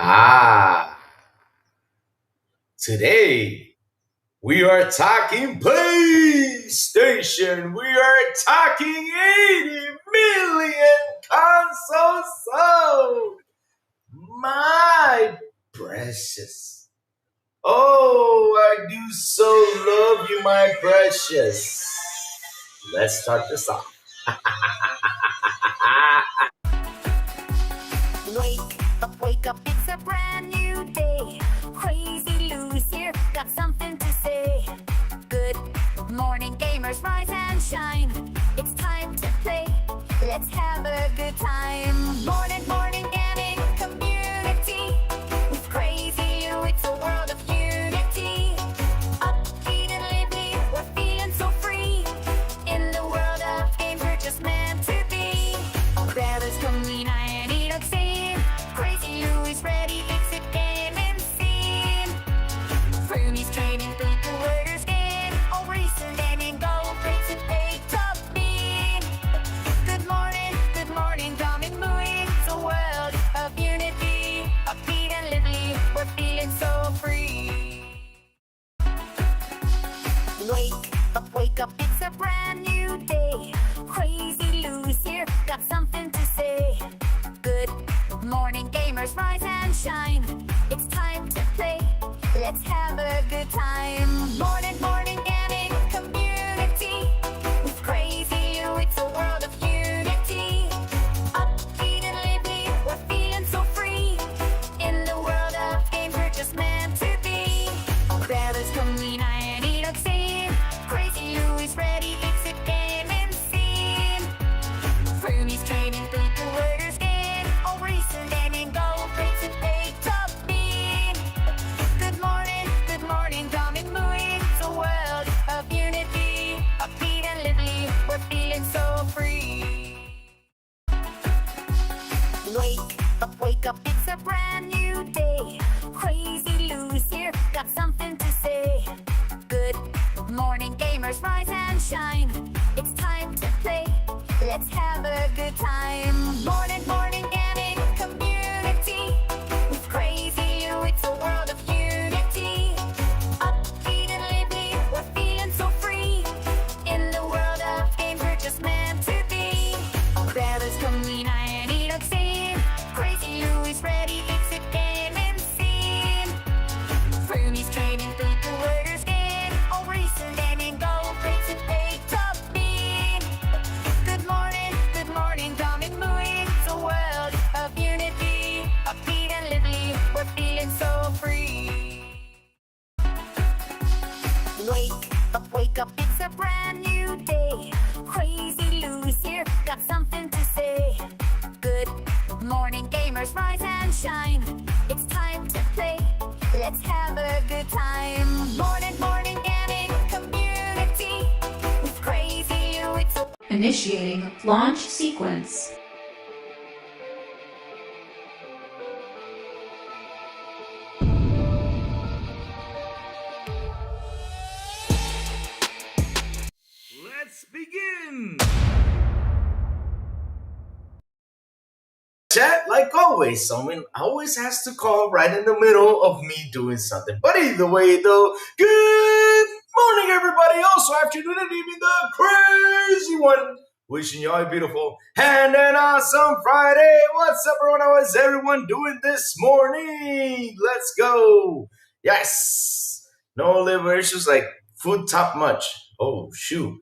Ah, today we are talking PlayStation. We are talking 80 million consoles sold. My precious. Oh, I do so love you, my precious. Let's start this off. Wake up, it's a brand new day. Crazy Lou's here, got something to say. Good morning, gamers, rise and shine. It's time to play, let's have a good time. Morning, gaming community. With Crazy Lou, it's a world of unity. Upbeat and lively, we're feeling so free. In the world of games, we're just meant to be. Brothers come and eat a scene. Crazy Lou is ready, it's a gaming scene. Fernie's training people, orders in. All recent and go, race and pay top bean. Good morning, Dom and Mooing. It's a world of unity. Upbeat and lively, we're feeling so free. Wake up, it's a brand new day. Crazy Lou's here, got something to say. Good morning, gamers, rise and shine. It's time to play, let's have a good time. Morning, gaming community. With Crazy Lou, it's a world of unity. Upbeat and lively, we're feeling so free. In the world of games, we're just meant to be. Brothers come and eat a scene. Crazy Lou is ready, it's a gaming scene. Fernie's training people, orders in. All recent and go, race and pay top bean. Good morning, Dom and Mooing. It's a world of unity. Upbeat and lively, we're feeling so free. Wake up, it's a brand new day. Crazy Lou's here, got something to say. Good morning, gamers, rise and shine. It's time to play, let's have a good time. Morning, gaming community. With Crazy Lou, it's a world of unity. Upbeat and lively, we're feeling so free. In the world of games, we're just meant to be. Brothers come and eat a scene. Crazy Lou is ready, it's a gaming scene. Fernie's training people, orders in. All recent and go, race and pay top bean. Good morning, Dom and Mooing. It's a world of unity. Upbeat and lively, we're feeling so free. Wake up, it's a brand new day. Crazy Lou's here, got something to say. Good morning, gamers, rise and shine. It's time to play, let's have a good time. Morning, gaming community. With Crazy Lou, it's a Initiating launch sequence. Let's begin. Chat, like always, someone always has to call right in the middle of me doing something. But either way, though, good morning, everybody. Also, afternoon and evening, the crazy one. Wishing you all a beautiful and an awesome Friday. What's up, everyone? How is everyone doing this morning? Let's go. Yes. No liver issues like food top much. Oh, shoot.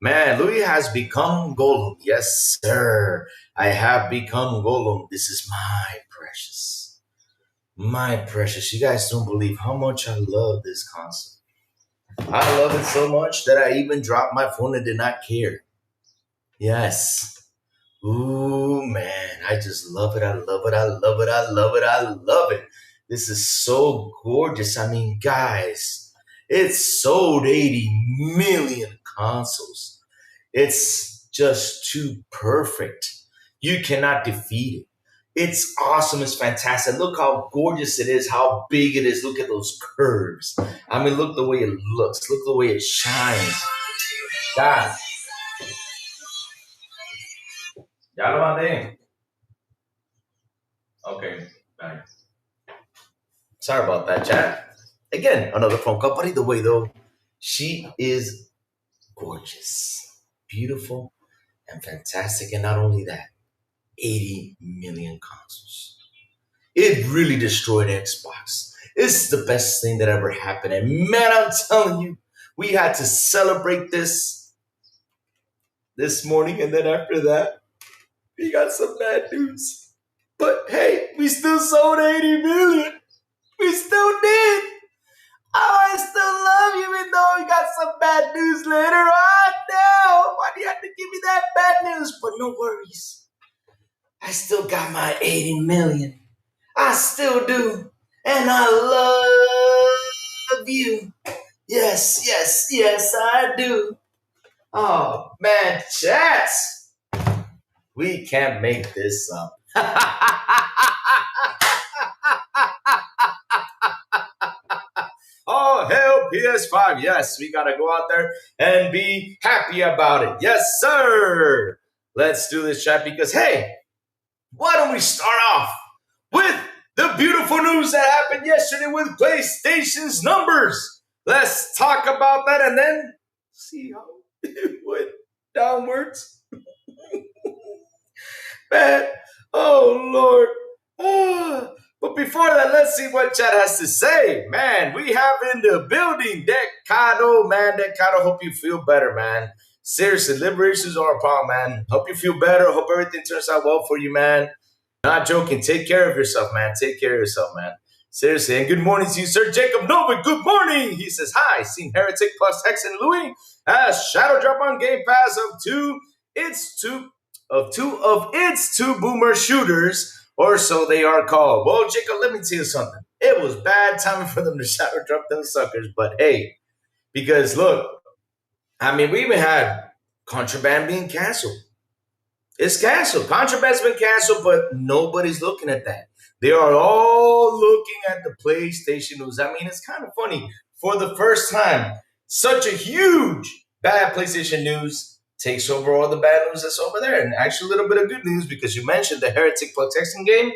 Man, Louis has become Gollum. Yes, sir. I have become Gollum. This is my precious. My precious. You guys don't believe how much I love this console. I love it so much that I even dropped my phone and did not care. Yes. Ooh, man. I just love it. I love it. I love it. I love it. I love it. This is so gorgeous. I mean, guys, it's sold 80 million consoles. It's just too perfect. You cannot defeat it. It's awesome. It's fantastic. Look how gorgeous it is, how big it is. Look at those curves. I mean, look the way it looks. Look the way it shines. God. Ya lo mandé. Okay. Bye. Sorry about that, chat. Again, another phone call. But either way, though, she is gorgeous, beautiful, and fantastic. And not only that, 80 million consoles. It really destroyed Xbox. It's the best thing that ever happened. And man, I'm telling you, we had to celebrate this morning. And then after that, we got some bad news. But hey, we still sold 80 million. We still did. Oh, I still love you, even though we got some bad news later on. No, why do you have to give me that bad news? But no worries. I still got my 80 million. I still do. And I love you. Yes, yes, yes, I do. Oh, man, chats. We can't make this up. Oh, hell, PS5. Yes, we got to go out there and be happy about it. Yes, sir. Let's do this, chat, because, hey, why don't we start off with the beautiful news that happened yesterday with PlayStation's numbers? Let's talk about that and then see how it went downwards. Man, oh, Lord. Ah. But before that, let's see what chat has to say. Man, we have in the building Decado, man. Decado, hope you feel better, man. Seriously, liberations are a problem, man. Hope you feel better. Hope everything turns out well for you, man. Not joking. Take care of yourself, man. Take care of yourself, man. Seriously. And good morning to you, Sir Jacob Nova. Good morning. He says, hi. Seen Heretic plus Hex and Louis as Shadow Drop on Game Pass of two of its two boomer shooters, or so they are called. Well, Jacob, let me tell you something. It was bad timing for them to shadow drop them suckers, but hey, because look, I mean, we even had Contraband being canceled. It's canceled. Contraband's been canceled, but nobody's looking at that. They are all looking at the PlayStation news. I mean, it's kind of funny. For the first time, such a huge bad PlayStation news takes over all the bad news that's over there. And actually, a little bit of good news because you mentioned the Heretic plus Texan game.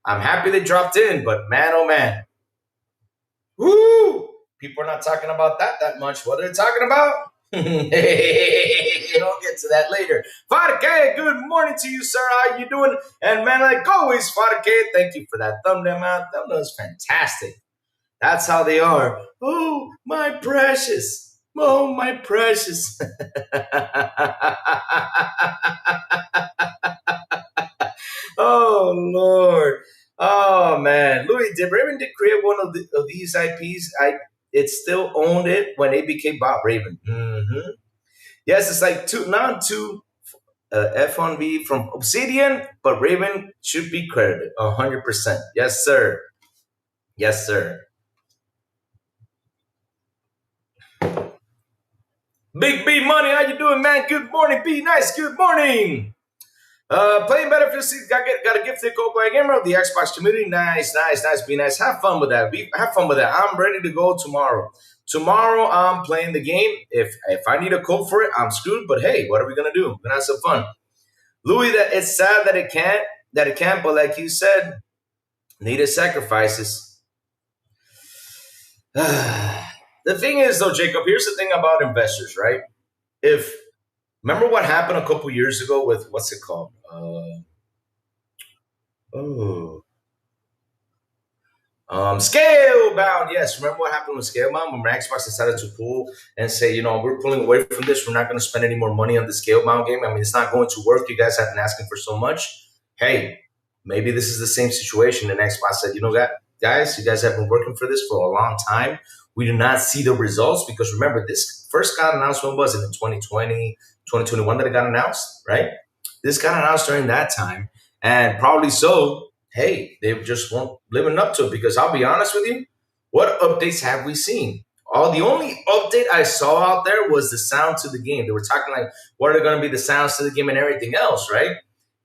I'm happy they dropped in, but man, oh man. Woo! People are not talking about that much. What are they talking about? We'll get to that later. Farke, good morning to you, sir. How you doing? And man, like always, Farke, thank you for that thumbnail, man. Thumbnail is fantastic. That's how they are. Oh, my precious. Oh, my precious. Oh, Lord. Oh, man. Louis, did Raven did create one of these IPs? It still owned it when they became Bob Raven. Mm-hmm. Yes, it's like two F1B from Obsidian, but Raven should be credited 100%. Yes, sir. Yes, sir. Big B Money, how you doing, man? Good morning. Be nice. Good morning. Playing Battlefield 6, got a gifted code by a gamer of the Xbox community. Nice. Be nice. Have fun with that. Have fun with that. I'm ready to go tomorrow. Tomorrow I'm playing the game. If I need a code for it, I'm screwed. But hey, what are we gonna do? We're gonna have some fun. Louis, that it's sad that it can't. But like you said, needed sacrifices. The thing is, though, Jacob, here's the thing about investors, right? Remember what happened a couple years ago with what's it called? Scalebound. Yes, remember what happened with Scalebound when Xbox decided to pull and say, we're pulling away from this. We're not going to spend any more money on the Scalebound game. I mean, it's not going to work. You guys have been asking for so much. Hey, maybe this is the same situation. And Xbox said, guys, you guys have been working for this for a long time. We do not see the results because remember, this first got announced when was it in 2020, 2021 that it got announced, right? This got announced during that time. And probably so, hey, they just weren't living up to it because I'll be honest with you, what updates have we seen? The only update I saw out there was the sound to the game. They were talking like, what are going to be the sounds to the game and everything else, right?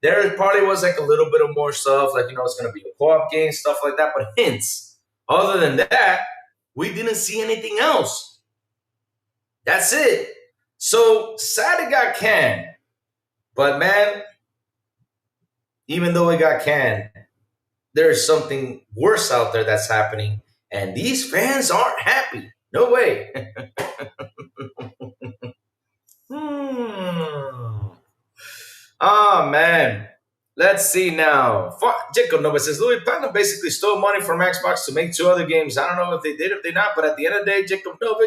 There probably was like a little bit of more stuff, like, it's going to be a co-op game, stuff like that, but hints. Other than that, we didn't see anything else. That's it. So sad it got canned. But man, even though it got canned, there's something worse out there that's happening. And these fans aren't happy. No way. Oh, man. Let's see now. Jacob Nova says, Louis Platinum basically stole money from Xbox to make 2 other games. I don't know if they did, if they not, but at the end of the day, Jacob Nova,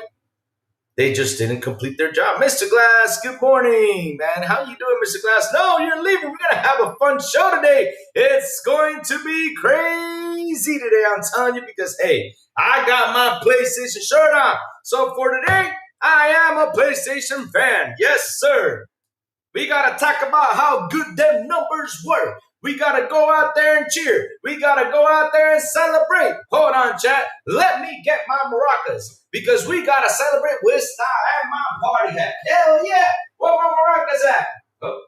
they just didn't complete their job. Mr. Glass, good morning, man. How you doing, Mr. Glass? No, you're leaving. We're going to have a fun show today. It's going to be crazy today, I'm telling you, because, hey, I got my PlayStation shirt on. So for today, I am a PlayStation fan. Yes, sir. We got to talk about how good them numbers were. We got to go out there and cheer. We got to go out there and celebrate. Hold on, chat. Let me get my maracas because we got to celebrate with style and my party hat. Hell yeah. Where my maracas at? Oh,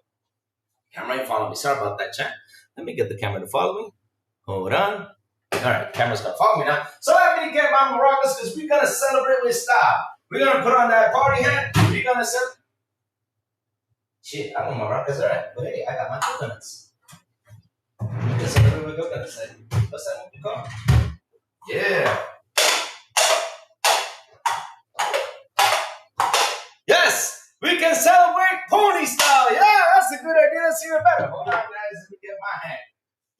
camera ain't following me. Sorry about that, chat. Let me get the camera to follow me. Hold on. All right, camera's going to follow me now. So let me get my maracas because we're going to celebrate with style. We're going to put on that party hat. We're going to celebrate. Shit, I don't know where maracas are at, but hey, I got my coconuts. Let's celebrate with coconuts. What's that movie called? Yeah. Yes, we can celebrate pony style. Yeah, that's a good idea. That's even better. Hold on, guys. Let me get my hat.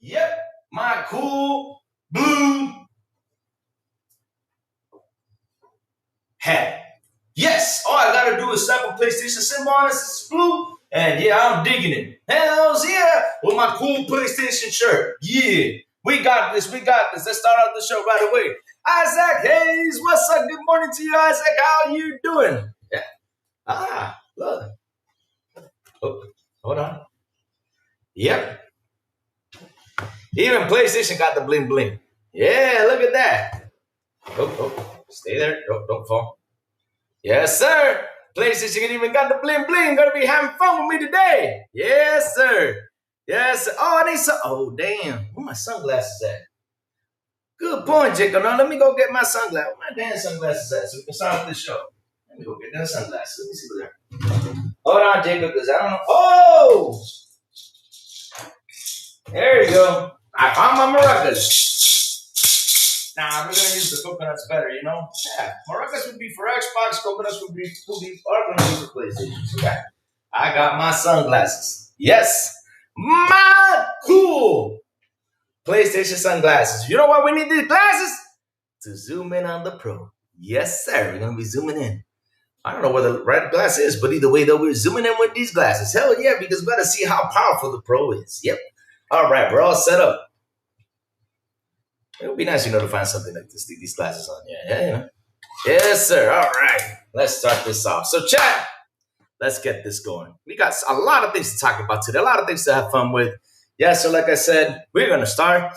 Yep, my cool blue hat. Yes, all I gotta do is slap a PlayStation symbol on it. It's blue. And yeah, I'm digging it. Hells yeah. With my cool PlayStation shirt. Yeah. We got this. We got this. Let's start out the show right away. Isaac Hayes, what's up? Good morning to you, Isaac. How you doing? Yeah. Ah, look. Oh, hold on. Yep. Even PlayStation got the bling bling. Yeah, look at that. Oh, stay there. Don't fall. Yes, sir. PlayStation even got the bling bling. Gonna be having fun with me today. Yes, sir. Yes, sir. Oh, I need some. Oh, damn. Where my sunglasses at? Good point, Jacob. Now let me go get my sunglasses. Where my damn sunglasses at? So we can start with the show. Let me go get them sunglasses. Let me see what they're. Hold on, Jacob, because I don't know. Oh! There you go. I found my maracas. Nah, we're gonna use the coconuts better, you know? Yeah. Maracas would be for Xbox, coconuts would be are gonna be for PlayStation. So yeah. I got my sunglasses. Yes. My cool PlayStation sunglasses. You know why we need these glasses? To zoom in on the Pro. Yes, sir. We're gonna be zooming in. I don't know what the right glass is, but either way, though, we're zooming in with these glasses. Hell yeah, because we gotta see how powerful the Pro is. Yep. All right, we're all set up. It would be nice, you know, to find something like this, these glasses on. Yeah, you know. Yes, sir. All right. Let's start this off. So, chat, let's get this going. We got a lot of things to talk about today, a lot of things to have fun with. Yeah, so like I said, we're going to start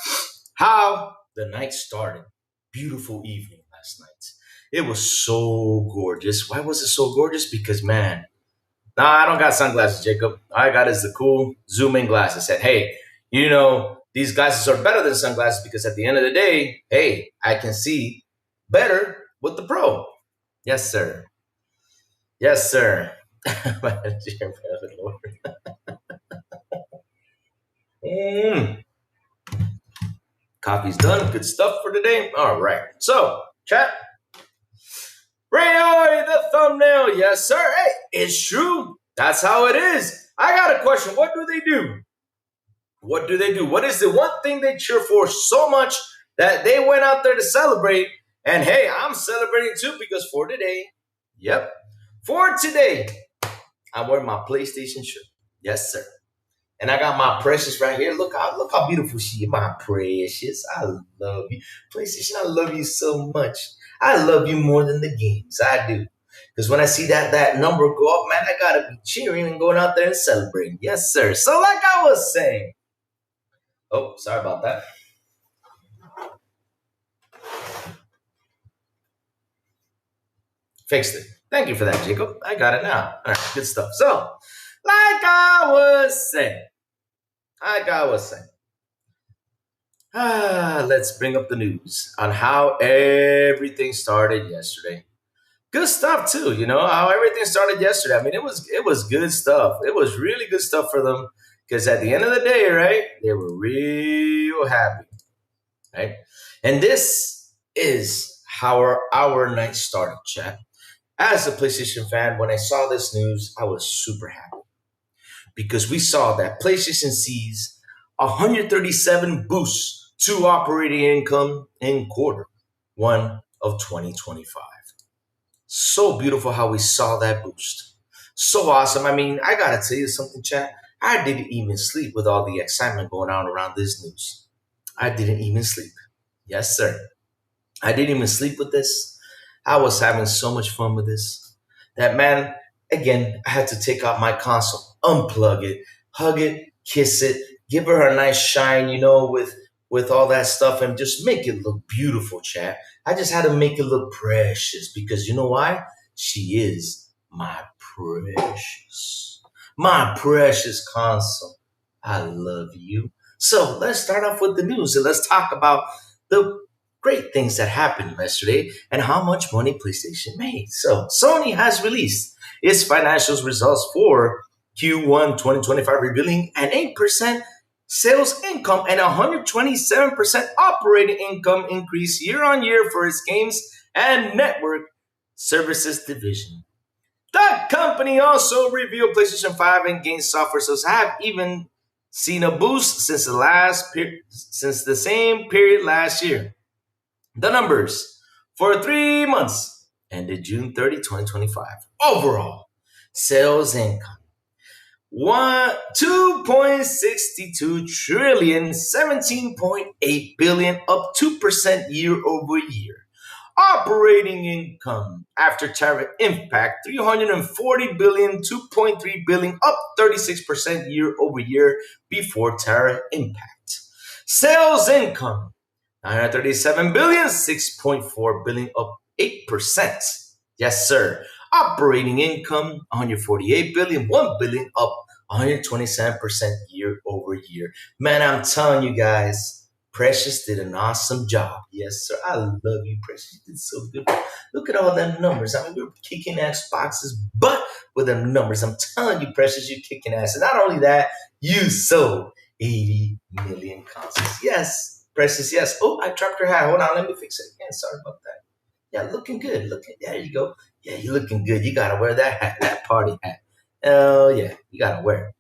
how the night started. Beautiful evening last night. It was so gorgeous. Why was it so gorgeous? Because, man, I don't got sunglasses, Jacob. All I got is the cool zoom-in glasses. And, hey, you know, these glasses are better than sunglasses because at the end of the day, hey, I can see better with the Pro. Yes, sir. Yes, sir. Coffee's done. Good stuff for today. All right. So, chat. Rayoy, the thumbnail. Yes, sir. Hey, it's true. That's how it is. I got a question. What do they do? What do they do? What is the one thing they cheer for so much that they went out there to celebrate? And hey, I'm celebrating too because for today, for today, I'm wearing my PlayStation shirt. Yes, sir. And I got my Precious right here. Look how beautiful she is. My Precious. I love you. PlayStation, I love you so much. I love you more than the games. I do. Because when I see that number go up, man, I got to be cheering and going out there and celebrating. Yes, sir. So like I was saying. Oh, sorry about that. Fixed it. Thank you for that, Jacob. I got it now. All right, good stuff. So, like I was saying, let's bring up the news on how everything started yesterday. Good stuff too, you know, how everything started yesterday. I mean, it was good stuff. It was really good stuff for them because at the end of the day, right, they were real happy, right? And this is how our night started, chat. As a PlayStation fan, when I saw this news, I was super happy because we saw that PlayStation sees 137 boosts to operating income in quarter one of 2025. So beautiful how we saw that boost. So awesome. I mean, I gotta tell you something, chat. I didn't even sleep with all the excitement going on around this news. I didn't even sleep. Yes, sir. I didn't even sleep with this. I was having so much fun with this. That man, again, I had to take out my console, unplug it, hug it, kiss it, give her a nice shine, with all that stuff and just make it look beautiful, chat. I just had to make it look precious because you know why? She is my precious. My precious console. I love you. So let's start off with the news and let's talk about the great things that happened yesterday and how much money PlayStation made. So Sony has released its financial results for Q1 2025, revealing an 8% sales income and 127% operating income increase year on year for its games and network services division. The company also revealed PlayStation 5 and game software sales have even seen a boost since the same period last year. The numbers for 3 months ended June 30, 2025. Overall, sales income 2.62 trillion, 17.8 billion, up 2% year over year. Operating income after tariff impact 340 billion, 2.3 billion, up 36% year over year before tariff impact. Sales income 937 billion, 6.4 billion, up 8%. Yes, sir. Operating income 148 billion, 1 billion, up 127% year over year. Man, I'm telling you guys, Precious did an awesome job. Yes, sir. I love you, Precious. You did so good. Look at all them numbers. I mean, we are kicking Xbox's butt with them numbers. I'm telling you, Precious, you're kicking ass. And not only that, you sold 80 million consoles. Yes, Precious, yes. Oh, I dropped your hat. Hold on, let me fix it again. Sorry about that. Yeah, looking good. There you go. Yeah, you're looking good. You gotta wear that hat, that party hat. Oh yeah, you gotta wear it.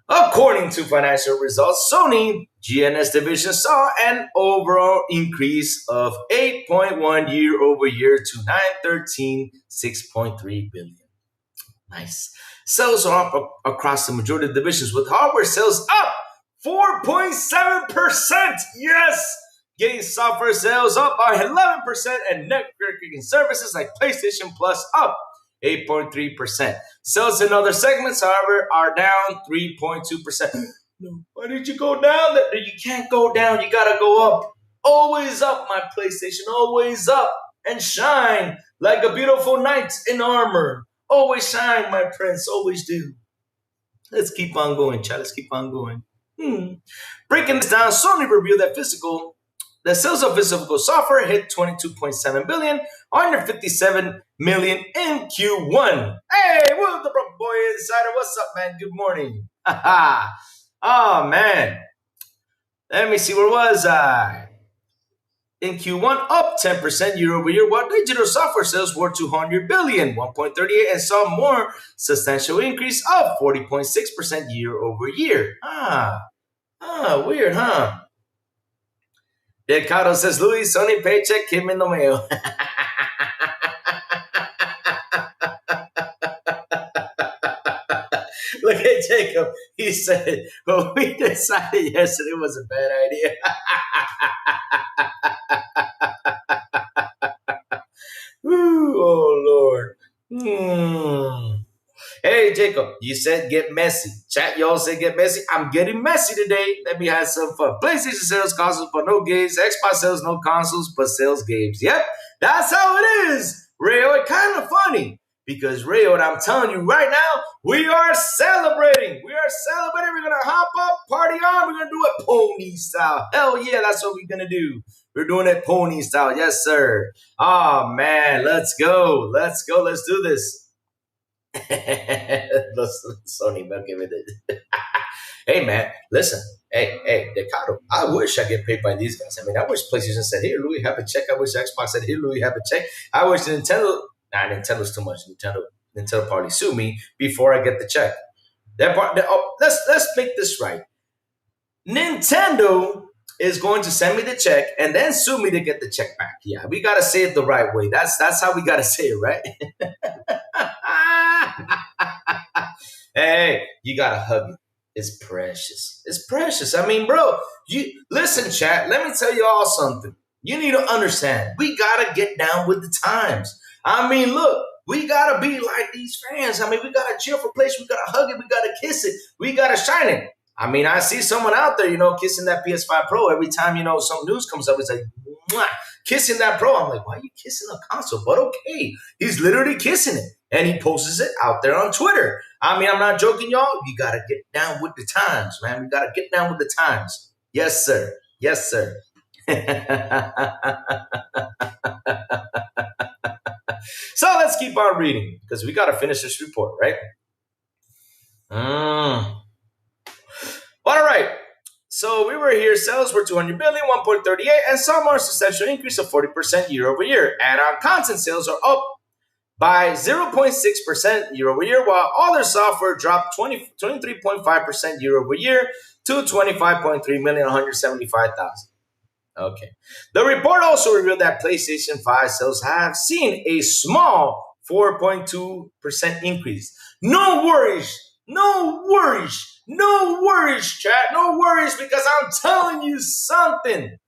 According to financial results, Sony GNS division saw an overall increase of 8.1 year over year to 913 6.3 billion. Nice. Sales are up across the majority of divisions, with hardware sales up 4.7%. Yes! Game software sales up by 11%, and networking services like PlayStation Plus up 8.3%. Sales in other segments, however, are down 3.2%. No, why did you go down? You can't go down. You gotta go up. Always up, my PlayStation. Always up and shine like a beautiful knight in armor. Always shine, my prince. Always do. Let's keep on going, child. Let's keep on going. Breaking this down, Sony revealed that the sales of physical software hit 22.7 billion, 157 million in Q1. Hey, what's the boy insider? What's up, man? Good morning. Oh, man. Let me see, where was I? In Q1, up 10% year over year, while digital software sales were 200 billion, 1.38, and saw more substantial increase of 40.6% year over year. Weird, huh? Ricardo says, Luis, Sony paycheck came in the mail. Look at Jacob. He said, well, we decided yesterday was a bad idea. Ooh, oh, Lord. Hey, Jacob, you said get messy. Chat, y'all said get messy. I'm getting messy today. Let me have some fun. PlayStation sales consoles, but no games. Xbox sales, no consoles, but sales games. Yep, that's how it is. Rayo, it's kind of funny because Rayo, and I'm telling you right now, we are celebrating. We're going to hop up, party on. We're going to do it pony style. Hell yeah, that's what we're going to do. We're doing it pony style. Yes, sir. Oh, man, let's go. Let's do this. Sony, man, give it. Hey, man, listen. Hey, Decado, I wish I get paid by these guys. I mean, I wish PlayStation said, "Here, Louis, have a check." I wish Xbox said, "Here, Louis, have a check." I wish Nintendo, Nintendo's too much. Nintendo probably sue me before I get the check. Let's make this right. Nintendo is going to send me the check and then sue me to get the check back. Yeah, we gotta say it the right way. That's how we gotta say it, right? Hey, you gotta hug it. It's precious. It's precious. I mean, bro, you listen, chat. Let me tell you all something. You need to understand. We gotta get down with the times. I mean, look, we gotta be like these fans. I mean, we gotta cheer for PlayStation. We gotta hug it. We gotta kiss it. We gotta shine it. I mean, I see someone out there, kissing that PS5 Pro every time, some news comes up. It's like, mwah, kissing that Pro. I'm like, why are you kissing a console? But okay, he's literally kissing it. And he posts it out there on Twitter. I mean, I'm not joking, y'all. You got to get down with the times, man. We got to get down with the times. Yes, sir. Yes, sir. So let's keep on reading because we got to finish this report, right? All right. So we were here. Sales were 200 billion, 1.38, and saw more substantial increase of 40% year over year. And our content sales are up by 0.6% year over year, while other software dropped 23.5% year over year to 25.3 million, 175,000. Okay. The report also revealed that PlayStation 5 sales have seen a small 4.2% increase. No worries, chat. No worries, because I'm telling you something.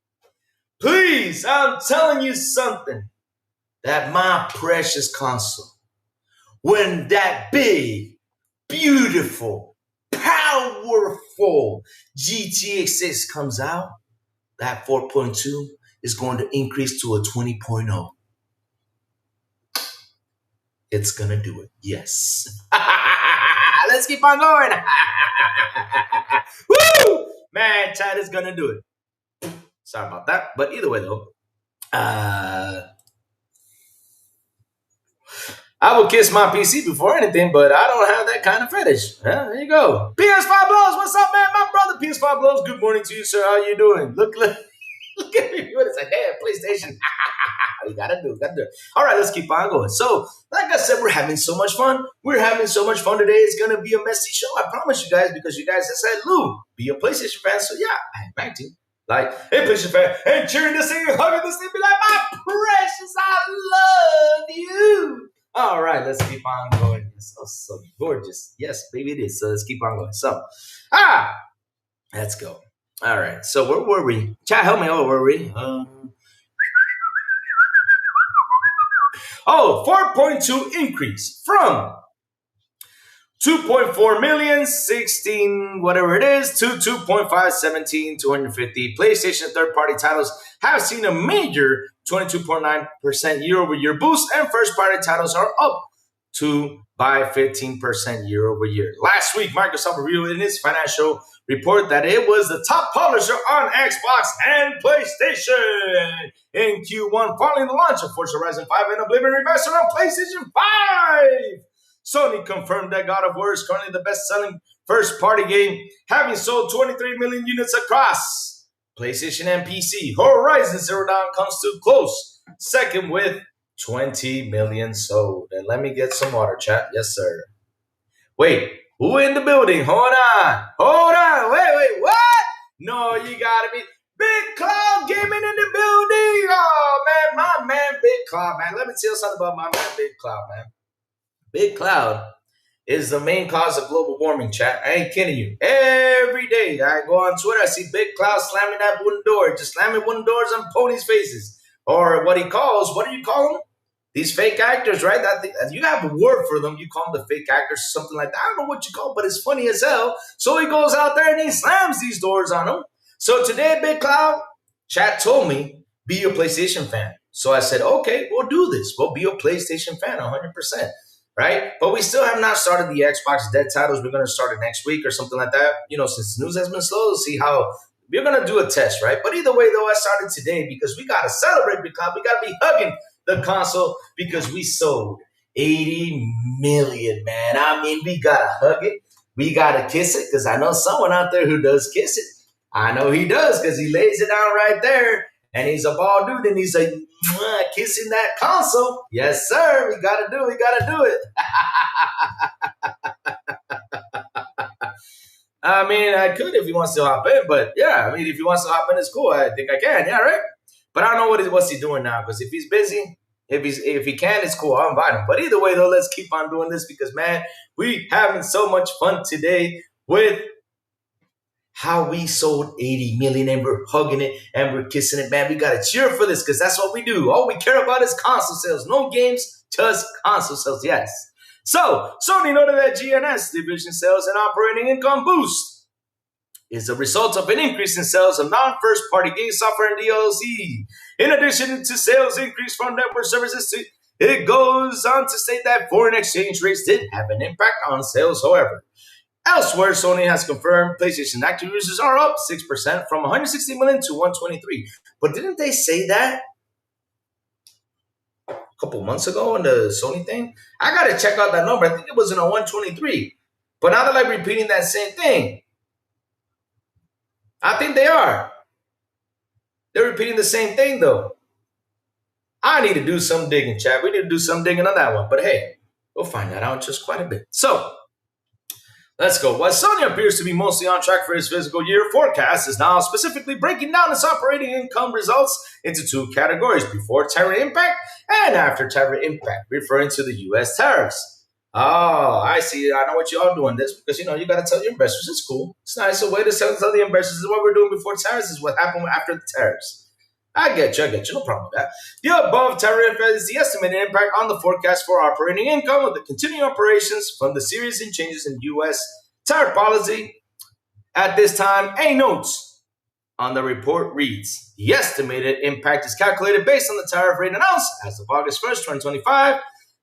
Please, I'm telling you something. That my precious console, when that big, beautiful, powerful GTX 6 comes out, that 4.2 is going to increase to a 20.0. It's going to do it. Yes. Let's keep on going. Woo! Man, Chad is going to do it. Sorry about that. But either way, though, I would kiss my PC before anything, but I don't have that kind of fetish. There you go. PS5 Blows, what's up, man? My brother PS5 Blows, good morning to you, sir. How you doing? Look at me. What is that? Damn, PlayStation. We gotta do it. All right, let's keep on going. So, like I said, we're having so much fun. We're having so much fun today. It's gonna be a messy show. I promise you guys, because you guys have said, Lou, be a PlayStation fan. So yeah, I'm back to you. Like, hey, PlayStation fan, and cheering this thing and hugging this thing, be like, my precious, I love you. All right, let's keep on going. It's so gorgeous. Yes, baby, it is. So let's keep on going. So, let's go. All right. So where were we? Chat, help me. Where were we? 4.2 increase from 2.4 million, 16, whatever it is, to 2.5, 17, 250. PlayStation third-party titles have seen a major 22.9% year-over-year boost, and first-party titles are up by 15% year-over-year. Last week, Microsoft revealed in its financial report that it was the top publisher on Xbox and PlayStation in Q1, following the launch of Forza Horizon 5 and Oblivion Remastered on PlayStation 5. Sony confirmed that God of War is currently the best-selling first-party game, having sold 23 million units across PlayStation and PC. Horizon Zero Dawn comes too close, second with 20 million sold. And let me get some water, chat. Yes, sir. Wait, who in the building? Hold on. Wait, what? No, you gotta be Big Cloud Gaming in the building. Oh, man, my man, Big Cloud, man. Let me tell you something about my man, Big Cloud, man. Big Cloud is the main cause of global warming, chat. I ain't kidding you. Every day I go on Twitter, I see Big Cloud slamming that wooden door, just slamming wooden doors on ponies' faces. Or what do you call them? These fake actors, right? You have a word for them. You call them the fake actors, something like that. I don't know what you call them, but it's funny as hell. So he goes out there and he slams these doors on them. So today, Big Cloud, chat told me, be a PlayStation fan. So I said, okay, we'll do this. We'll be a PlayStation fan 100%. Right? But we still have not started the Xbox Dead titles. We're going to start it next week or something like that. Since news has been slow, see how we're going to do a test, right? But either way, though, I started today because we got to celebrate because we got to be hugging the console because we sold 80 million, man. I mean, we got to hug it. We got to kiss it because I know someone out there who does kiss it. I know he does because he lays it down right there. And he's a bald dude and he's like kissing that console. Yes, sir. We gotta do it. I mean, I could if he wants to hop in, but yeah, I mean, if he wants to hop in, it's cool. I think I can. Yeah, right. But I don't know what's he doing now because if he's busy, if he can, it's cool. I'll invite him. But either way, though, let's keep on doing this because man, we having so much fun today with how we sold 80 million and we're hugging it and we're kissing it, man. We gotta cheer for this because that's what we do. All we care about is console sales. No games, just console sales. Yes. So Sony noted that GNS division sales and operating income boost is a result of an increase in sales of non-first party game software and DLC. In addition to sales increase from network services, it goes on to state that foreign exchange rates did have an impact on sales, however. Elsewhere, Sony has confirmed PlayStation active users are up 6% from 160 million to 123. But didn't they say that a couple months ago in the Sony thing? I got to check out that number. I think it was in a 123. But now they're like repeating that same thing. I think they are. They're repeating the same thing, though. I need to do some digging, chat. We need to do some digging on that one. But hey, we'll find that out just quite a bit. So, let's go. While Sony appears to be mostly on track for its fiscal year, forecast is now specifically breaking down its operating income results into two categories, before tariff impact and after tariff impact, referring to the U.S. tariffs. Oh, I see. I know what y'all doing this because, you got to tell your investors. It's cool. It's nice. A way to tell the investors is what we're doing before tariffs is what happened after the tariffs. I get you. No problem with that. The above tariff is the estimated impact on the forecast for operating income of the continuing operations from the series and changes in U.S. tariff policy. At this time, a notes on the report reads, the estimated impact is calculated based on the tariff rate announced as of August 1st, 2025.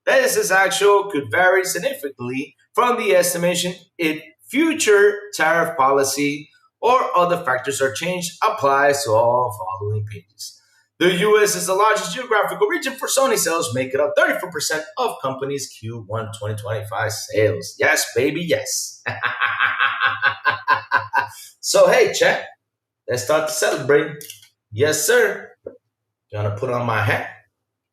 This is actual could vary significantly from the estimation if future tariff policy or other factors are changed applies to all following pages. The U.S. is the largest geographical region for Sony sales, making up 34% of company's Q1 2025 sales. Yes, baby, yes. So, hey, chat, let's start to celebrate. Yes, sir. Gonna put on my hat.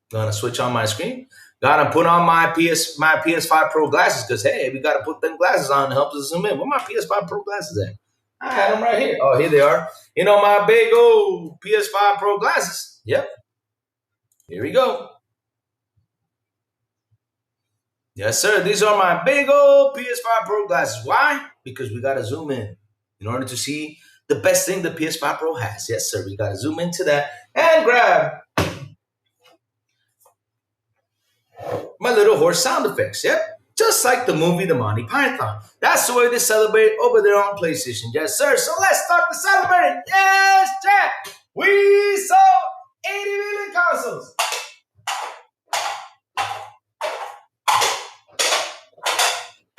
Gonna switch on my screen. Gotta put on my PS5 Pro glasses because, hey, we gotta put them glasses on to help us zoom in. Where my PS5 Pro glasses at? I had them right here. Oh, here they are. My big old PS5 Pro glasses. Yep. Here we go. Yes, sir. These are my big old PS5 Pro glasses. Why? Because we got to zoom in order to see the best thing the PS5 Pro has. Yes, sir. We got to zoom into that and grab my little horse sound effects. Yep. Just like the movie The Monty Python. That's the way they celebrate over there on PlayStation. Yes, sir. So let's start the celebrating. Yes, Jack. We sold 80 million consoles.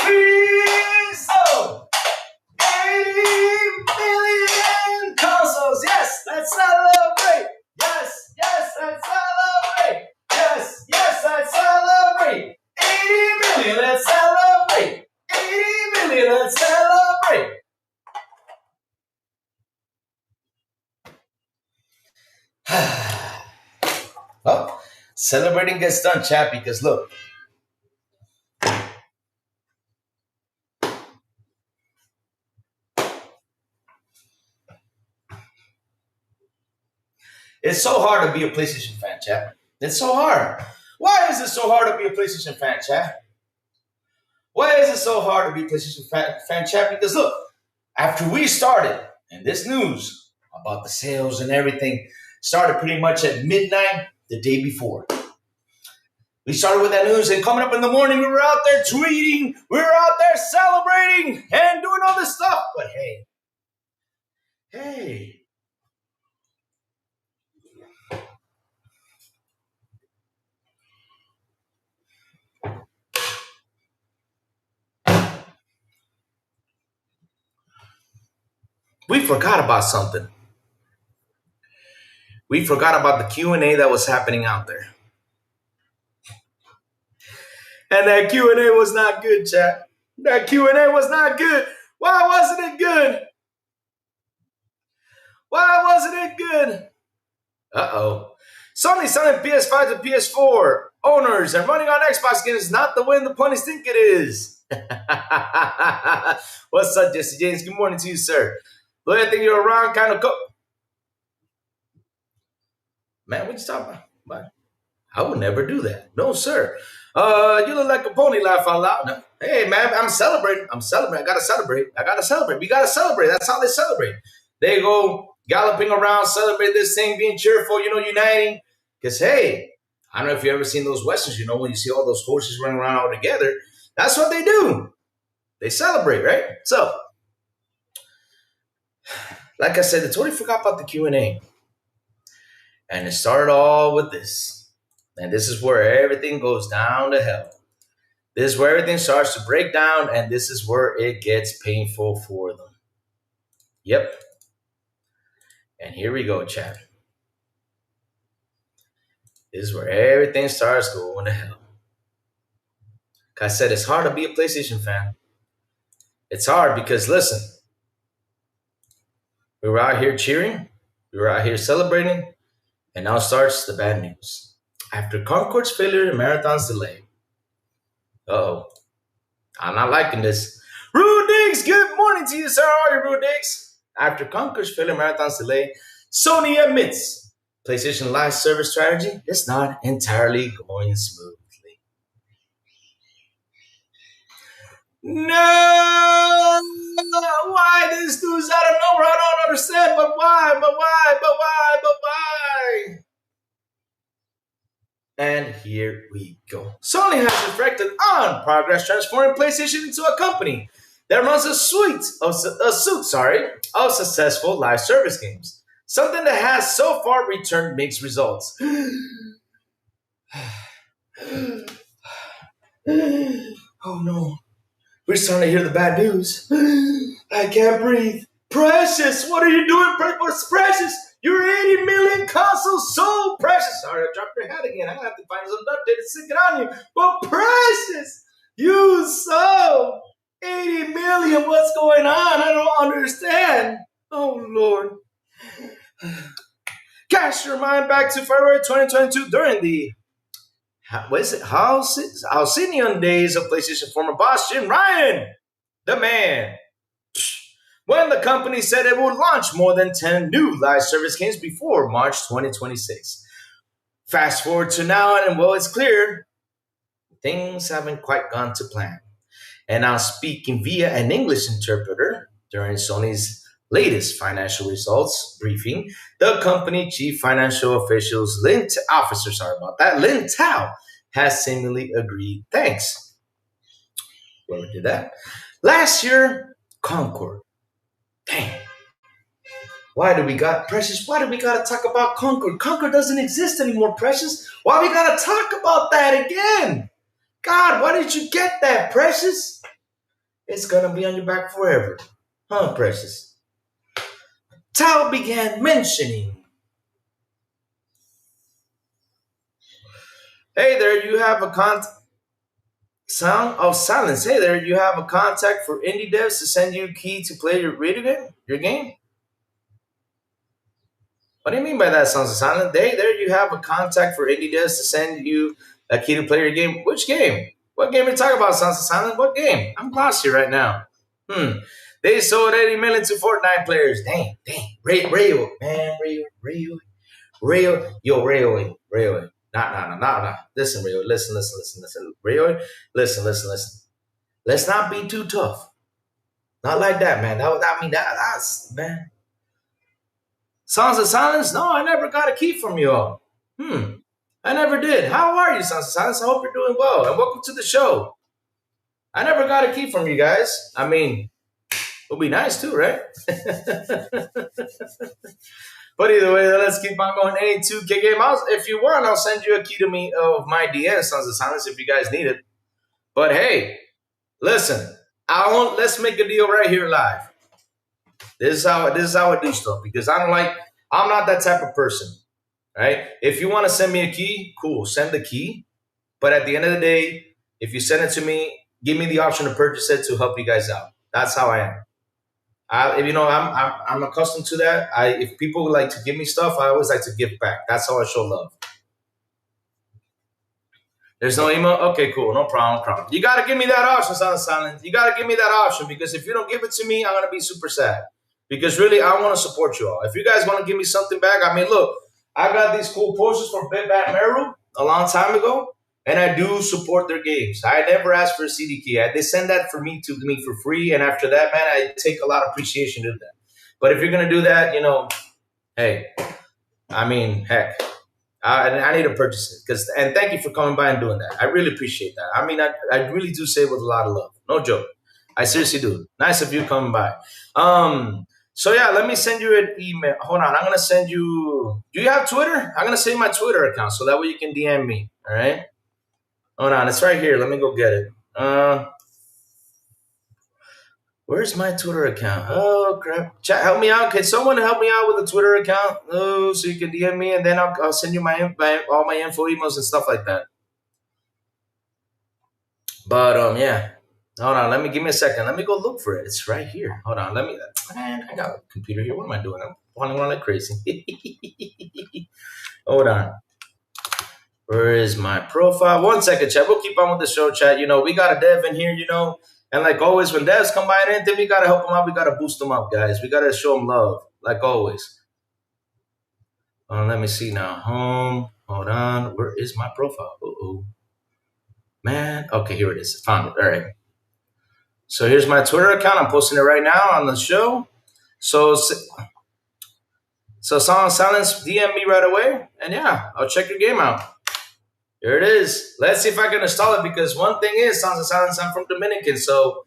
We sold 80 million consoles. Yes, let's celebrate. Yes, let's celebrate. Yes, let's celebrate. 80 million, let's celebrate. 80 million, let's celebrate. Well, celebrating gets done, chat, because look. It's so hard to be a PlayStation fan, chat. It's so hard. Why is it so hard to be a PlayStation fan, chat? Why is it so hard to be a PlayStation fan, chat? Because look, after we started, and this news about the sales and everything started pretty much at midnight the day before. We started with that news, and coming up in the morning, we were out there tweeting, we were out there celebrating, and doing all this stuff. But hey. We forgot about something. We forgot about the Q&A that was happening out there. And that Q&A was not good, chat. That Q&A was not good. Why wasn't it good? Why wasn't it good? Uh-oh. Sony selling PS5 to PS4 owners and running on Xbox games is not the way the ponies think it is. What's up, Jesse James? Good morning to you, sir. Look, I think you're around kind of Man, what you talking about? Man, I would never do that. No, sir. You look like a pony, laugh out loud. No. Hey, man, I'm celebrating. I gotta celebrate. We gotta celebrate. That's how they celebrate. They go galloping around, celebrate this thing, being cheerful, uniting. Because, hey, I don't know if you've ever seen those westerns, when you see all those horses running around all together. That's what they do. They celebrate, right? So, like I said, I totally forgot about the Q&A. And it started all with this. And this is where everything goes down to hell. This is where everything starts to break down, and this is where it gets painful for them. Yep. And here we go, chat. This is where everything starts going to hell. Like I said, it's hard to be a PlayStation fan. It's hard because, listen, we were out here cheering. We were out here celebrating. And now starts the bad news. After Concord's failure and Marathon's delay. Uh-oh. I'm not liking this. Rude Diggs, good morning to you, sir. How are you, Rude Diggs? After Concord's failure and Marathon's delay, Sony admits PlayStation Live service strategy is not entirely going smoothly. No! Why this news out of nowhere? I don't understand, but why? And here we go. Sony has reflected on progress transforming PlayStation into a company that runs a suite of successful live service games. Something that has so far returned mixed results. Oh no. We're starting to hear the bad news. I can't breathe. Precious, what are you doing? What's Precious? You're 80 million consoles sold, Precious. Sorry, I dropped your hat again. I have to find some duct tape to stick it on you. But Precious, you sold 80 million. What's going on? I don't understand. Oh, Lord. Cast your mind back to February 2022 during the Halcyon days of PlayStation former boss Jim Ryan, the man. When the company said it would launch more than 10 new live service games before March 2026. Fast forward to now, and well, it's clear things haven't quite gone to plan. And now, speaking via an English interpreter during Sony's latest financial results briefing, the company chief financial officials, Lin Tao, has seemingly agreed. Thanks. Whoever did that. Last year, Concord. Dang. Why do we got to talk about Concord? Concord doesn't exist anymore, Precious. Why we got to talk about that again? God, why did you get that, Precious? It's going to be on your back forever. Huh, Precious? Tao began mentioning. Hey there, you have a sound of silence. Hey there, you have a contact for indie devs to send you a key to play your video game? Your game? What do you mean by that, Sounds of Silence? Hey there, you have a contact for indie devs to send you a key to play your game. Which game? What game are you talking about, Sounds of Silence? What game? I'm lost here right now. They sold 80 million to Fortnite players. Dang. Rayo, man, Rayo. Yo, Rayo. Nah. Listen, Rayo, listen. Rayo, listen. Let's not be too tough. Not like that, man. That's, man. Sounds of Silence? No, I never got a key from you all. I never did. How are you, Sounds of Silence? I hope you're doing well, and welcome to the show. I never got a key from you guys. I mean, it would be nice too, right? But either way, let's keep on going. Any 2K game. If you want, I'll send you a key to me of my DN, Sounds of Silence, if you guys need it. But hey, listen, let's make a deal right here live. This is how I do stuff, because I'm not that type of person. Right? If you want to send me a key, cool, send the key. But at the end of the day, if you send it to me, give me the option to purchase it to help you guys out. That's how I am. If you know, I'm accustomed to that. If people would like to give me stuff, I always like to give back. That's how I show love. There's no email. Okay, cool, no problem, no problem. You gotta give me that option, Silent. You gotta give me that option because if you don't give it to me, I'm gonna be super sad. Because really, I want to support you all. If you guys want to give me something back, I mean, look, I got these cool posters from Big Bad Meru a long time ago, and I do support their games. I never asked for a CD key. They send that for me to me for free, and after that, man, I take a lot of appreciation to that. But if you're gonna do that, hey, I mean, heck, I need to purchase it and thank you for coming by and doing that. I really appreciate that. I mean, I really do say it with a lot of love. No joke. I seriously do. Nice of you coming by. So yeah, let me send you an email. Hold on, I'm gonna send you. Do you have Twitter? I'm gonna send you my Twitter account so that way you can DM me. All right. Hold on, it's right here. Let me go get it. Where's my Twitter account? Oh crap! Chat, help me out. Can someone help me out with a Twitter account? Oh, so you can DM me, and then I'll send you all my info emails and stuff like that. But yeah. Hold on, give me a second. Let me go look for it. It's right here. Hold on, man, I got a computer here. What am I doing? I'm wandering around like crazy. Hold on. Where is my profile? 1 second, chat. We'll keep on with the show, chat. We got a dev in here, and like always, when devs come by and anything, we gotta help them out. We gotta boost them up, guys. We gotta show them love, like always. Let me see now. Home. Hold on. Where is my profile? Uh-oh. Man. Okay, here it is. Found it. All right. So here's my Twitter account. I'm posting it right now on the show. So Song of Silence, DM me right away. And yeah, I'll check your game out. Here it is. Let's see if I can install it because one thing is, Songs of Silence, I'm from Dominican. So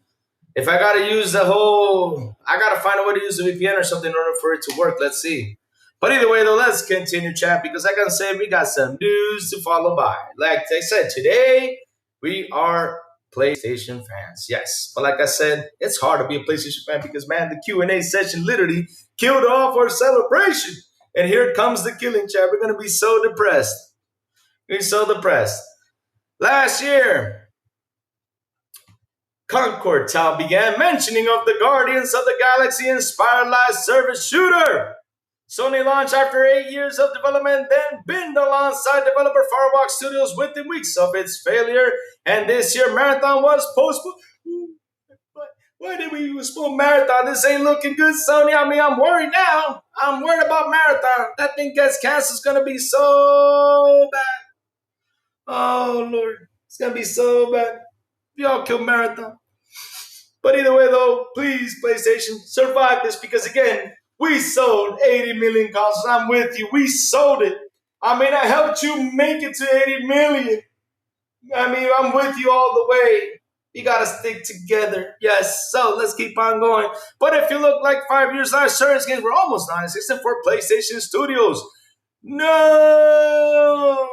if I got to use I got to find a way to use the VPN or something in order for it to work. Let's see. But either way, though, let's continue, chat, because like I said, we got some news to follow by. Like I said, today we are PlayStation fans, yes. But like I said, it's hard to be a PlayStation fan because, man, the Q&A session literally killed off our celebration. And here comes the killing, chat. We're going to be so depressed. We're so depressed. Last year, Concord Town began mentioning of the Guardians of the Galaxy inspired live service shooter. Sony launched after 8 years of development, then binned alongside developer Firewalk Studios within weeks of its failure. And this year, Marathon was postponed. Why did we postpone Marathon? This ain't looking good, Sony. I mean, I'm worried now. I'm worried about Marathon. That thing gets canceled. It's going to be so bad. Oh, Lord. It's going to be so bad. Y'all kill Marathon. But either way, though, please, PlayStation, survive this because, again, we sold 80 million consoles. I'm with you. We sold it. I mean, I helped you make it to 80 million. I mean, I'm with you all the way. You got to stick together. Yes. So let's keep on going. But if you look like 5 years live service games were almost non-existent for PlayStation Studios. No.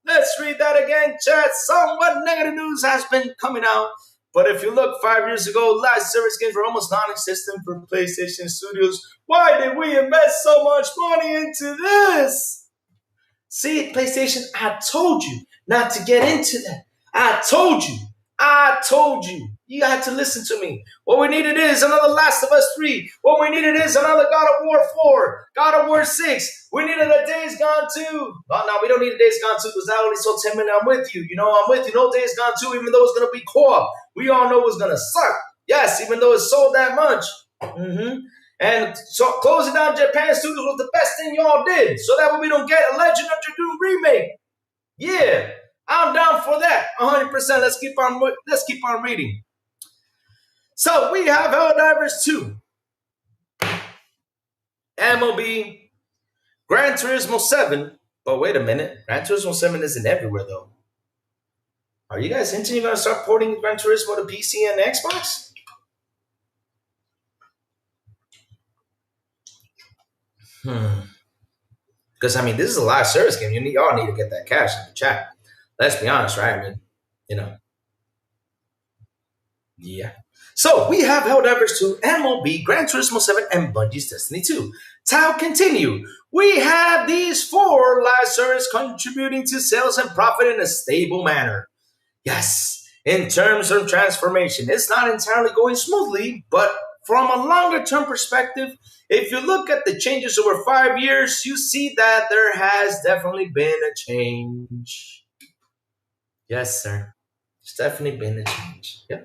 Let's read that again, chat. Somewhat negative news has been coming out. But if you look 5 years ago, live service games were almost non-existent for PlayStation Studios. Why did we invest so much money into this? See, PlayStation, I told you not to get into that. I told you. You had to listen to me. What we needed is another Last of Us 3. What we needed is another God of War 4. God of War 6. We needed a Days Gone 2. Well, no, we don't need a Days Gone 2 because that only sold 10 million. I'm with you. I'm with you. No Days Gone 2, even though it's going to be co-op. We all know it's going to suck. Yes, even though it sold that much. And so closing down Japan Studios was the best thing y'all did. So that way we don't get a Legend of Dragoon remake. Yeah. I'm down for that, 100%. Let's keep on reading. So we have Helldivers 2, MLB, Gran Turismo 7. But wait a minute, Gran Turismo 7 isn't everywhere though. Are you guys hinting you're gonna start porting Gran Turismo to PC and Xbox? Because I mean, this is a live service game. Y'all need to get that cash in the chat. Let's be honest, right? I mean, Yeah. So we have Helldivers 2, MLB, Gran Turismo 7, and Bungie's Destiny 2. To continue, we have these 4 live services contributing to sales and profit in a stable manner. Yes, in terms of transformation, it's not entirely going smoothly, but from a longer term perspective, if you look at the changes over 5 years, you see that there has definitely been a change. Yes, sir. There's definitely been a change. Yeah.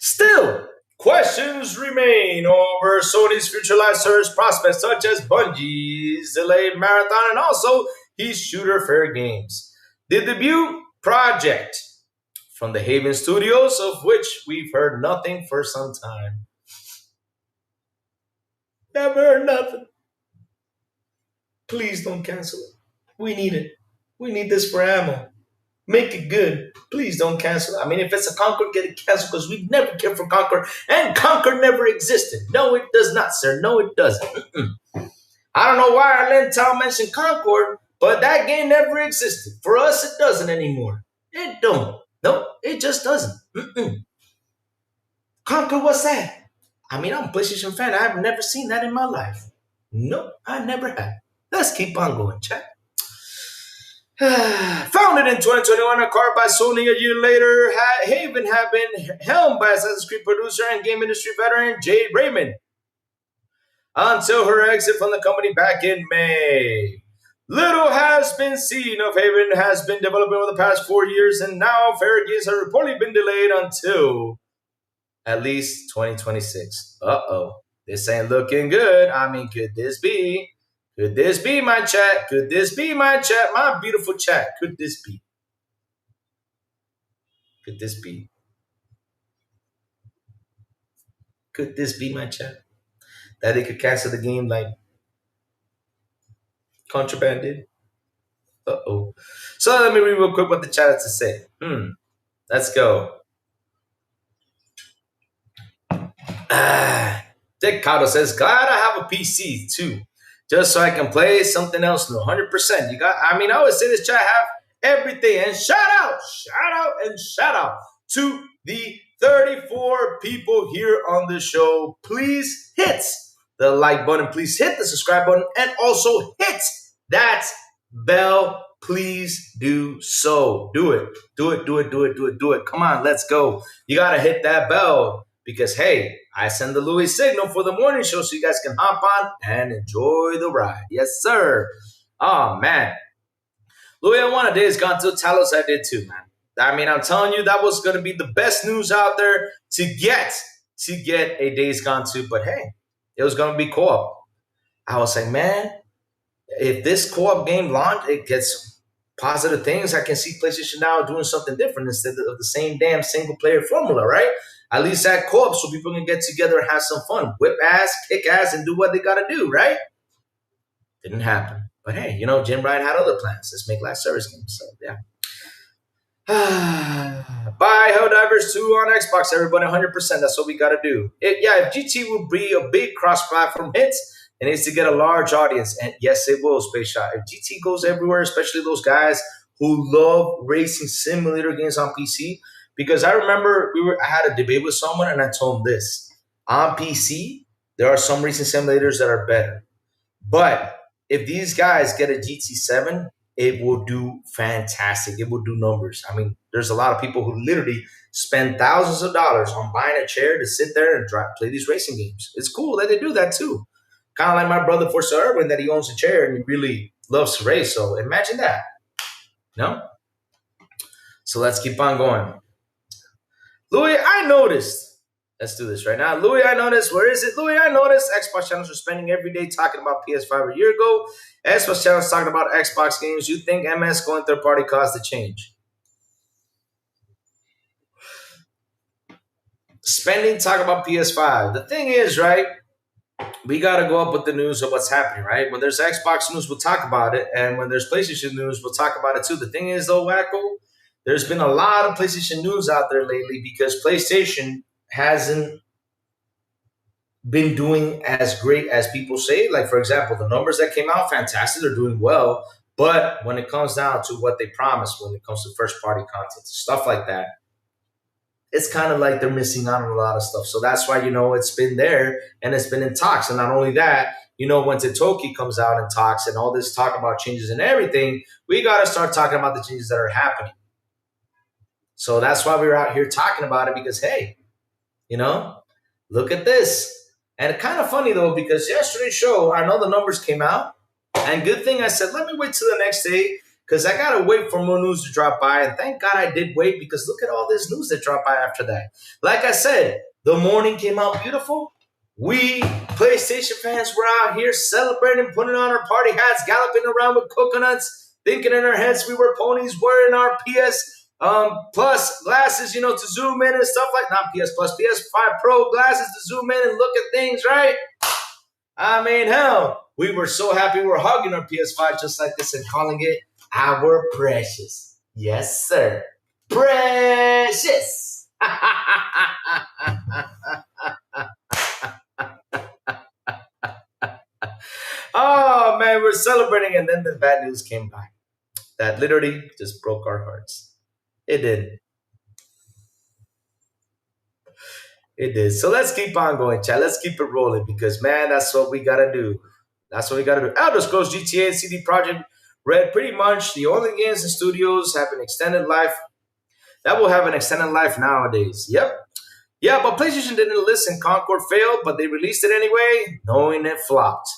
Still, questions remain over Sony's future live service prospects, such as Bungie's delayed marathon and also his shooter fair games. The debut project from the Haven Studios, of which we've heard nothing for some time. Never heard nothing. Please don't cancel it. We need it. We need this for ammo. Make it good. Please don't cancel it. I mean, if it's a Conquer, get it canceled because we never cared for Conquer, and Conquer never existed. No, it does not, sir. No, it doesn't. I don't know why Arlentown mentioned Concord, but that game never existed. For us, it doesn't anymore. It don't. No, it just doesn't. Conquer, what's that? I mean, I'm a PlayStation fan. I've never seen that in my life. No, I never have. Let's keep on going, chat. Founded in 2021, acquired by Sony a year later, Haven had been helmed by Assassin's Creed producer and game industry veteran Jade Raymond until her exit from the company back in May. Little has been seen of Haven has been developing over the past 4 years, and now fair games have reportedly been delayed until at least 2026. Uh-oh. This ain't looking good. I mean, could this be? Could this be my chat? Could this be my chat? My beautiful chat. Could this be? Could this be? Could this be my chat? That they could cancel the game like Contraband did? Uh-oh. So let me read real quick what the chat has to say. Let's go. Dick Cotto says, glad I have a PC too, just so I can play something else new. 100%. You got, I mean, I always say this chat have everything. And shout out to the 34 people here on the show. Please hit the like button. Please hit the subscribe button. And also hit that bell. Please do so. Do it. Come on, let's go. You got to hit that bell because, hey, I send the Louis signal for the morning show so you guys can hop on and enjoy the ride. Yes, sir. Oh, man. Louis, I want a Days Gone to Talos. I did too, man. I mean, I'm telling you, that was going to be the best news out there to get a Days Gone 2. But, hey, it was going to be co-op. I was like, man, if this co-op game launch, it gets positive things, I can see PlayStation now doing something different instead of the same damn single-player formula, right? At least that co-op so people can get together and have some fun. Whip ass, kick ass, and do what they got to do, right? Didn't happen. But hey, you know, Jim Ryan had other plans. Let's make live service games. So, yeah. Buy Helldivers 2 on Xbox, everybody. 100%. That's what we got to do. If GT will be a big cross-platform hit, it needs to get a large audience. And yes, it will, Space Shot. If GT goes everywhere, especially those guys who love racing simulator games on PC, because I remember I had a debate with someone and I told him this. On PC, there are some racing simulators that are better. But if these guys get a GT7, it will do fantastic. It will do numbers. I mean, there's a lot of people who literally spend thousands of dollars on buying a chair to sit there and play these racing games. It's cool that they do that too. Kind of like my brother Forza Urban that he owns a chair and he really loves to race. So imagine that. No? So let's keep on going. Louis, I noticed. Let's do this right now. Louis, I noticed. Where is it? Louis, I noticed Xbox channels were spending every day talking about PS5 a year ago. Xbox channels talking about Xbox games. You think MS going third party caused the change? Spending talk about PS5. The thing is, right? We got to go up with the news of what's happening, right? When there's Xbox news, we'll talk about it. And when there's PlayStation news, we'll talk about it too. The thing is, though, Wacko, there's been a lot of PlayStation news out there lately because PlayStation hasn't been doing as great as people say. Like, for example, the numbers that came out, fantastic. They're doing well. But when it comes down to what they promised, when it comes to first-party content, stuff like that, it's kind of like they're missing out on a lot of stuff. So that's why, you know, it's been there and it's been in talks. And not only that, you know, when Totoki comes out and talks and all this talk about changes and everything, we got to start talking about the changes that are happening. So that's why we're out here talking about it because, hey, you know, Look at this. And kind of funny though, because yesterday's show, I know the numbers came out. And good thing I said, let me wait till the next day because I got to wait for more news to drop by. And thank God I did wait because look at all this news that dropped by after that. Like I said, the morning came out beautiful. We PlayStation fans were out here celebrating, putting on our party hats, galloping around with coconuts, thinking in our heads we were ponies, wearing our PS plus glasses, to zoom in and stuff like not PS plus, PS5 Pro glasses to zoom in and look at things, right? I mean, hell, we were so happy we were hugging our PS5 just like this and calling it our precious. Yes, sir. Precious. Oh, man, we're celebrating. And then the bad news came by. That literally just broke our hearts. It did. It did. So let's keep on going, Chad. Let's keep it rolling because, man, that's what we got to do. That's what we got to do. Elder Scrolls GTA and CD Projekt Red, pretty much the only games and studios have an extended life that will have an extended life nowadays. Yep. Yeah, but PlayStation didn't listen. Concord failed, but they released it anyway, knowing it flopped.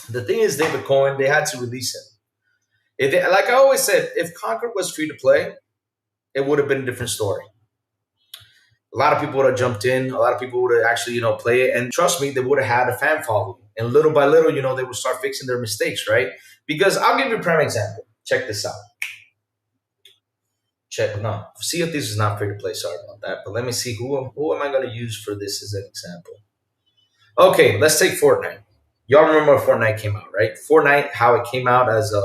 The thing is, David Cohen, they had to release it. Like I always said, if Concord was free to play, it would have been a different story. A lot of people would have jumped in. A lot of people would have actually, play it. And trust me, they would have had a fan following. And little by little, they would start fixing their mistakes, right? Because I'll give you a prime example. Check this out. No, Sea of Thieves is not free to play. Sorry about that. But let me see who am I going to use for this as an example. Okay, let's take Fortnite. Y'all remember when Fortnite came out, right? Fortnite, how it came out as a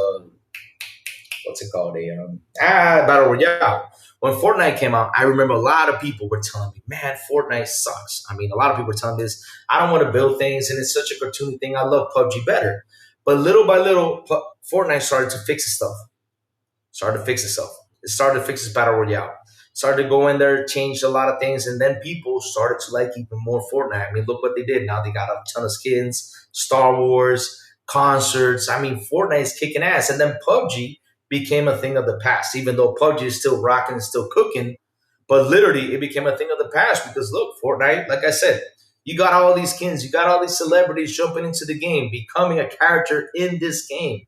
what's it called? Battle Royale. When Fortnite came out, I remember a lot of people were telling me, man, Fortnite sucks. I mean, a lot of people were telling me this. I don't want to build things, and it's such a cartoony thing. I love PUBG better. But little by little, Fortnite started to fix itself. It started to fix its Battle Royale. Started to go in there, changed a lot of things, and then people started to like even more Fortnite. I mean, look what they did. Now they got a ton of skins, Star Wars, concerts. I mean, Fortnite is kicking ass. And then PUBG became a thing of the past, even though PUBG is still rocking and still cooking. But literally, it became a thing of the past because look, Fortnite, like I said, you got all these skins, you got all these celebrities jumping into the game, becoming a character in this game.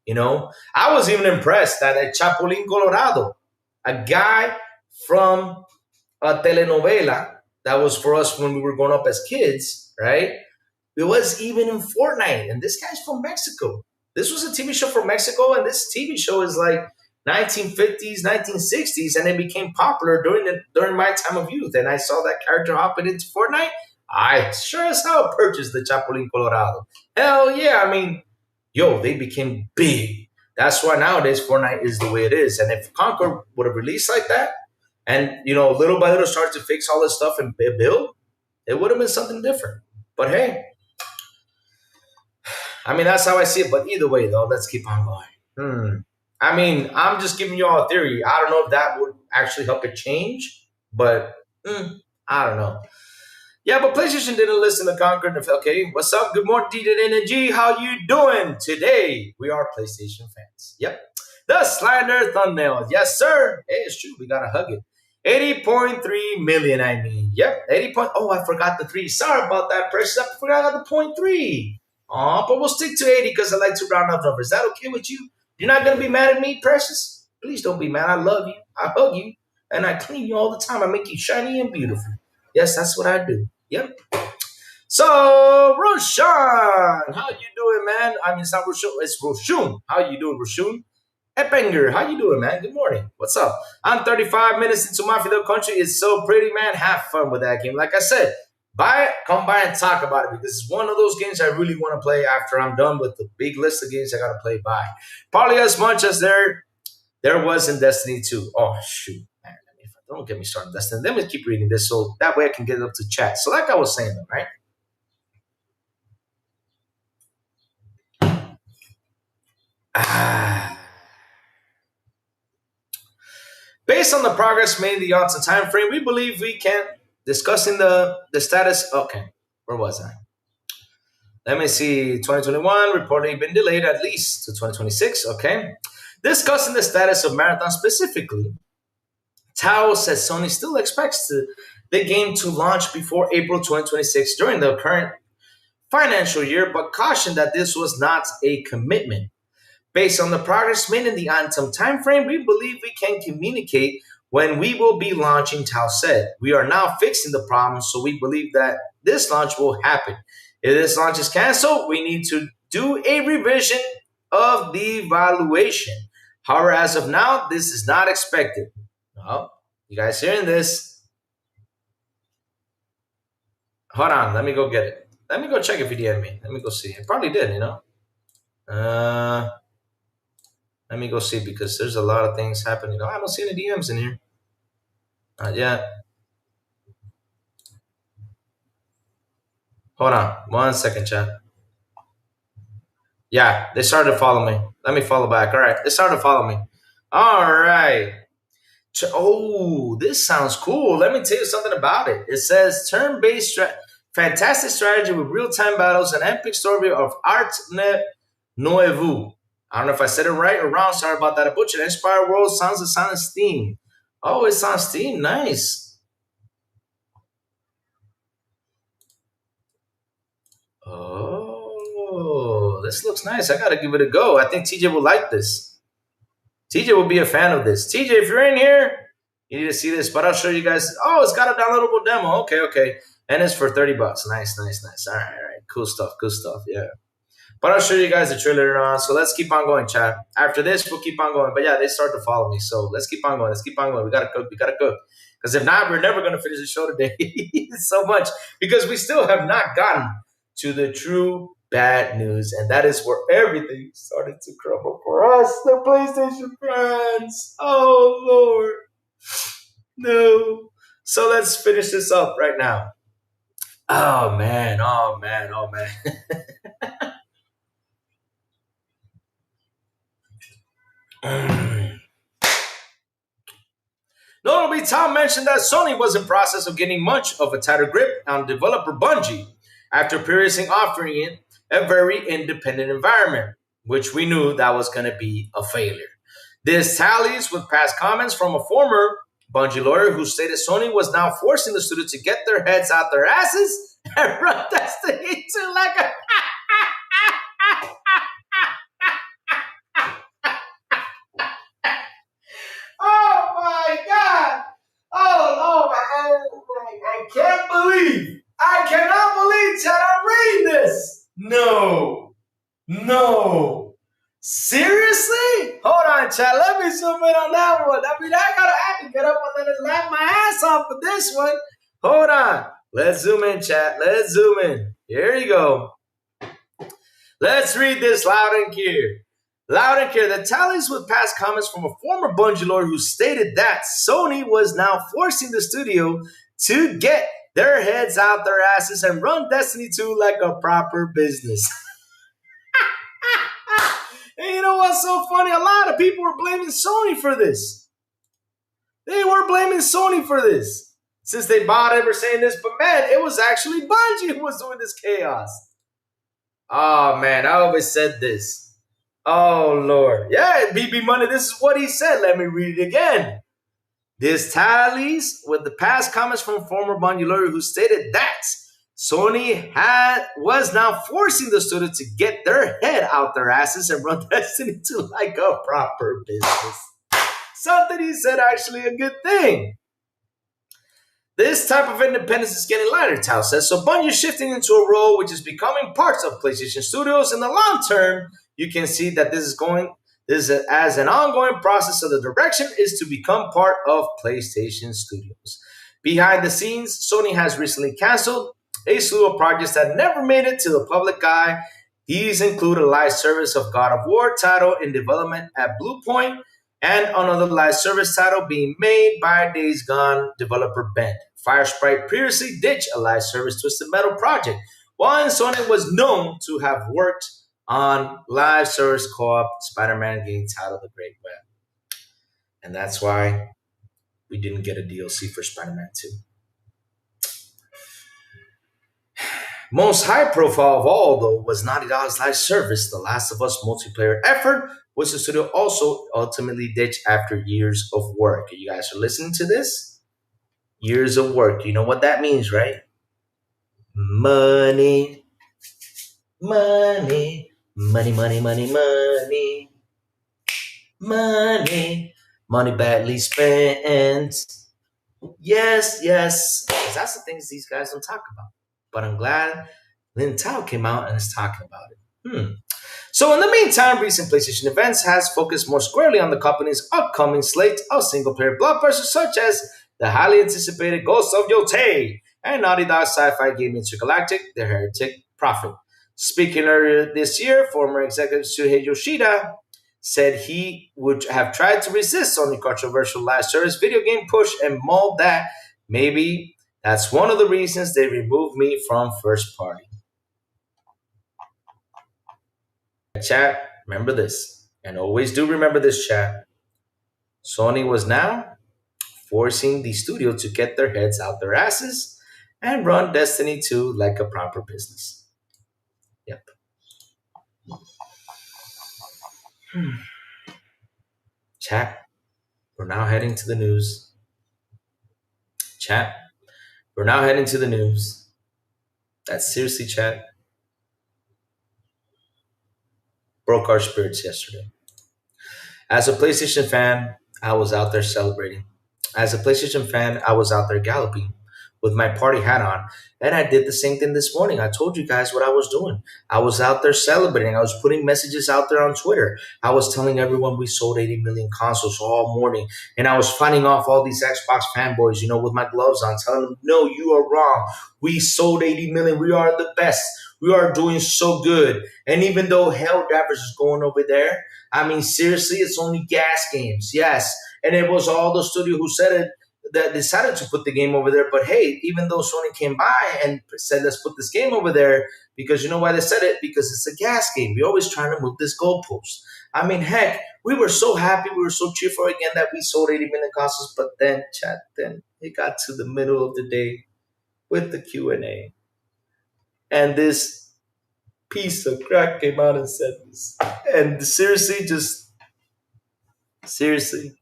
I was even impressed that a Chapulín Colorado, a guy from a telenovela that was for us when we were growing up as kids, right? It was even in Fortnite, and this guy's from Mexico. This was a TV show from Mexico, and this TV show is like 1950s, 1960s, and it became popular during my time of youth. And I saw that character hopping into Fortnite. I sure as hell purchased the Chapulín Colorado. Hell yeah! I mean, they became big. That's why nowadays Fortnite is the way it is. And if Concord would have released like that, and little by little started to fix all this stuff and build, it would have been something different. But hey, I mean, that's how I see it. But either way, though, let's keep on going. I mean, I'm just giving you all a theory. I don't know if that would actually help it change, but I don't know. Yeah, but PlayStation didn't listen to Concord. Okay, what's up? Good morning, D&G. How you doing today? We are PlayStation fans. Yep. The Slander thumbnail. Yes, sir. Hey, it's true. We got to hug it. 80.3 million, I mean. Yep, 80 point. Oh, I forgot the 3. Sorry about that, Precious. I forgot the point 3. But we'll stick to 80 because I like to round up numbers. Is that okay with you? You're not going to be mad at me, Precious? Please don't be mad. I love you. I hug you. And I clean you all the time. I make you shiny and beautiful. Yes, that's what I do. Yep. So, Roshan, how you doing, man? I mean, it's not Roshan. It's Roshun. How you doing, Roshun? Epinger, how you doing, man? Good morning. What's up? I'm 35 minutes into Mafia the Country. It's so pretty, man. Have fun with that game. Like I said, buy it, come by and talk about it because it's one of those games I really want to play after I'm done with the big list of games I got to play by. Probably as much as there was in Destiny 2. Oh, shoot, man. Don't get me started on Destiny. Let me keep reading this so that way I can get it up to chat. So like I was saying, though, right? Based on the progress made in the Yatsen time frame, we believe we can discussing the status. Okay, where was I? Let me see. 2021 reportedly been delayed at least to 2026. Okay, discussing the status of Marathon specifically. Tao says Sony still expects the game to launch before April 2026 during the current financial year, but cautioned that this was not a commitment. Based on the progress made in the Anthem timeframe, we believe we can communicate when we will be launching, Tao said. We are now fixing the problem, so we believe that this launch will happen. If this launch is canceled, we need to do a revision of the evaluation. However, as of now, this is not expected. Well, you guys hearing this? Hold on, let me go get it. Let me go check if he DM'd me. Let me go see. I probably did, you know. Let me go see because there's a lot of things happening. Oh, I don't see any DMs in here. Not yet. Hold on, 1 second, chat. Yeah, they started to follow me. Let me follow back. All right, they started to follow me. All right. Oh, this sounds cool. Let me tell you something about it. It says turn-based fantastic strategy with real-time battles and epic story of Art Nouveau. I don't know if I said it right or wrong. Sorry about that. I butchered. Inspired World Sounds of Silence theme. Oh, it's on Steam. Nice. Oh, this looks nice. I gotta give it a go. I think TJ will like this. TJ will be a fan of this. TJ, if you're in here, you need to see this. But I'll show you guys. Oh, it's got a downloadable demo. Okay, okay. And it's for $30. Nice, nice, nice. All right, all right. Cool stuff. Good stuff. Yeah. But I'll show you guys the trailer later on. So let's keep on going, chat. After this, we'll keep on going. But yeah, they start to follow me. So let's keep on going. Let's keep on going. We gotta cook. We gotta cook. Because if not, we're never gonna finish the show today. So much. Because we still have not gotten to the true bad news. And that is where everything started to crumble for us, the PlayStation fans. Oh Lord. No. So let's finish this up right now. Oh man, oh man, oh man. Notably, Tom mentioned that Sony was in process of getting much of a tighter grip on developer Bungie after previously offering it a very independent environment, which we knew that was going to be a failure. This tallies with past comments from a former Bungie lawyer who stated Sony was now forcing the studio to get their heads out their asses and run Destiny 2 like a... Oh my God! Oh, I cannot believe, Chad, I'm reading this. No, no, seriously? Hold on, Chad. Let me zoom in on that one. I mean, I can get up and then laugh my ass off for this one. Hold on. Let's zoom in, Chad. Let's zoom in. Here you go. Let's read this loud and clear. Loud and clear. The tallies with past comments from a former Bungie lawyer who stated that Sony was now forcing the studio to get their heads out their asses and run Destiny 2 like a proper business. And you know what's so funny? A lot of people were blaming Sony for this. They were blaming Sony for this. Since they bought it, were saying this, but man, it was actually Bungie who was doing this chaos. Oh man, I always said this. Oh Lord. Yeah, BB Money, this is what he said. Let me read it again. This tallies with the past comments from former Bungie lawyer who stated that Sony was now forcing the studio to get their head out their asses and run Destiny 2 like a proper business. Something he said actually a good thing. This type of independence is getting lighter, Tao says. So Bungie is shifting into a role which is becoming parts of PlayStation Studios. In the long term, you can see that this is as an ongoing process. So the direction is to become part of PlayStation Studios. Behind the scenes, Sony has recently canceled a slew of projects that never made it to the public eye. These include a live service of God of War title in development at Bluepoint, and another live service title being made by Days Gone developer Bend. Firesprite previously ditched a live service Twisted Metal project, while Sony was known to have worked on live service co-op Spider-Man game titled The Great Web. And that's why we didn't get a DLC for Spider-Man 2. Most high profile of all, though, was Naughty Dog's live service, The Last of Us multiplayer effort, which the studio also ultimately ditched after years of work. You guys are listening to this? Years of work. You know what that means, right? Money, money, money, money, money, money, money, money badly spent. Yes, yes. 'Cause that's the things these guys don't talk about. But I'm glad Lin Tao came out and is talking about it. So in the meantime, recent PlayStation events has focused more squarely on the company's upcoming slate of single-player blockbusters such as the highly anticipated Ghost of Yotei and Naughty Dog's sci-fi game Intergalactic, The Heretic Prophet. Speaking earlier this year, former executive Shuhei Yoshida said he would have tried to resist Sony's controversial live service video game push and mulled that maybe that's one of the reasons they removed me from first party. Chat, remember this. And always do remember this, chat. Sony was now forcing the studio to get their heads out their asses and run Destiny 2 like a proper business. Yep. Chat, we're now heading to the news. Chat, we're now heading to the news. That's seriously, chat, broke our spirits yesterday. As a PlayStation fan, I was out there celebrating. As a PlayStation fan, I was out there galloping with my party hat on. And I did the same thing this morning. I told you guys what I was doing. I was out there celebrating. I was putting messages out there on Twitter. I was telling everyone we sold 80 million consoles all morning. And I was fighting off all these Xbox fanboys, with my gloves on, telling them, no, you are wrong. We sold 80 million. We are the best. We are doing so good. And even though Hell Divers is going over there, I mean, seriously, it's only gas games. Yes. And it was all the studio who said it that decided to put the game over there. But hey, even though Sony came by and said, let's put this game over there, because you know why they said it? Because it's a gas game. We're always trying to move this goalpost. I mean, heck, we were so happy. We were so cheerful again that we sold 80 million consoles. But then, chat, then it got to the middle of the day with the Q&A. And this piece of crap came out and said this. And seriously, seriously,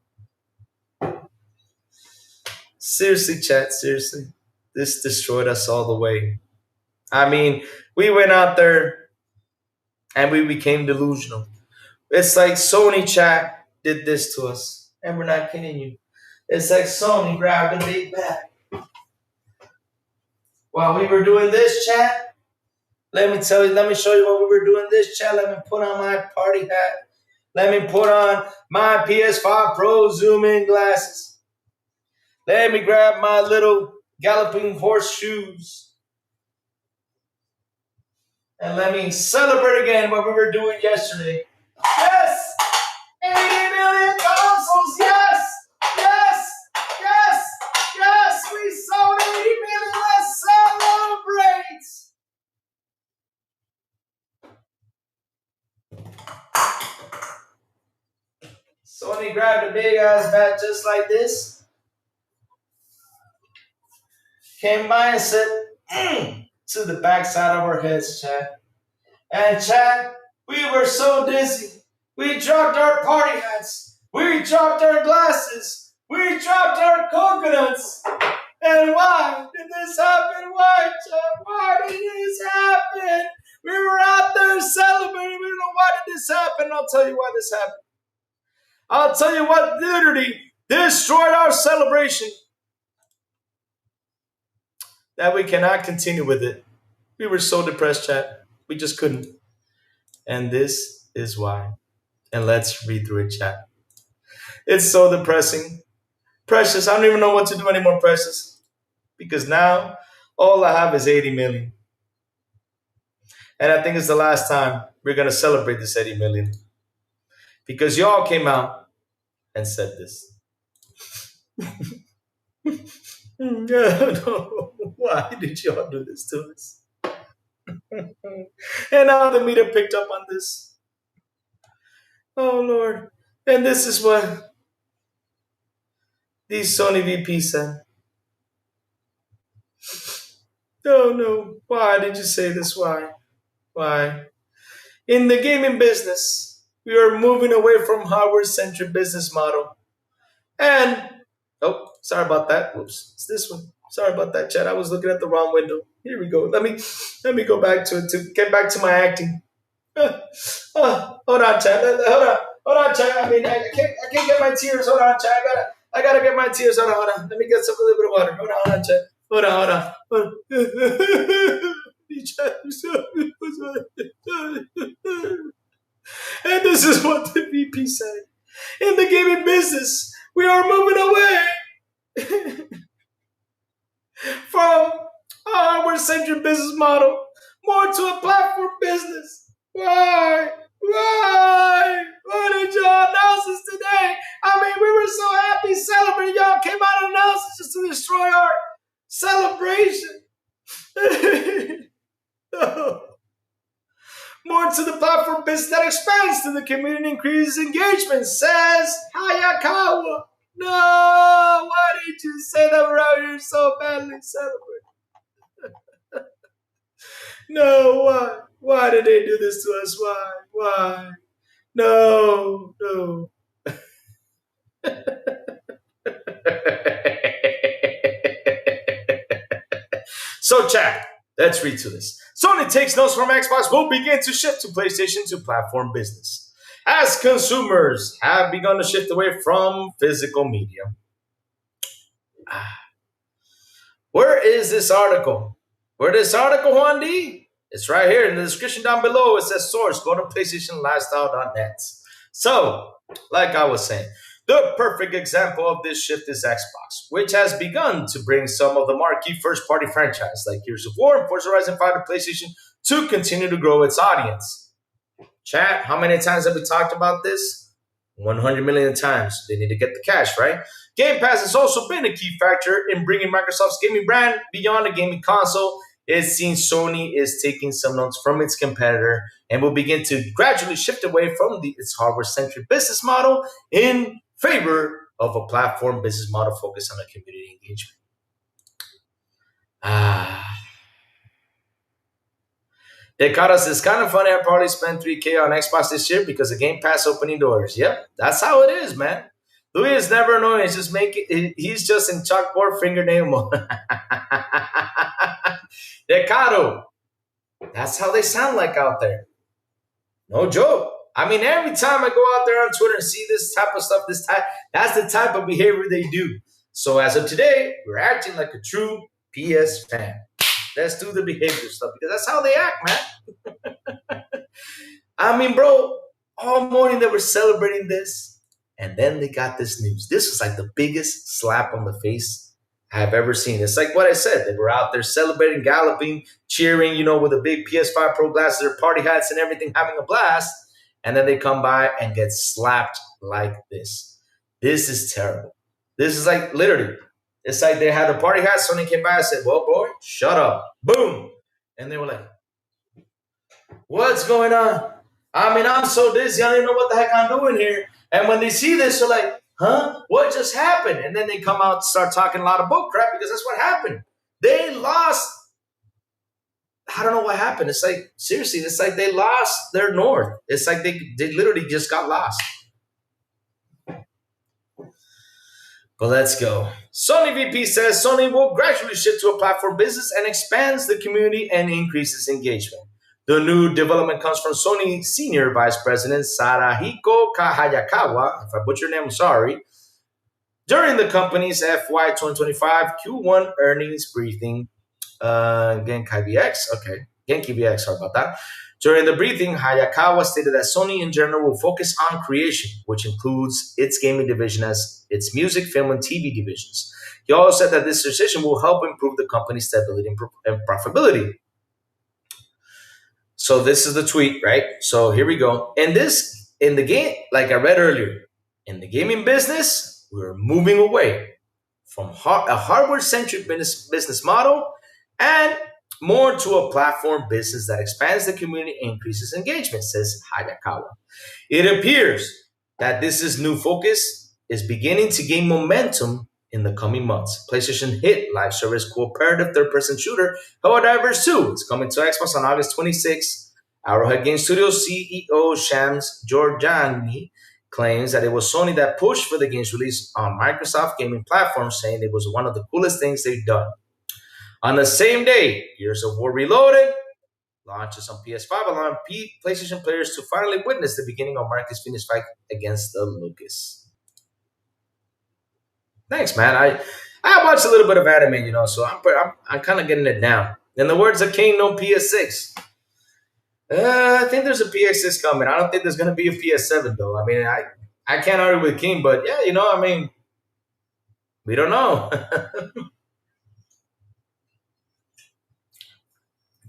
chat, seriously, this destroyed us all the way. I mean, we went out there and we became delusional. It's like Sony, chat, did this to us. And we're not kidding you. It's like Sony grabbed a big bag. While we were doing this, chat, let me show you what we were doing this, chat. Let me put on my party hat. Let me put on my PS5 Pro zoom in glasses. Let me grab my little galloping horse shoes. And let me celebrate again what we were doing yesterday. Yes! 80 million consoles! Yes! Yes! Yes! Yes! We sold 80 million! Let's celebrate! Sony grabbed a big ass bat just like this. Came by and said, to the backside of our heads, chat. And chat, we were so dizzy. We dropped our party hats. We dropped our glasses. We dropped our coconuts. And why did this happen? Why, chat? Why did this happen? We were out there celebrating. We don't know why did this happen. I'll tell you why this happened. I'll tell you what literally destroyed our celebration. That we cannot continue with it. We were so depressed, chat. We just couldn't. And this is why. And let's read through it, chat. It's so depressing. Precious, I don't even know what to do anymore, Precious. Because now, all I have is 80 million. And I think it's the last time we're going to celebrate this 80 million. Because y'all came out and said this. No, why did y'all do this to us? And now the media picked up on this. Oh, Lord. And this is what these Sony VPs said. Oh, no. Why did you say this? Why? Why? In the gaming business, we are moving away from hardware-centric business model. And, Sorry about that. Whoops. It's this one. Sorry about that, chat. I was looking at the wrong window. Here we go. Let me go back to it to get back to my acting. Hold on, chat. Hold on, chat. I can't get my tears. Hold on, chat. I gotta get my tears. Hold on. Let me get a little bit of water. Hold on, chat. Hold on. And this is what the VP said. In the gaming business, we are moving away from a hardware-centric business model more to a platform business. Why? Why? Why did y'all announce this today? I mean, we were so happy celebrating. Y'all came out and announced it just to destroy our celebration. No. More to the platform business that expands to the community and increases engagement, says Hayakawa. No, why did you say that we're out here so badly celebrating? No, why? Why did they do this to us? Why? Why? No. So, chat, let's read through this. Sony takes notes from Xbox will begin to shift to PlayStation to platform business, as consumers have begun to shift away from physical media. Where is this article? Juan D? It's right here in the description down below. It says source. Go to PlayStationLifestyle.net. So, like I was saying, the perfect example of this shift is Xbox, which has begun to bring some of the marquee first-party franchises like Gears of War and Forza Horizon 5 to PlayStation to continue to grow its audience. Chat, how many times have we talked about this? 100 million times. They need to get the cash, right? Game Pass has also been a key factor in bringing Microsoft's gaming brand beyond a gaming console. It seems Sony is taking some notes from its competitor and will begin to gradually shift away from its hardware-centric business model in favor of a platform business model focused on a community engagement. They caught us. It's kind of funny. I probably spent $3,000 on Xbox this year because of Game Pass opening doors. Yep, that's how it is, man. Louis is never annoying. He's just in chalkboard fingernail mode. Decado. That's how they sound like out there. No joke. I mean, every time I go out there on Twitter and see this type of stuff, that's the type of behavior they do. So as of today, we're acting like a true PS fan. Let's do the behavior stuff because that's how they act, man. I mean, bro, all morning they were celebrating this, and then they got this news. This was like the biggest slap on the face I've ever seen. It's like what I said. They were out there celebrating, galloping, cheering, with a big PS5 Pro glasses, their party hats and everything, having a blast. And then they come by and get slapped like this. This is terrible. This is like literally. It's like they had a party hat. Sony came by and said, well, boy, shut up. Boom. And they were like, what's going on? I mean, I'm so dizzy. I don't even know what the heck I'm doing here. And when they see this, they're like, huh? What just happened? And then they come out and start talking a lot of bull crap because that's what happened. They lost. I don't know what happened. It's like, seriously, it's like they lost their north. It's like they literally just got lost. But let's go. Sony VP says Sony will gradually shift to a platform business and expands the community and increases engagement. The new development comes from Sony Senior Vice President Sarahiko Hayakawa. If I butcher your name, I'm sorry. During the company's FY 2025 Q1 earnings briefing, Genki VX, sorry about that. During the briefing, Hayakawa stated that Sony in general will focus on creation, which includes its gaming division as its music, film, and TV divisions. He also said that this decision will help improve the company's stability and profitability. So this is the tweet, right? So here we go. In the game, like I read earlier, in the gaming business, we're moving away from a hardware-centric business model and more to a platform business that expands the community and increases engagement, says Hayakawa. It appears that this new focus is beginning to gain momentum in the coming months. PlayStation hit live service cooperative third-person shooter Helldivers 2 is coming to Xbox on August 26th. Arrowhead Game Studios CEO Shams Georgiani claims that it was Sony that pushed for the game's release on Microsoft gaming platforms, saying it was one of the coolest things they've done. On the same day, Gears of War Reloaded launches on PS5, allowing PlayStation players to finally witness the beginning of Marcus Phoenix' fight against the Lucas. Thanks, man. I watched a little bit of anime, so I'm kind of getting it down. In the words of King, no PS6. I think there's a PS6 coming. I don't think there's gonna be a PS7 though. I mean, I can't argue with King, but yeah, I mean, we don't know.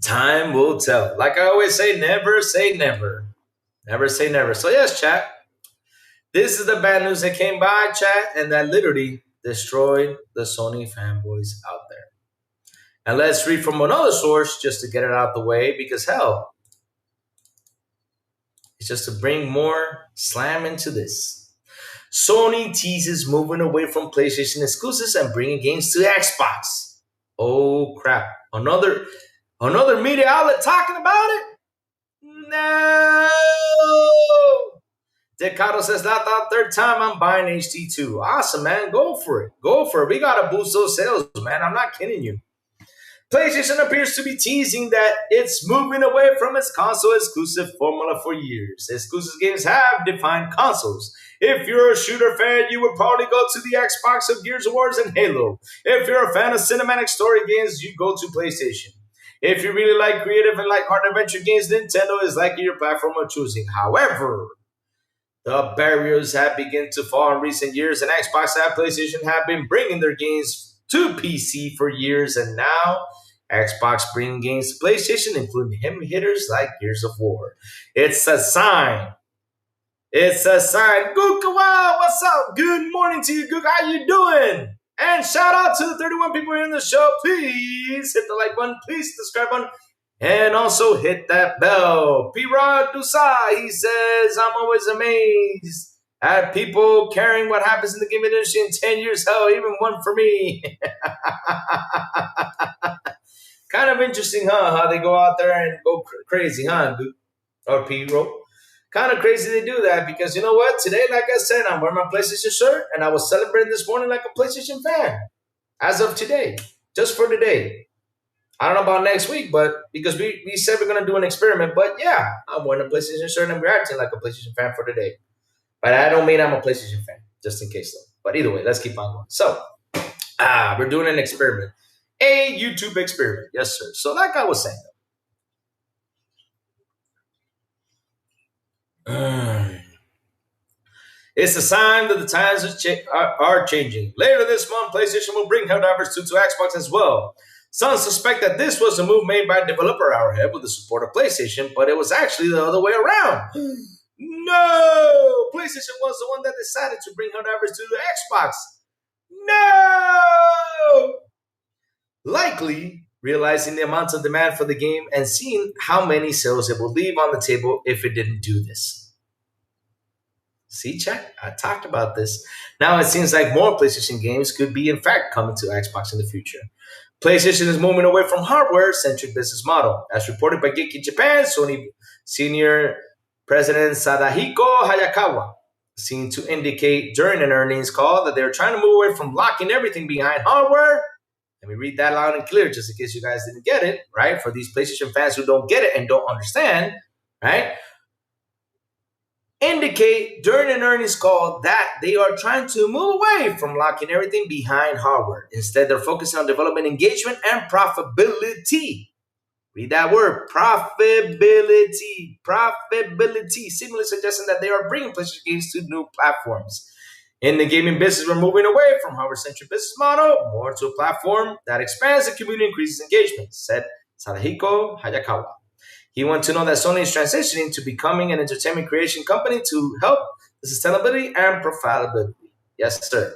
Time will tell. Like I always say, never say never. Never say never. So yes, chat. This is the bad news that came by, chat, and that literally destroyed the Sony fanboys out there. And let's read from another source just to get it out the way, because hell, it's just to bring more slam into this. Sony teases moving away from PlayStation exclusives and bringing games to Xbox. Oh crap! Another media outlet talking about it? No. Decado says that the third time I'm buying HT2. Awesome, man. Go for it. Go for it. We gotta boost those sales, man. I'm not kidding you. PlayStation appears to be teasing that it's moving away from its console exclusive formula for years. Exclusive games have defined consoles. If you're a shooter fan, you would probably go to the Xbox of Gears of War and Halo. If you're a fan of cinematic story games, you go to PlayStation. If you really like creative and like hard adventure games, Nintendo is likely your platform of choosing. However, the barriers have begun to fall in recent years, and Xbox and PlayStation have been bringing their games to PC for years, and now Xbox bringing games to PlayStation, including heavy hitters like Gears of War. It's a sign. It's a sign. Gook, wow, what's up? Good morning to you, Gook. How you doing? And shout out to the 31 people here in the show. Please hit the like button. Please subscribe button. And also hit that bell. P-Rod Dusai, he says, I'm always amazed at people caring what happens in the game industry in 10 years. Hell, even one for me. Kind of interesting, huh? How they go out there and go crazy, huh? Or P-Ro. Kind of crazy they do that, because you know what? Today, like I said, I'm wearing my PlayStation shirt, and I was celebrating this morning like a PlayStation fan. As of today. Just for today. I don't know about next week, but because we said we're going to do an experiment. But yeah, I'm wearing a PlayStation shirt and we're acting like a PlayStation fan for today. But I don't mean I'm a PlayStation fan, just in case though. But either way, let's keep on going. So, we're doing an experiment. A YouTube experiment. Yes, sir. So like I was saying, it's a sign that the times are changing. Later this month, PlayStation will bring Helldivers 2 to Xbox as well. Some suspect that this was a move made by developer Arrowhead with the support of PlayStation, but it was actually the other way around. No! PlayStation was the one that decided to bring Helldivers to the Xbox. No! Likely realizing the amount of demand for the game and seeing how many sales it would leave on the table if it didn't do this. See, chat? I talked about this. Now it seems like more PlayStation games could be in fact coming to Xbox in the future. PlayStation is moving away from hardware-centric business model. As reported by Geeky Japan, Sony Senior President Sadahiko Hayakawa seemed to indicate during an earnings call that they're trying to move away from locking everything behind hardware. Let me read that loud and clear just in case you guys didn't get it, right? For these PlayStation fans who don't get it and don't understand, right? Indicate during an earnings call that they are trying to move away from locking everything behind hardware. Instead, they're focusing on development engagement and profitability. Read that word, profitability. Profitability, seemingly suggesting that they are bringing PlayStation games to new platforms. In the gaming business, we're moving away from hardware-centric business model, more to a platform that expands the community and increases engagement, said Sadahiko Hayakawa. He wants to know that Sony is transitioning to becoming an entertainment creation company to help the sustainability and profitability. Yes, sir.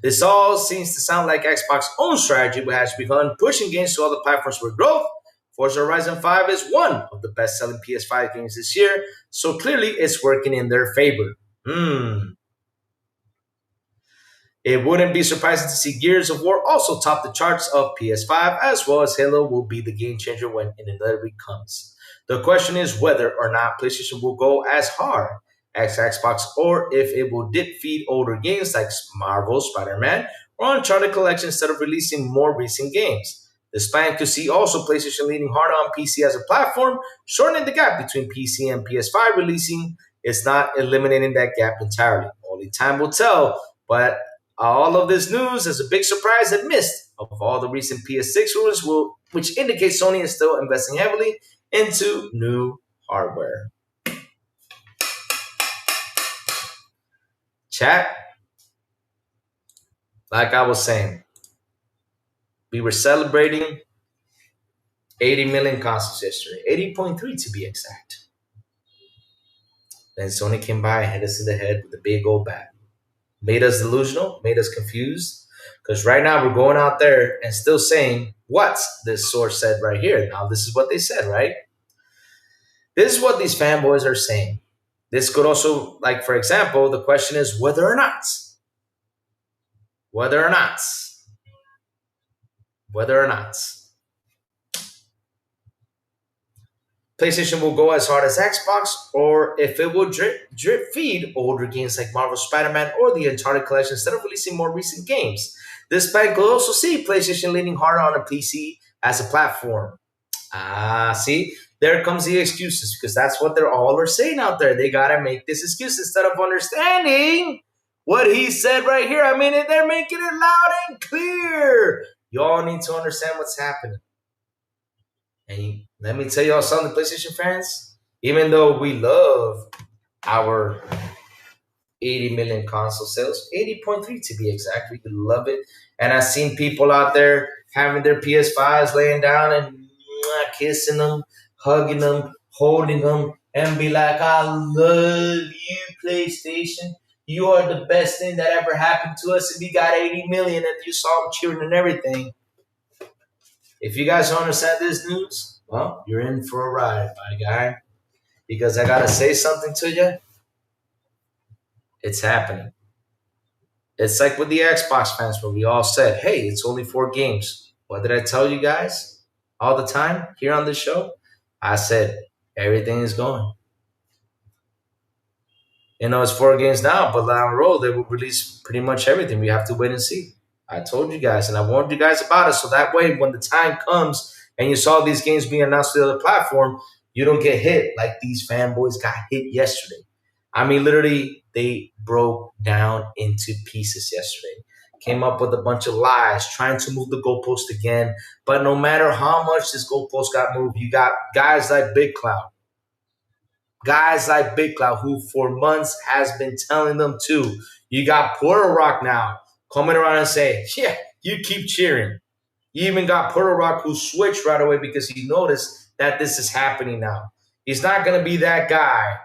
This all seems to sound like Xbox's own strategy, which has begun pushing games to other platforms for growth. Forza Horizon 5 is one of the best-selling PS5 games this year, so clearly it's working in their favor. It wouldn't be surprising to see Gears of War also top the charts of PS5, as well as Halo will be the game changer when it inevitably comes. The question is whether or not PlayStation will go as hard Xbox, or if it will dip feed older games like Marvel, Spider-Man, or Uncharted Collection instead of releasing more recent games. This plan could see also PlayStation leaning harder on PC as a platform, shortening the gap between PC and PS5 releasing. It's not eliminating that gap entirely. Only time will tell, but all of this news is a big surprise and missed of all the recent PS6 rumors, which indicates Sony is still investing heavily into new hardware. Chat, like I was saying, we were celebrating 80 million consoles yesterday, 80.3 to be exact. Then Sony came by and hit us in the head with a big old bat. Made us delusional, made us confused. Because right now we're going out there and still saying, what's this source said right here? Now, this is what they said, right? This is what these fanboys are saying. This could also, like, for example, the question is whether or not PlayStation will go as hard as Xbox, or if it will drip feed older games like Marvel Spider-Man or the Uncharted Collection instead of releasing more recent games. This plan could also see PlayStation leaning harder on a PC as a platform. See, there comes the excuses because that's what they're all are saying out there. They gotta make this excuse instead of understanding what he said right here. I mean, they're making it loud and clear. Y'all need to understand what's happening. And let me tell y'all something, PlayStation fans. Even though we love our 80 million console sales, 80.3 to be exact, we love it. And I've seen people out there having their PS5s laying down and kissing them, hugging them, holding them, and be like, I love you, PlayStation. You are the best thing that ever happened to us. And we got 80 million and you saw them cheering and everything. If you guys don't understand this news, well, you're in for a ride, my guy. Because I gotta say something to you. It's happening. It's like with the Xbox fans where we all said, hey, it's only 4 games. What did I tell you guys all the time here on this show? I said, everything is going. You know, it's 4 games now, but down the road, they will release pretty much everything. We have to wait and see. I told you guys, and I warned you guys about it. So that way, when the time comes and you saw these games being announced to the other platform, you don't get hit like these fanboys got hit yesterday. I mean, literally, they broke down into pieces yesterday. Came up with a bunch of lies, trying to move the goalpost again. But no matter how much this goalpost got moved, you got guys like Big Cloud. Guys like Big Cloud, who for months has been telling them to. You got Puerto Rock now coming around and saying, yeah, you keep cheering. You even got Puerto Rock who switched right away because he noticed that this is happening now. He's not going to be that guy.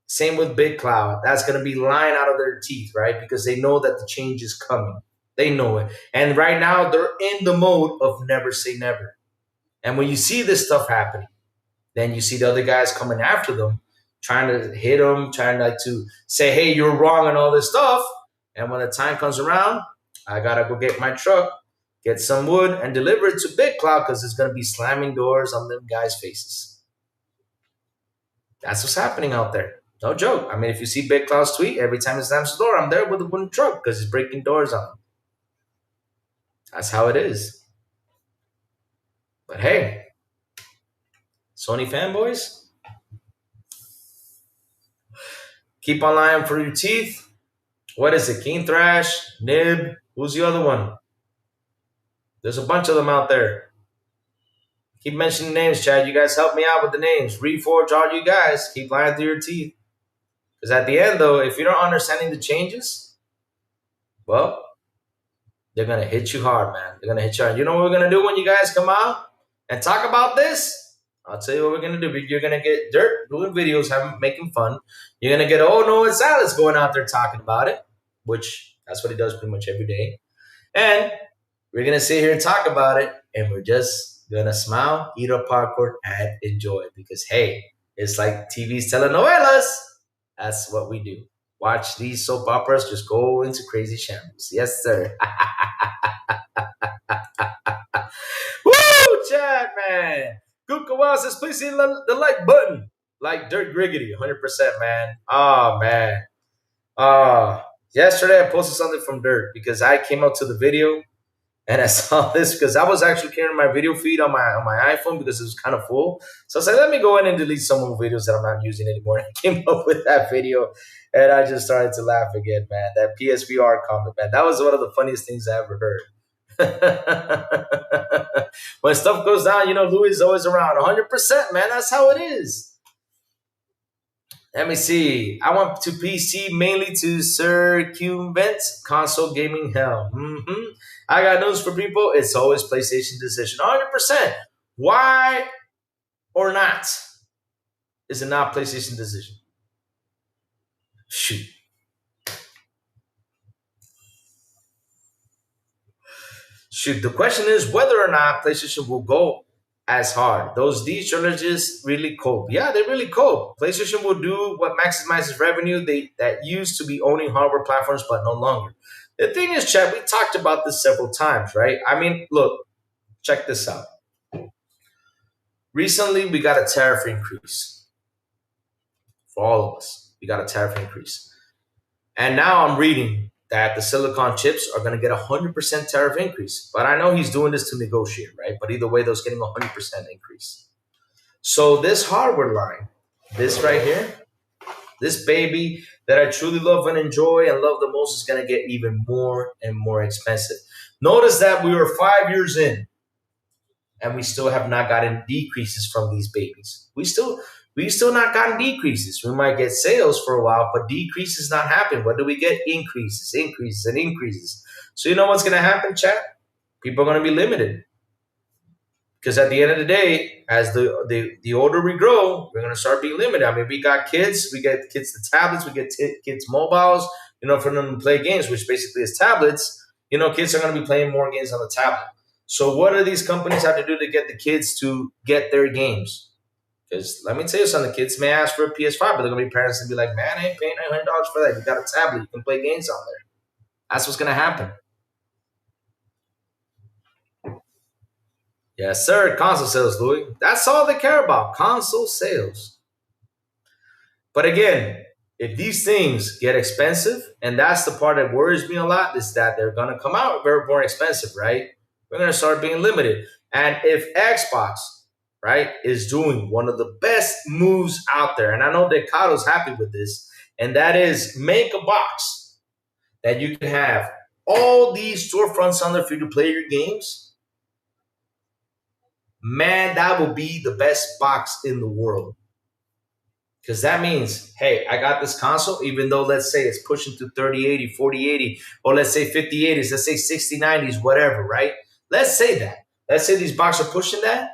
Same with Big Cloud. That's going to be lying out of their teeth, right? Because they know that the change is coming. They know it. And right now, they're in the mode of never say never. And when you see this stuff happening, then you see the other guys coming after them, trying to hit them, trying like to say, hey, you're wrong and all this stuff. And when the time comes around, I got to go get my truck, get some wood, and deliver it to Big Cloud because it's going to be slamming doors on them guys' faces. That's what's happening out there. No joke. I mean, if you see Big Cloud's tweet, every time he slams the door, I'm there with a wooden truck because he's breaking doors on them. That's how it is. But hey, Sony fanboys, keep on lying for your teeth. What is it? King Thrash, Nib, who's the other one? There's a bunch of them out there. Keep mentioning names, Chad. You guys help me out with the names. Reforge, all you guys. Keep lying through your teeth. Because at the end, though, if you're not understanding the changes, well, they're going to hit you hard, man. They're going to hit you hard. You know what we're going to do when you guys come out and talk about this? I'll tell you what we're going to do. You're going to get Dirt doing videos, making fun. You're going to get, oh, no, it's Alex going out there talking about it, which that's what he does pretty much every day. And we're going to sit here and talk about it, and we're just going to smile, eat our popcorn, and enjoy it. Because, hey, it's like TV's telenovelas. That's what we do. Watch these soap operas just go into crazy shambles. Yes, sir. Woo, Chad, man. Good says, please hit the like button. like Dirt Griggity, 100%, man. Oh man. Uh Yesterday I posted something from Dirt because I came out to the video and I saw this because I was actually clearing my video feed on my iPhone because it was kind of full. So I said, let me go in and delete some of the videos that I'm not using anymore. And I came up with that video, and I just started to laugh again, man. That PSVR comment, man, that was one of the funniest things I ever heard. When stuff goes down, Louis is always around. 100%, man. That's how it is. Let me see. I went to PC mainly to circumvent console gaming hell. I got news for people. It's always PlayStation decision. 100%. Why or not is it not PlayStation decision? Shoot. Shoot. The question is whether or not PlayStation will go as hard. These strategists really cope. Yeah, they really cope. PlayStation will do what maximizes revenue. That used to be owning hardware platforms, but no longer. The thing is, Chad, we talked about this several times, right? I mean, look, check this out. Recently, we got a tariff increase for all of us. We got a tariff increase. And now I'm reading that the silicon chips are going to get a 100% tariff increase. But I know he's doing this to negotiate, right? But either way, those getting a 100% increase. So this hardware line, this right here, this baby that I truly love and enjoy and love the most is going to get even more and more expensive. Notice that we were 5 years in and we still have not gotten decreases from these babies. We still not gotten decreases. We might get sales for a while, but decreases not happen. What do we get? Increases, increases, and increases. So you know what's going to happen, chat? People are going to be limited. Because at the end of the day, as the older we grow, we're going to start being limited. I mean, we got kids. We get kids the tablets. We get kids mobiles, for them to play games, which basically is tablets. Kids are going to be playing more games on the tablet. So what do these companies have to do to get the kids to get their games? Because let me tell you something, kids may ask for a PS5, but they're going to be parents and be like, man, I ain't paying $900 for that. You got a tablet. You can play games on there. That's what's going to happen. Yes, sir. Console sales, Louis. That's all they care about. Console sales. But again, if these things get expensive, and that's the part that worries me a lot, is that they're going to come out very more expensive, right? We're going to start being limited. And if Xbox, right, is doing one of the best moves out there, and I know Decado's happy with this, and that is make a box that you can have all these storefronts on there for you to play your games. Man, that will be the best box in the world. Because that means, hey, I got this console, even though let's say it's pushing to 3080, 4080, or let's say 5080s, let's say 6090s, whatever, right? Let's say that. Let's say these boxes are pushing that.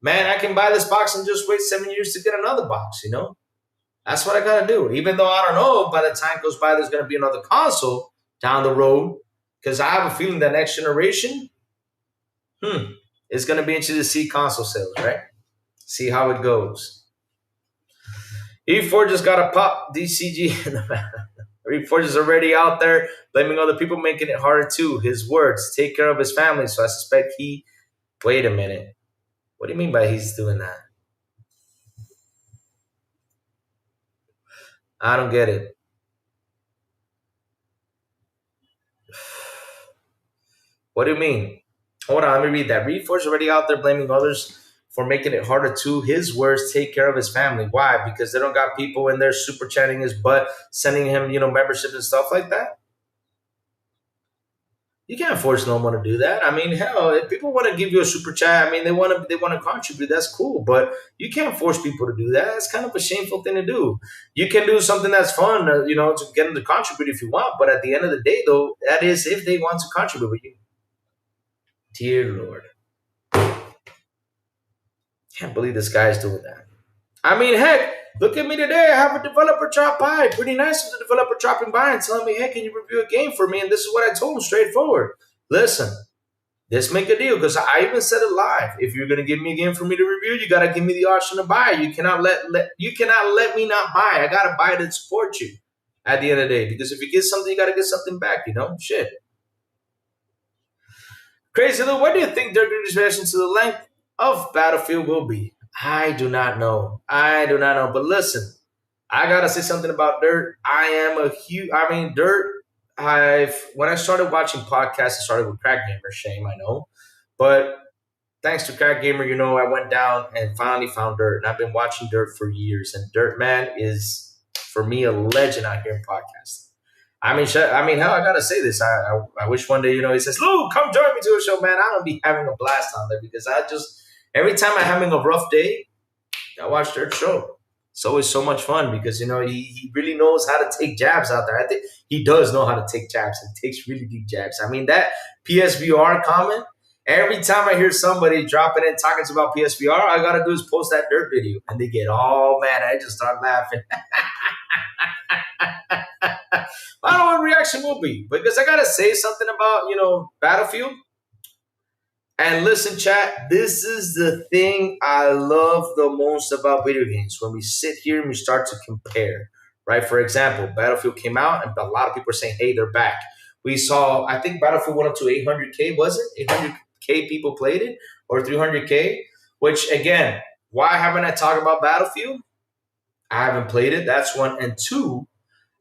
Man, I can buy this box and just wait 7 years to get another box, That's what I got to do. Even though I don't know if by the time goes by, there's going to be another console down the road. Because I have a feeling that next generation, it's going to be interesting to see console sales, right? See how it goes. E4 just got a pop DCG. E4 is already out there blaming other people, making it harder too. His words, take care of his family. So I suspect wait a minute. What do you mean by he's doing that? I don't get it. What do you mean? Hold on, let me read that. Reforge already out there blaming others for making it harder to, his words, take care of his family. Why? Because they don't got people in there super chatting his butt, sending him, membership and stuff like that. You can't force no one to do that. I mean, hell, if people want to give you a super chat, I mean, they want to contribute. That's cool, but you can't force people to do that. That's kind of a shameful thing to do. You can do something that's fun, to get them to contribute if you want. But at the end of the day, though, that is if they want to contribute with you. Dear Lord. Can't believe this guy is doing that. I mean, heck, look at me today. I have a developer drop by. Pretty nice of the developer dropping by and telling me, hey, can you review a game for me? And this is what I told him straightforward. Listen, let's make a deal, because I even said it live. If you're going to give me a game for me to review, you got to give me the option to buy. You cannot let me not buy. I got to buy to support you at the end of the day. Because if you get something, you got to get something back, Shit. Crazy Lou, what do you think their reaction to the length of Battlefield will be? I do not know. I do not know. But listen, I gotta say something about Dirt. I am a huge. I mean, Dirt. I've when I started watching podcasts, I started with Crack Gamer. Shame, I know, but thanks to Crack Gamer, I went down and finally found Dirt, and I've been watching Dirt for years. And Dirt Man is for me a legend out here in podcasting. Hell, I gotta say this. I wish one day, he says, "Lou, come join me to a show, man." I'm gonna be having a blast on there because I just every time I'm having a rough day, I watch Dirt show. It's always so much fun because he really knows how to take jabs out there. I think he does know how to take jabs and takes really deep jabs. I mean that PSVR comment. Every time I hear somebody dropping in talking about PSVR, all I gotta do is post that Dirt video, and they get all mad. I just start laughing. I don't know what reaction will be because I gotta say something about Battlefield. And listen, chat, this is the thing I love the most about video games. When we sit here and we start to compare, right? For example, Battlefield came out and a lot of people are saying, hey, they're back. We saw, I think Battlefield went up to 800K, was it? 800K people played it or 300K, which again, why haven't I talked about Battlefield? I haven't played it. That's one. And two,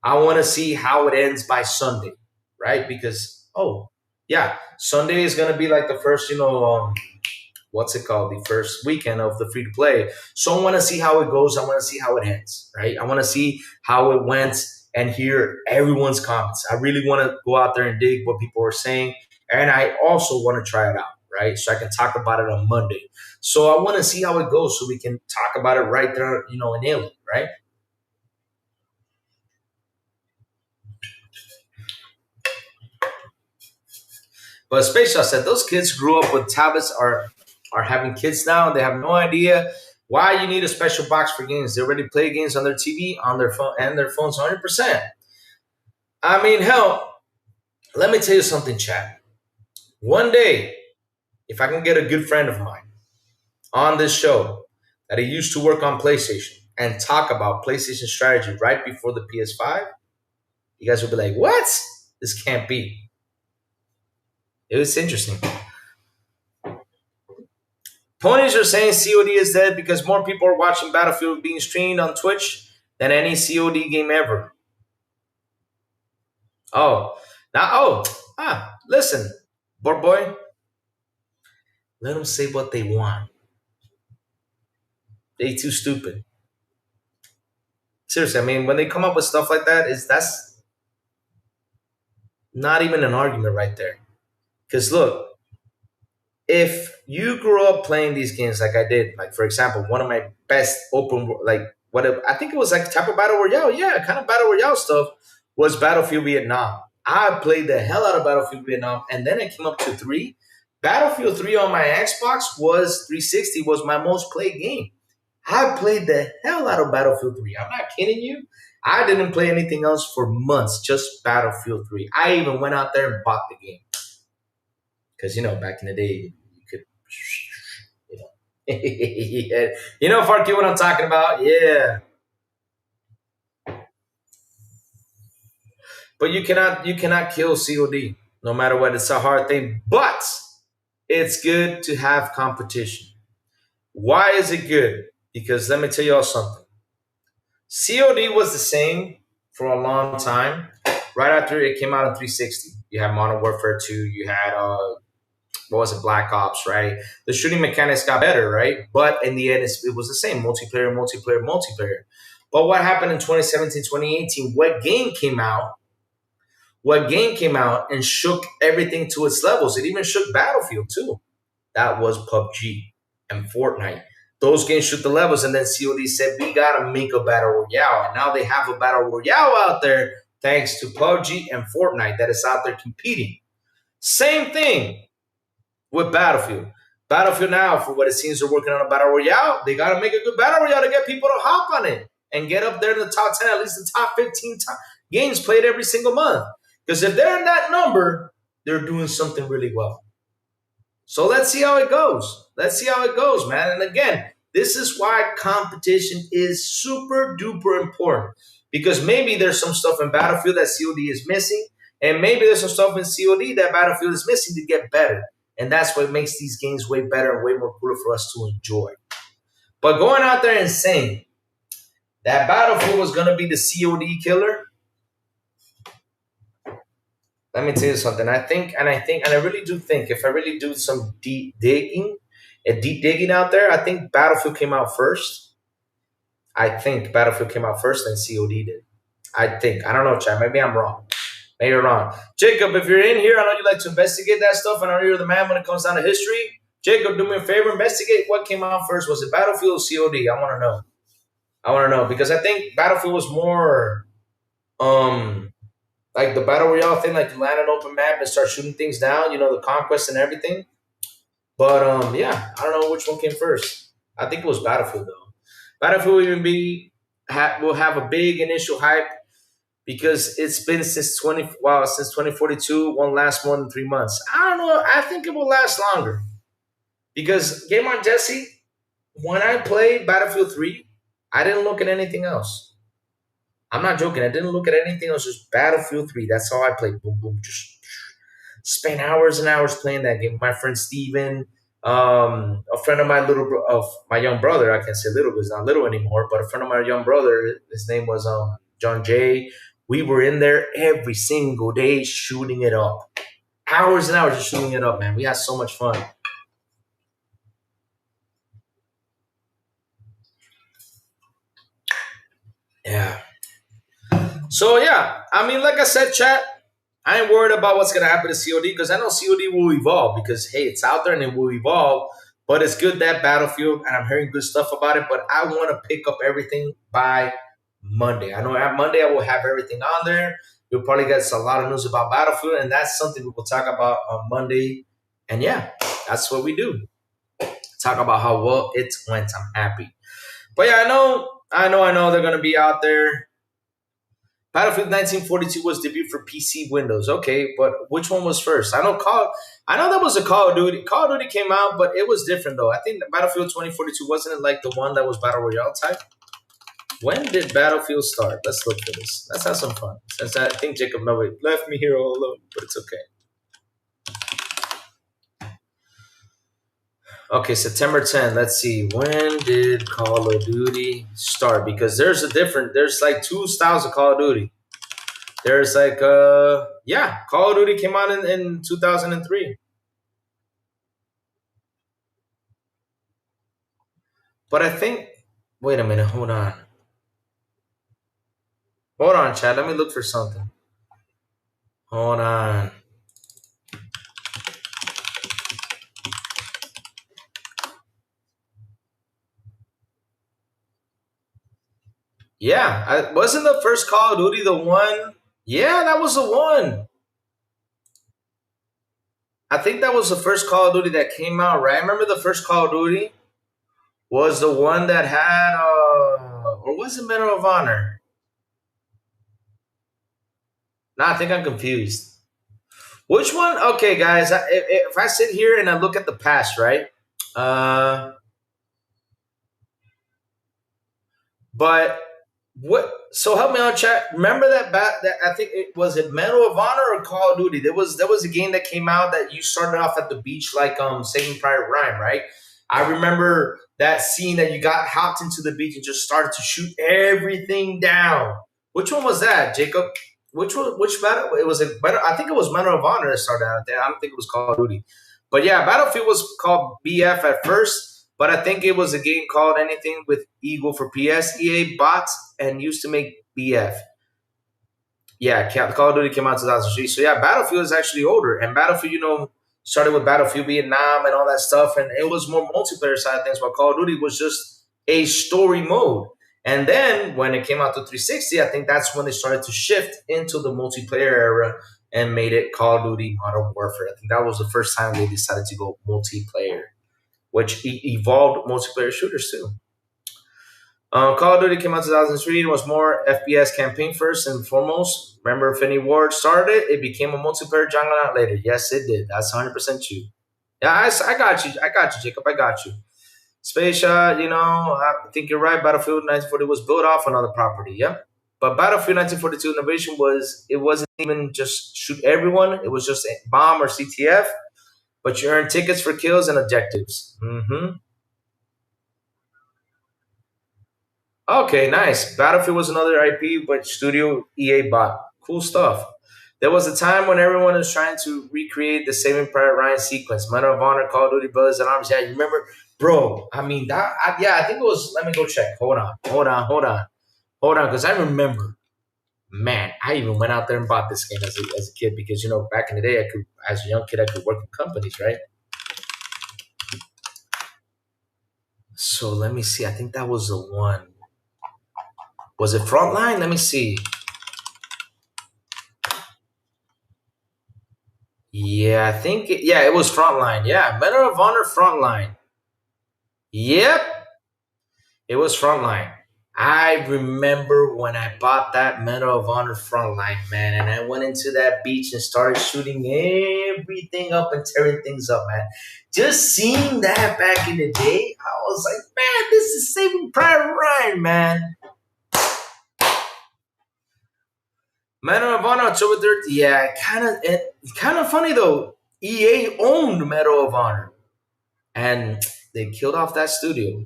I want to see how it ends by Sunday, right? Because, yeah, Sunday is going to be like the first, what's it called? The first weekend of the free to play. So I want to see how it goes. I want to see how it ends, right? I want to see how it went and hear everyone's comments. I really want to go out there and dig what people are saying. And I also want to try it out, right? So I can talk about it on Monday. So I want to see how it goes so we can talk about it right there, and nail it, right? But especially I said those kids grew up with tablets are having kids now and they have no idea why you need a special box for games. They already play games on their TV, on their phone, and their phones 100%. I mean, hell, let me tell you something, chat. One day, if I can get a good friend of mine on this show that he used to work on PlayStation and talk about PlayStation strategy right before the PS5, you guys will be like, what? This can't be. It was interesting. Ponies are saying COD is dead because more people are watching Battlefield being streamed on Twitch than any COD game ever. Listen, boy, let them say what they want. They too stupid. Seriously, I mean, when they come up with stuff like that's not even an argument right there. Because look, if you grew up playing these games like I did, like for example, one of my best I think it was like type of battle royale, yeah, kind of battle royale stuff was Battlefield Vietnam. I played the hell out of Battlefield Vietnam, and then it came up to 3. Battlefield 3 on my Xbox was 360 was my most played game. I played the hell out of Battlefield 3. I'm not kidding you. I didn't play anything else for months, just Battlefield 3. I even went out there and bought the game. Because, back in the day, you could, yeah. Farky, what I'm talking about? Yeah. But you cannot kill COD, no matter what. It's a hard thing. But it's good to have competition. Why is it good? Because let me tell y'all something. COD was the same for a long time. Right after it came out in 360, you had Modern Warfare 2, you had Black Ops, right? The shooting mechanics got better, right? But in the end, it was the same, multiplayer. But what happened in 2017, 2018? What game came out and shook everything to its levels? It even shook Battlefield too. That was PUBG and Fortnite. Those games shook the levels, and then COD said, we got to make a Battle Royale. And now they have a Battle Royale out there thanks to PUBG and Fortnite that is out there competing. Same thing with Battlefield. Battlefield now, for what it seems, they're working on a Battle Royale. They got to make a good Battle Royale to get people to hop on it and get up there in the top 10, at least the top 15 games played every single month. Because if they're in that number, they're doing something really well. So let's see how it goes. Man. And again, this is why competition is super duper important. Because maybe there's some stuff in Battlefield that COD is missing. And maybe there's some stuff in COD that Battlefield is missing to get better. And that's what makes these games way better and way more cooler for us to enjoy. But going out there and saying that Battlefield was gonna be the COD killer, let me tell you something. I really do think, if I really do some deep digging out there, I think Battlefield came out first. I think Battlefield came out first, and COD did. I think. I don't know, Chad. Maybe I'm wrong. Maybe you're wrong. Jacob, if you're in here, I know you like to investigate that stuff. I know you're the man when it comes down to history. Jacob, do me a favor, investigate what came out first. Was it Battlefield or COD? I want to know. I want to know because I think Battlefield was more like the battle royale thing, like you land an open map and start shooting things down. You know, the conquest and everything. But yeah, I don't know which one came first. I think it was Battlefield though. Battlefield will even will have a big initial hype because it's been since 2042. Won't last more than 3 months. I don't know. I think it will last longer because Game on Jesse. When I played Battlefield 3, I didn't look at anything else. I'm not joking. I didn't look at anything else. Just Battlefield 3. That's all I played. Boom, boom. Just spent hours and hours playing that game. My friend Steven, a friend of my young brother. I can't say little because he's not little anymore. But a friend of my young brother. His name was John Jay. We were in there every single day shooting it up. Hours and hours of shooting it up, man. We had so much fun. Yeah. So yeah, I mean, like I said, chat. I ain't worried about what's gonna happen to COD because I know COD will evolve because hey, it's out there and it will evolve. But it's good that Battlefield, and I'm hearing good stuff about it. But I want to pick up everything by Monday. I know at Monday I will have everything on there. You'll probably get a lot of news about Battlefield, and that's something we will talk about on Monday. And yeah, that's what we do. Talk about how well it went. I'm happy. But yeah, I know they're gonna be out there. Battlefield 1942 was debuted for PC Windows. Okay, but which one was first? I know that was a Call of Duty. Call of Duty came out, but it was different though. I think Battlefield 2042 wasn't it like the one that was Battle Royale type. When did Battlefield start? Let's look for this. Let's have some fun. Since I think Jacob Noah left me here all alone, but it's okay. Okay, September 10. Let's see. When did Call of Duty start? Because there's like two styles of Call of Duty. There's like yeah, Call of Duty came out in 2003. But I think wait a minute, hold on. Hold on, Chad. Let me look for something. Hold on. Yeah, wasn't the first Call of Duty the one? Yeah, that was the one. I think that was the first Call of Duty that came out, right? I remember the first Call of Duty was the one that had, or was it Medal of Honor? No, I think I'm confused. Which one? Okay, guys, if I sit here and I look at the past, right? Uh, but what? So help me out, chat. Remember that I think it was it Medal of Honor or Call of Duty. There was a game that came out that you started off at the beach like Saving Private Ryan, right? I remember that scene that you got hopped into the beach and just started to shoot everything down. Which one was that, Jacob? Which one? Which battle? It was a better. I think it was Medal of Honor that started out there. I don't think it was Call of Duty. But yeah, Battlefield was called BF at first, but I think it was a game called anything with Eagle for PS. EA bought and used to make BF. Yeah, Call of Duty came out in 2003. So yeah, Battlefield is actually older, and Battlefield, started with Battlefield Vietnam and all that stuff, and it was more multiplayer side of things. While Call of Duty was just a story mode. And then when it came out to 360, I think that's when they started to shift into the multiplayer era and made it Call of Duty Modern Warfare. I think that was the first time they decided to go multiplayer, which evolved multiplayer shooters too. Call of Duty came out in 2003 and was more FPS campaign first and foremost. Remember, if any war started, it became a multiplayer juggernaut later. Yes, it did. That's 100% true. Yeah, I got you. I got you, Jacob. I got you. Space Shot, I think you're right. Battlefield 1940 was built off another property. Yeah. But Battlefield 1942 innovation it wasn't even just shoot everyone. It was just bomb or CTF. But you earn tickets for kills and objectives. Mm-hmm. Okay, nice. Battlefield was another IP, but Studio EA bought. Cool stuff. There was a time when everyone was trying to recreate the Saving Private Ryan sequence, Medal of Honor, Call of Duty, Brothers in Arms. Yeah, you remember, bro? I mean, yeah, I think it was. Let me go check. Hold on, because I remember. Man, I even went out there and bought this game as a kid because back in the day, I could, as a young kid, I could work in companies, right? So let me see. I think that was the one. Was it Frontline? Let me see. Yeah, I think yeah, it was Frontline. Yeah, Medal of Honor Frontline. Yep, it was Frontline. I remember when I bought that Medal of Honor Frontline, man, and I went into that beach and started shooting everything up and tearing things up, man. Just seeing that back in the day, I was like, man, this is Saving Private Ryan, man. Medal of Honor October 3rd. Yeah, kind of funny though. EA owned Medal of Honor, and they killed off that studio.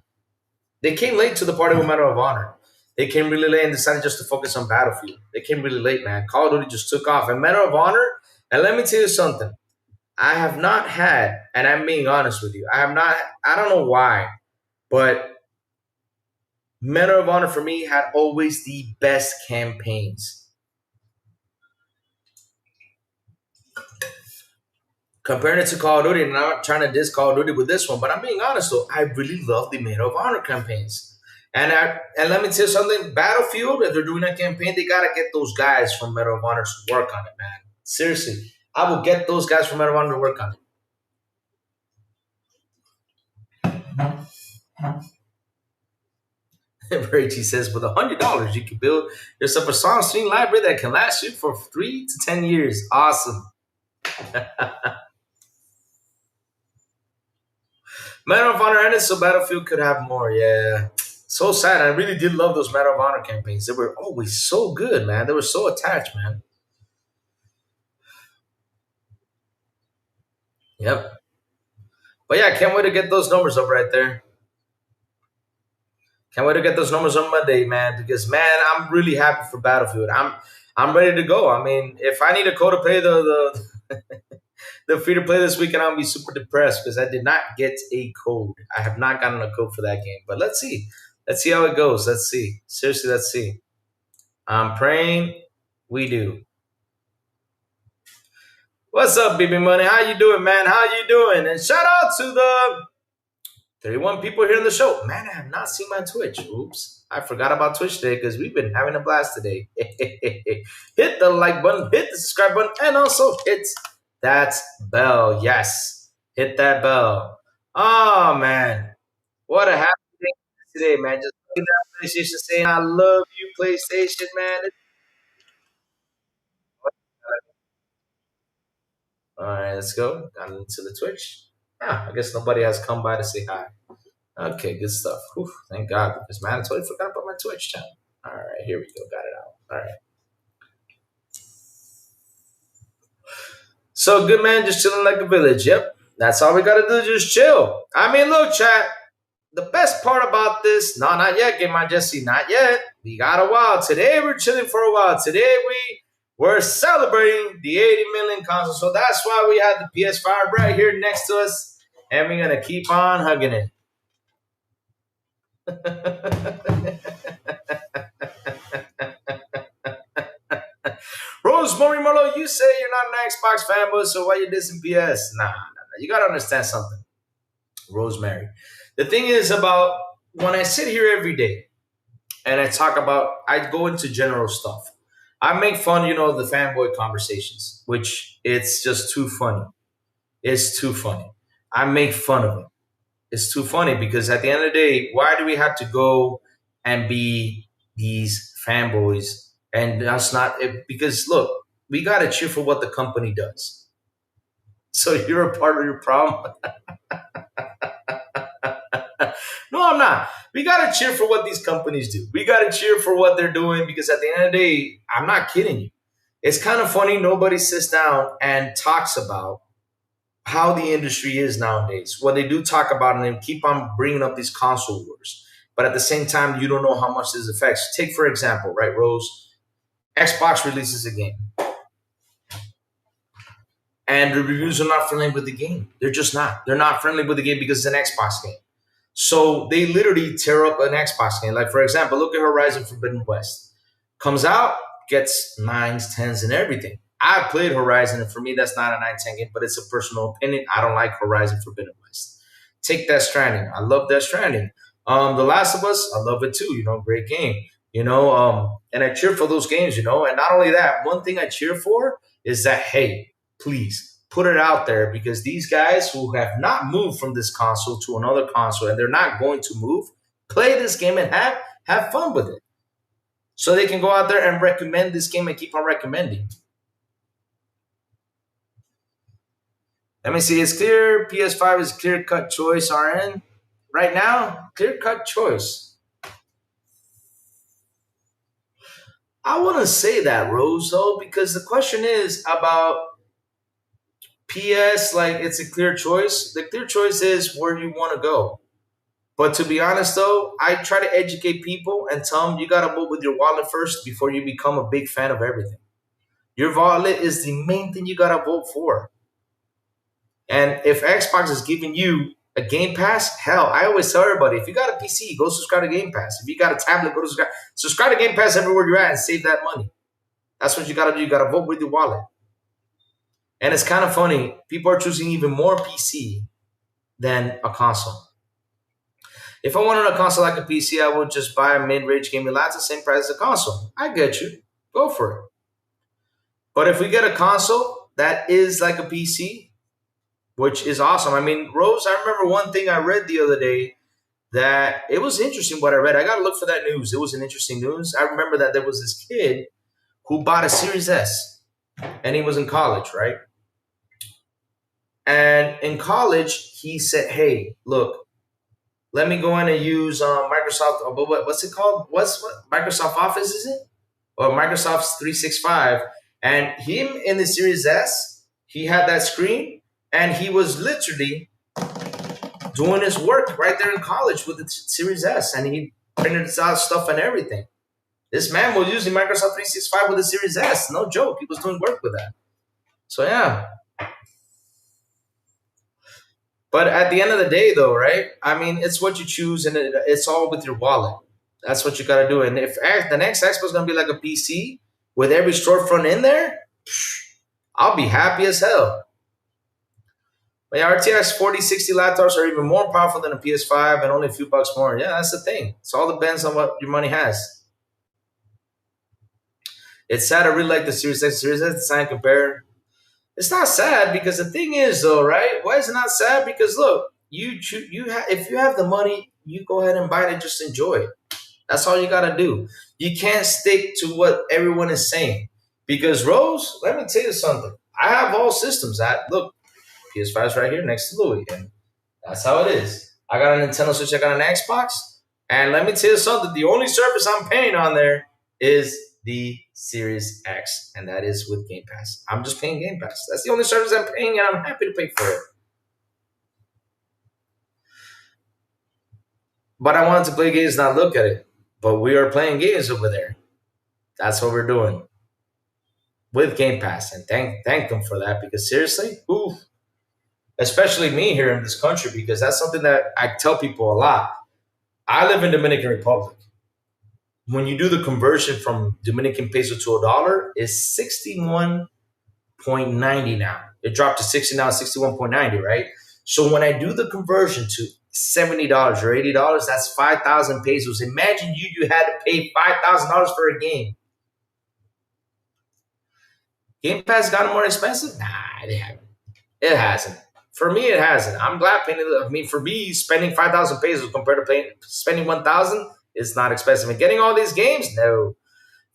They came late to the party with Medal of Honor. They came really late and decided just to focus on Battlefield. They came really late, man. Call of Duty just took off. And Medal of Honor, and let me tell you something. I have not had, and I'm being honest with you, I have not, I don't know why, but Medal of Honor for me had always the best campaigns. Comparing it to Call of Duty, and I'm not trying to diss Call of Duty with this one, but I'm being honest though, I really love the Medal of Honor campaigns. And let me tell you something, Battlefield, if they're doing a campaign, they gotta get those guys from Medal of Honor to work on it, man. Seriously. I will get those guys from Medal of Honor to work on it. Reggie says, with $100, you can build yourself a song stream library that can last you for 3 to 10 years. Awesome. Medal of Honor ended so Battlefield could have more. Yeah. So sad. I really did love those Medal of Honor campaigns. They were always so good, man. They were so attached, man. Yep. But yeah, I can't wait to get those numbers up right there. Can't wait to get those numbers on Monday, man. Because man, I'm really happy for Battlefield. I'm ready to go. I mean, if I need a code to play the free to play this weekend, I'll be super depressed because I did not get a code. I have not gotten a code for that game. But let's see. Let's see how it goes. Let's see. Seriously, let's see. I'm praying we do. What's up, BB Money? How you doing, man? How you doing? And shout out to the 31 people here in the show. Man, I have not seen my Twitch. Oops. I forgot about Twitch today because we've been having a blast today. Hit the like button, hit the subscribe button, and also hit that bell. Yes. Hit that bell. Oh, man. What a happy day today, man. Just looking at PlayStation saying, I love you, PlayStation, man. All right, let's go. Got into the Twitch. Ah, I guess nobody has come by to say hi. Okay, good stuff. Whew, thank God, because man, I totally forgot about my Twitch channel. All right, here we go. Got it out. All right. So good, man. Just chilling like a village. Yep. That's all we got to do. Just chill. I mean, look, chat. The best part about this, no, not yet, Game On Jesse, not yet. We got a while. Today, we're chilling for a while. Today, we're celebrating the 80 million console. So that's why we have the PS5 right here next to us. And we're going to keep on hugging it. Rosemary Marlowe, you say you're not an Xbox fanboy, so why you dissing PS? Nah. You got to understand something, Rosemary. The thing is about when I sit here every day and I go into general stuff. I make fun, the fanboy conversations, which it's just too funny. It's too funny. I make fun of it. It's too funny because at the end of the day, why do we have to go and be these fanboys and that's not because look, we got to cheer for what the company does. So you're a part of your problem. No, I'm not. We got to cheer for what these companies do. We got to cheer for what they're doing because at the end of the day, I'm not kidding you. It's kind of funny. Nobody sits down and talks about how the industry is nowadays. When they do talk about it and keep on bringing up these console wars. but at the same time, you don't know how much this affects. Take for example, right, Rose? Xbox releases a game, and the reviews are not friendly with the game. They're just not. They're not friendly with the game because it's an Xbox game. So they literally tear up an Xbox game. Like for example, look at Horizon Forbidden West. Comes out, gets nines, tens, and everything. I played Horizon, and for me, that's not a 9, 10 game, but it's a personal opinion. I don't like Horizon Forbidden West. Take Death Stranding. I love Death Stranding. The Last of Us, I love it too. Great game. And I cheer for those games. And not only that, one thing I cheer for is that hey, please put it out there because these guys who have not moved from this console to another console and they're not going to move, play this game and have fun with it. So they can go out there and recommend this game and keep on recommending. Let me see. It's clear. PS5 is clear cut choice. RN right now, clear cut choice. I wouldn't say that, Rose, though, because the question is about PS. Like it's a clear choice. The clear choice is where you want to go. But to be honest, though, I try to educate people and tell them you gotta vote with your wallet first before you become a big fan of everything. Your wallet is the main thing you gotta vote for. And if Xbox is giving you a Game Pass, hell, I always tell everybody, if you got a PC, go subscribe to Game Pass. If you got a tablet, go to subscribe to Game Pass everywhere you're at and save that money. That's what you got to do. You got to vote with your wallet. And it's kind of funny. People are choosing even more PC than a console. If I wanted a console like a PC, I would just buy a mid-range gaming laptop, the same price as a console. I get you. Go for it. But if we get a console that is like a PC, which is awesome. I mean, Rose, I remember one thing I read the other day that it was interesting what I read. I got to look for that news. It was an interesting news. I remember that there was this kid who bought a Series S, and he was in college, right? And in college, he said, hey, look, let me go in and use Microsoft, what's it called? What Microsoft Office, is it? Or Microsoft 365. And him in the Series S, he had that screen, and he was literally doing his work right there in college with the Series S, and he printed out stuff and everything. This man was using Microsoft 365 with the Series S. No joke. He was doing work with that. So, yeah. But at the end of the day, though, right? I mean, it's what you choose, and it's all with your wallet. That's what you got to do. And if the next Expo is going to be like a PC with every storefront in there, I'll be happy as hell. But yeah, RTX 4060 laptops are even more powerful than a PS5 and only a few bucks more. Yeah, that's the thing. It all depends on what your money has. It's sad. I really like the Series X. Series S design compare. It's not sad because the thing is, though, right? Why is it not sad? Because look, if you have the money, you go ahead and buy it and just enjoy it. That's all you gotta do. You can't stick to what everyone is saying. Because Rose, let me tell you something. I have all systems. Look, PS5 is right here next to Louis, and that's how it is. I got a Nintendo Switch, I got an Xbox, and let me tell you something. The only service I'm paying on there is the Series X, and that is with Game Pass. I'm just paying Game Pass. That's the only service I'm paying, and I'm happy to pay for it. But I wanted to play games, not look at it. But we are playing games over there. That's what we're doing with Game Pass, and thank them for that. Because seriously, especially me here in this country, because that's something that I tell people a lot. I live in Dominican Republic. When you do the conversion from Dominican peso to a dollar, it's 61.90 now. It dropped to 60 now, 61.90, right? So when I do the conversion to $70 or $80, that's 5,000 pesos. Imagine you had to pay $5,000 for a game. Game Pass got more expensive? Nah, it haven't. It hasn't. For me, it hasn't. I'm glad paying. I mean, for me, spending 5,000 pesos compared to spending 1,000 is not expensive. And getting all these games, no.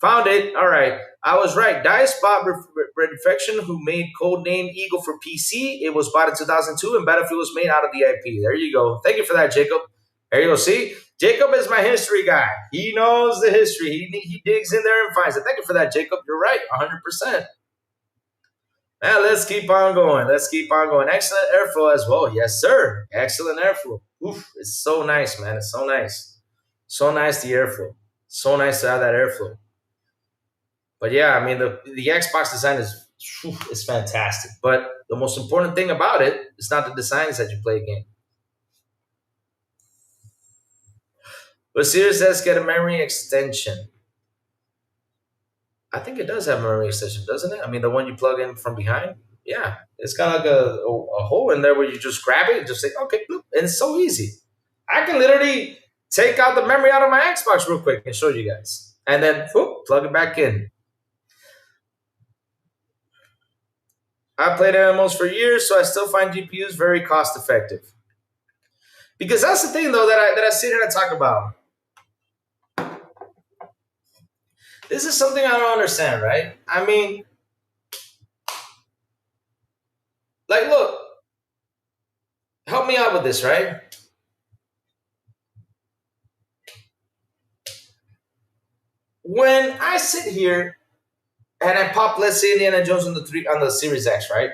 Found it. All right. I was right. Dice-Bot Redfection, who made Codename Eagle for PC. It was bought in 2002, and Battlefield was made out of the IP. There you go. Thank you for that, Jacob. There you go. See? Jacob is my history guy. He knows the history. He digs in there and finds it. Thank you for that, Jacob. You're right. 100%. Now, let's keep on going. Excellent airflow as well. Yes, sir. Excellent airflow. Oof, it's so nice, man. It's so nice. So nice the airflow. So nice to have that airflow. But yeah, I mean the Xbox design is fantastic. But the most important thing about it is not the design, is that you play a game. But Series S get a memory extension. I think it does have a memory extension, doesn't it? I mean, the one you plug in from behind. Yeah, it's got like a hole in there where you just grab it and just say, okay, bloop, and it's so easy. I can literally take out the memory out of my Xbox real quick and show you guys, and then whoop, plug it back in. I played MMOs for years, so I still find GPUs very cost effective. Because that's the thing, though, that I sit here and talk about. This is something I don't understand, right? I mean, like, look, help me out with this, right? When I sit here and I pop, let's say, Indiana Jones on the Series X, right?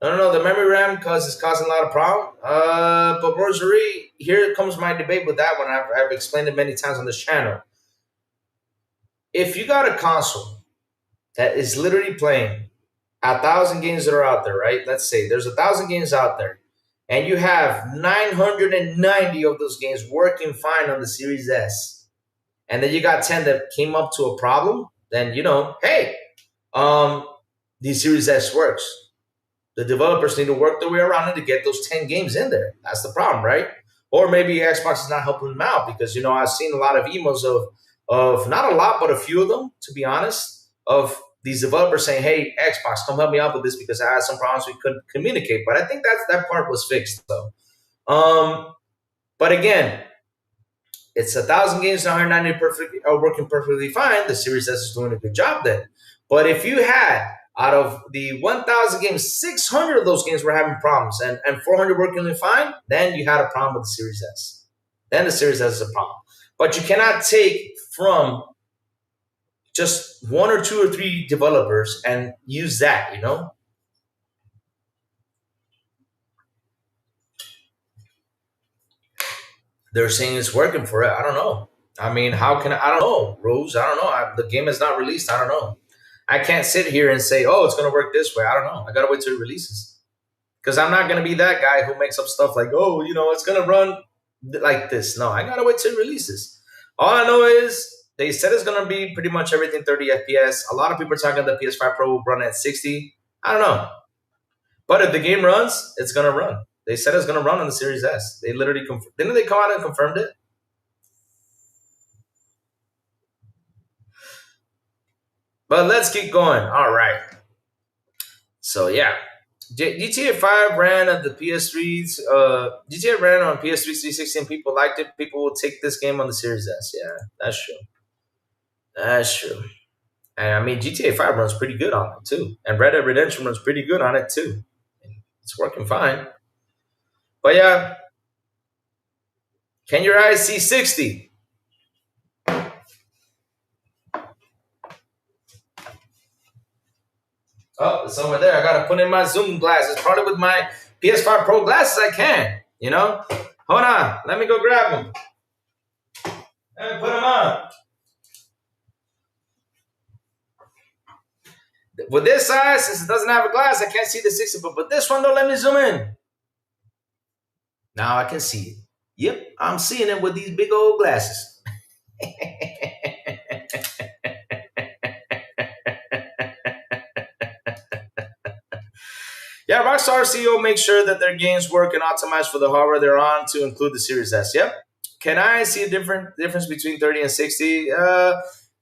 No, the memory RAM is causing a lot of problem. But Rosary, here comes my debate with that one. I've explained it many times on this channel. If you got a console that is literally playing 1,000 games that are out there, right? Let's say there's 1,000 games out there, and you have 990 of those games working fine on the Series S, and then you got 10 that came up to a problem, then hey, the Series S works. The developers need to work their way around it to get those 10 games in there. That's the problem, right? Or maybe Xbox is not helping them out because, I've seen a lot of emails of not a lot, but a few of them, to be honest, of these developers saying, hey, Xbox, come help me out with this because I had some problems we couldn't communicate. But I think that part was fixed, though. But again, it's 1,000 games, 990 working perfectly fine. The Series S is doing a good job then. But if you had out of the 1,000 games, 600 of those games were having problems and 400 working fine, then you had a problem with the Series S. Then the Series S is a problem. But you cannot take from just one or two or three developers and use that, They're saying it's working for it. I don't know. I mean, I don't know, Rose. I don't know. The game is not released. I don't know. I can't sit here and say, oh, it's going to work this way. I don't know. I got to wait till it releases. Because I'm not going to be that guy who makes up stuff like, oh, it's going to run like this. No, I got to wait till it releases. All I know is they said it's going to be pretty much everything 30 FPS. A lot of people are talking the PS5 Pro will run at 60. I don't know. But if the game runs, it's going to run. They said it's going to run on the Series S. They literally didn't they come out and confirmed it? But let's keep going. All right. So yeah, GTA 5 ran at the PS3s. GTA ran on PS3 360 and people liked it. People will take this game on the Series S. Yeah, that's true. That's true. And I mean, GTA 5 runs pretty good on it too. And Red Dead Redemption runs pretty good on it too. It's working fine. But yeah, can your eyes see 60? Oh, it's over there. I got to put in my Zoom glasses. Probably with my PS5 Pro glasses, I can. Hold on. Let me go grab them. Let me put them on. With this size, since it doesn't have a glass, I can't see the 60. But this one, don't let me zoom in. Now I can see it. Yep, I'm seeing it with these big old glasses. Yeah, Rockstar CEO makes sure that their games work and optimize for the hardware they're on to include the Series S. Yep. Can I see a difference between 30 and 60?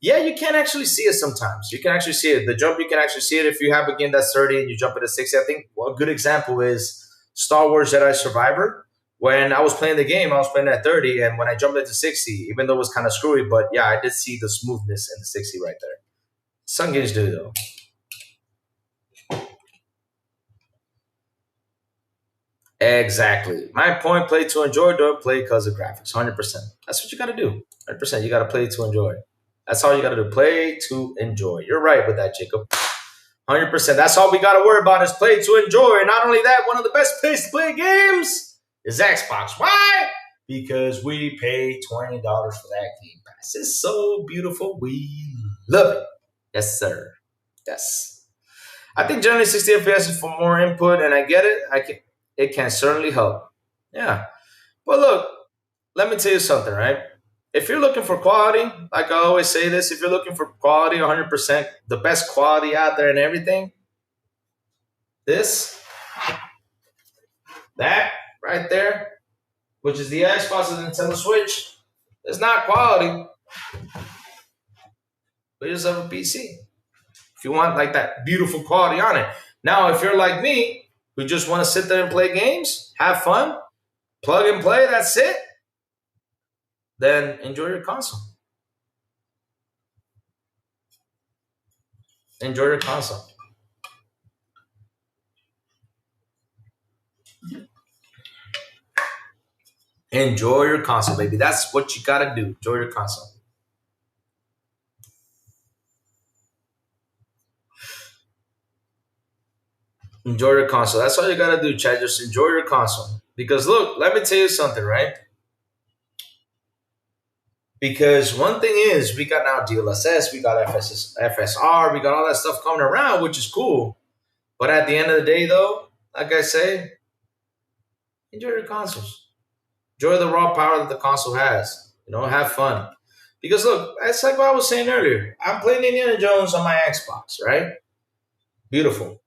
Yeah, you can actually see it sometimes. You can actually see it. The jump, you can actually see it if you have a game that's 30 and you jump it at 60. I think a good example is Star Wars Jedi Survivor. When I was playing the game, I was playing at 30, and when I jumped into 60, even though it was kind of screwy, but yeah, I did see the smoothness in the 60 right there. Some games do, though. Exactly. My point, play to enjoy, don't play because of graphics. 100%. That's what you got to do. 100%. You got to play to enjoy. That's all you got to do. Play to enjoy. You're right with that, Jacob. 100%. That's all we got to worry about is play to enjoy. And not only that, one of the best places to play games is Xbox. Why? because we pay $20 for that Game Pass. It's so beautiful. We love it. Yes, sir. Yes. I think generally 60 FPS is for more input, and I get it. It can certainly help. Yeah. But look, let me tell you something, right? If you're looking for quality, like I always say this, if you're looking for quality 100%, the best quality out there and everything, this, that right there, which is the Xbox and Nintendo Switch, it's not quality, but you just have a PC. If you want like that beautiful quality on it. Now, if you're like me, who just want to sit there and play games, have fun, plug and play, that's it, then enjoy your console. Enjoy your console. Enjoy your console, baby. That's what you gotta do. Enjoy your console. Enjoy your console. That's all you gotta do, Chad. Just enjoy your console. Because look, let me tell you something, right? Because one thing is, we got now DLSS, we got FSR, we got all that stuff coming around, which is cool. But at the end of the day, though, like I say, enjoy your consoles. Enjoy the raw power that the console has. You know, have fun. Because look, it's like what I was saying earlier. I'm playing Indiana Jones on my Xbox, right? Beautiful.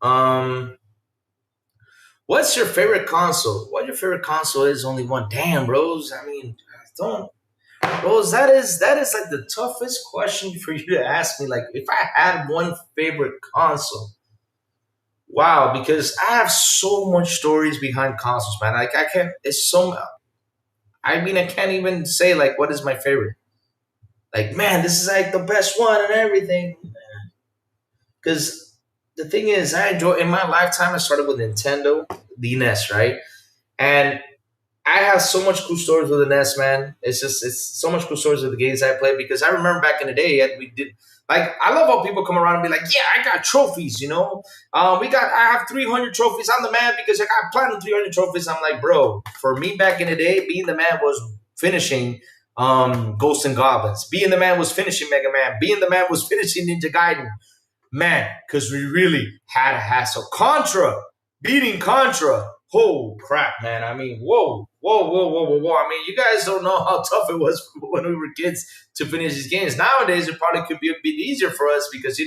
Um, what's your favorite console? What your favorite console is? Only one. Damn, bros. I mean, don't, bros. That is like the toughest question for you to ask me. Like, if I had one favorite console, wow, because I have so much stories behind consoles, man. Like, I can't. It's so. I mean, I can't even say like what is my favorite. Like, man, this is like the best one and everything. Because the thing is, I enjoy in my lifetime. I started with Nintendo, the NES, right? And I have so much cool stories with the NES, man. It's so much cool stories with the games I played because I remember back in the day, we did like I love how people come around and be like, yeah, I got trophies, you know. I have 300 trophies. I'm the man because I got platinum 300 trophies. I'm like, bro, for me back in the day, being the man was finishing Ghosts and Goblins. Being the man was finishing Mega Man. Being the man was finishing Ninja Gaiden. Man, because we really had a hassle. Contra, beating Contra. Oh crap, man! I mean, whoa, whoa, whoa, whoa, whoa, whoa! I mean, you guys don't know how tough it was when we were kids to finish these games. Nowadays, it probably could be a bit easier for us because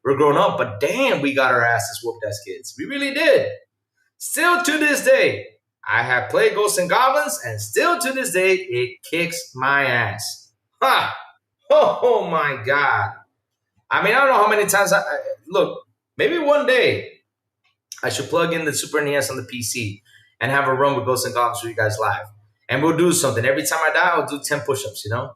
we're grown up. But damn, we got our asses whooped as kids. We really did. Still to this day, I have played Ghosts and Goblins, and still to this day, it kicks my ass. Ha! Oh my god! I mean, I don't know how many times look. Maybe one day I should plug in the Super NES on the PC and have a run with Ghosts and Goblins for you guys live. And we'll do something. Every time I die, I'll do 10 push-ups, you know?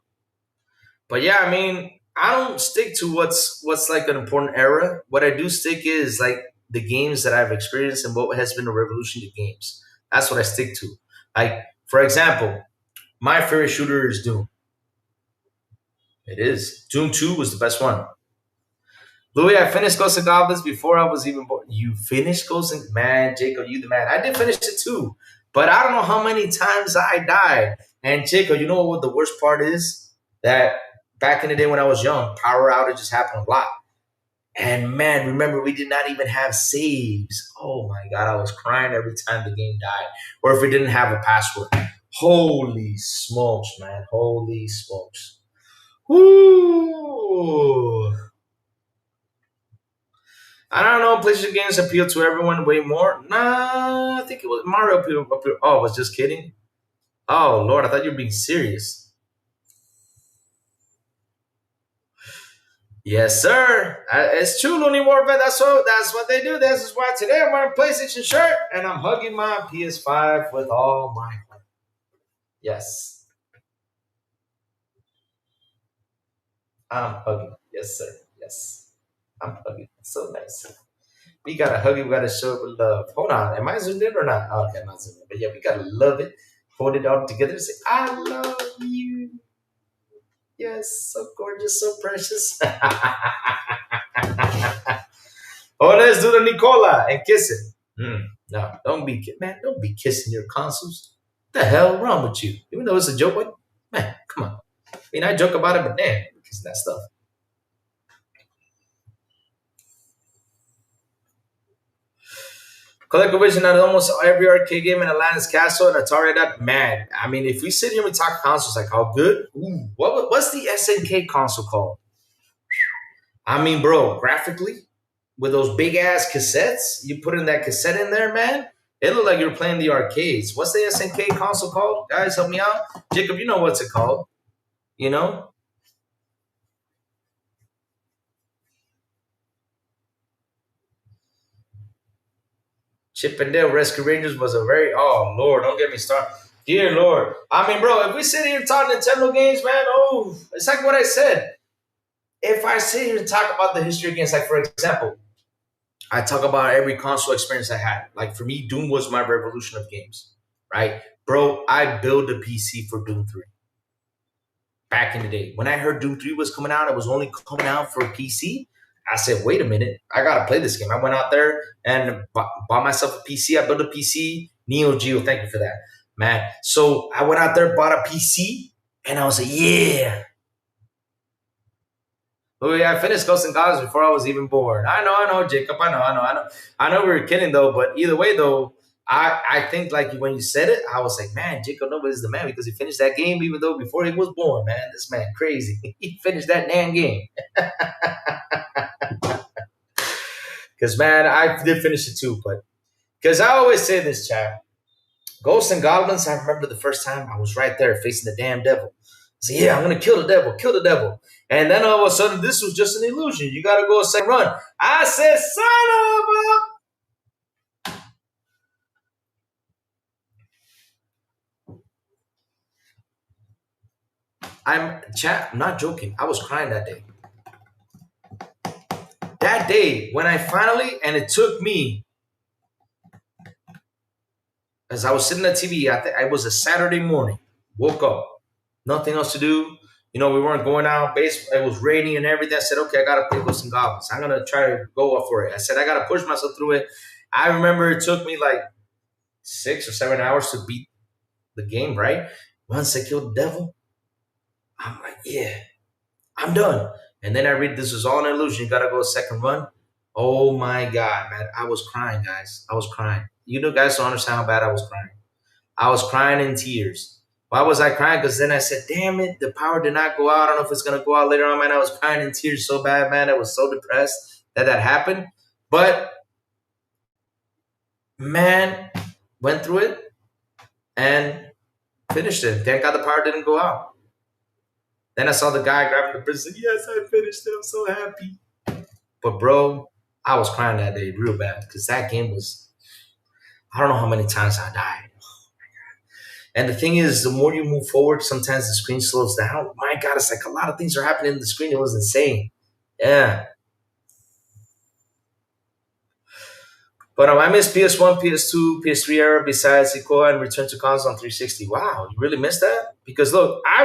But yeah, I mean, I don't stick to what's like an important era. What I do stick is like the games that I've experienced and what has been a revolution to games. That's what I stick to. Like, for example, my favorite shooter is Doom. It is. Doom 2 was the best one. Louis, I finished Ghosts and Goblins before I was even born. You finished Ghosts and Man, Jacob, you the man. I did finish it too, but I don't know how many times I died. And Jacob, you know what the worst part is? That back in the day when I was young, power outages happened a lot. And man, remember we did not even have saves. Oh my god, I was crying every time the game died, or if it didn't have a password. Holy smokes, man! Holy smokes! Whoo! I don't know. PlayStation games appeal to everyone way more. Nah, I think it was Mario appeal. Oh, I was just kidding. Oh Lord, I thought you were being serious. Yes, sir. It's true, Looney Warfare. That's what they do. This is why today I'm wearing a PlayStation shirt and I'm hugging my PS5 with all my heart. Yes, I'm hugging. Yes, sir. Yes, I'm hugging. So nice. We gotta hug it. We gotta show it with love. Hold on. Am I zoomed in or not? Oh, okay, I'm not zoomed in. But yeah, we gotta love it. Hold it all together and say, I love you. Yes, so gorgeous, so precious. Oh, let's do the Nicola and kiss it. No, don't be kissing your consoles. the hell wrong with you? Even though it's a joke, like, man, come on. I mean, I joke about it, but damn, because that stuff. ColecoVision had almost every arcade game in Atlantis Castle and Atari that mad. I mean, if we sit here and we talk consoles, like how good? Ooh, what's the SNK console called? I mean, bro, graphically, with those big ass cassettes, you put in that cassette in there, man. It looked like you were playing the arcades. What's the SNK console called? Guys, help me out. Jacob, you know what's it called? You know? Chip and Dale Rescue Rangers was a very, oh Lord, don't get me started. Dear Lord. I mean, bro, if we sit here and talk Nintendo games, man, oh, it's like what I said. If I sit here and talk about the history of games, like for example, I talk about every console experience I had. Like for me, Doom was my revolution of games, right? Bro, I built a PC for Doom 3 back in the day. When I heard Doom 3 was coming out, it was only coming out for PC. I said, wait a minute, I gotta play this game. I went out there and bought myself a PC. I built a PC. Neo Geo, thank you for that, man. So I went out there, bought a PC, and I was like, yeah. Oh yeah, I finished Ghosts and Goblins before I was even born. I know, Jacob. I know. We were kidding though, but either way though, I think like when you said it, I was like, man, Jacob Nobody's the man because he finished that game even though before he was born, man. This man crazy. He finished that damn game. Because man, I did finish it too, but because I always say this, chat. Ghosts and Goblins, I remember the first time I was right there facing the damn devil. I said, yeah, I'm gonna kill the devil. And then all of a sudden, this was just an illusion. You gotta go a second run. I said, son of a. I'm not joking. I was crying that day. That day, when I finally, and it took me, as I was sitting at TV, I was a Saturday morning, woke up, nothing else to do. You know, we weren't going out. It was raining and everything. I said, okay, I got to play Ghosts and Goblins. I'm going to try to go up for it. I said, I got to push myself through it. I remember it took me like 6 or 7 hours to beat the game, right? Once I killed the devil, I'm like, yeah, I'm done. And then I read this was all an illusion. You got to go a second run. Oh my God, man. I was crying, guys. I was crying. You know, guys don't understand how bad I was crying. I was crying in tears. Why was I crying? Because then I said, damn it, the power did not go out. I don't know if it's going to go out later on, man. I was crying in tears so bad, man. I was so depressed that happened. But, man, went through it and finished it. Thank God the power didn't go out. Then I saw the guy grabbing the prison. Yes, I finished it. I'm so happy. But, bro, I was crying that day real bad because that game was, I don't know how many times I died. And the thing is, the more you move forward, sometimes the screen slows down. My God, it's like a lot of things are happening in the screen. It was insane. Yeah. But I miss PS1, PS2, PS3 era besides Sequoia and Return to Console on 360. Wow, you really missed that? Because look, I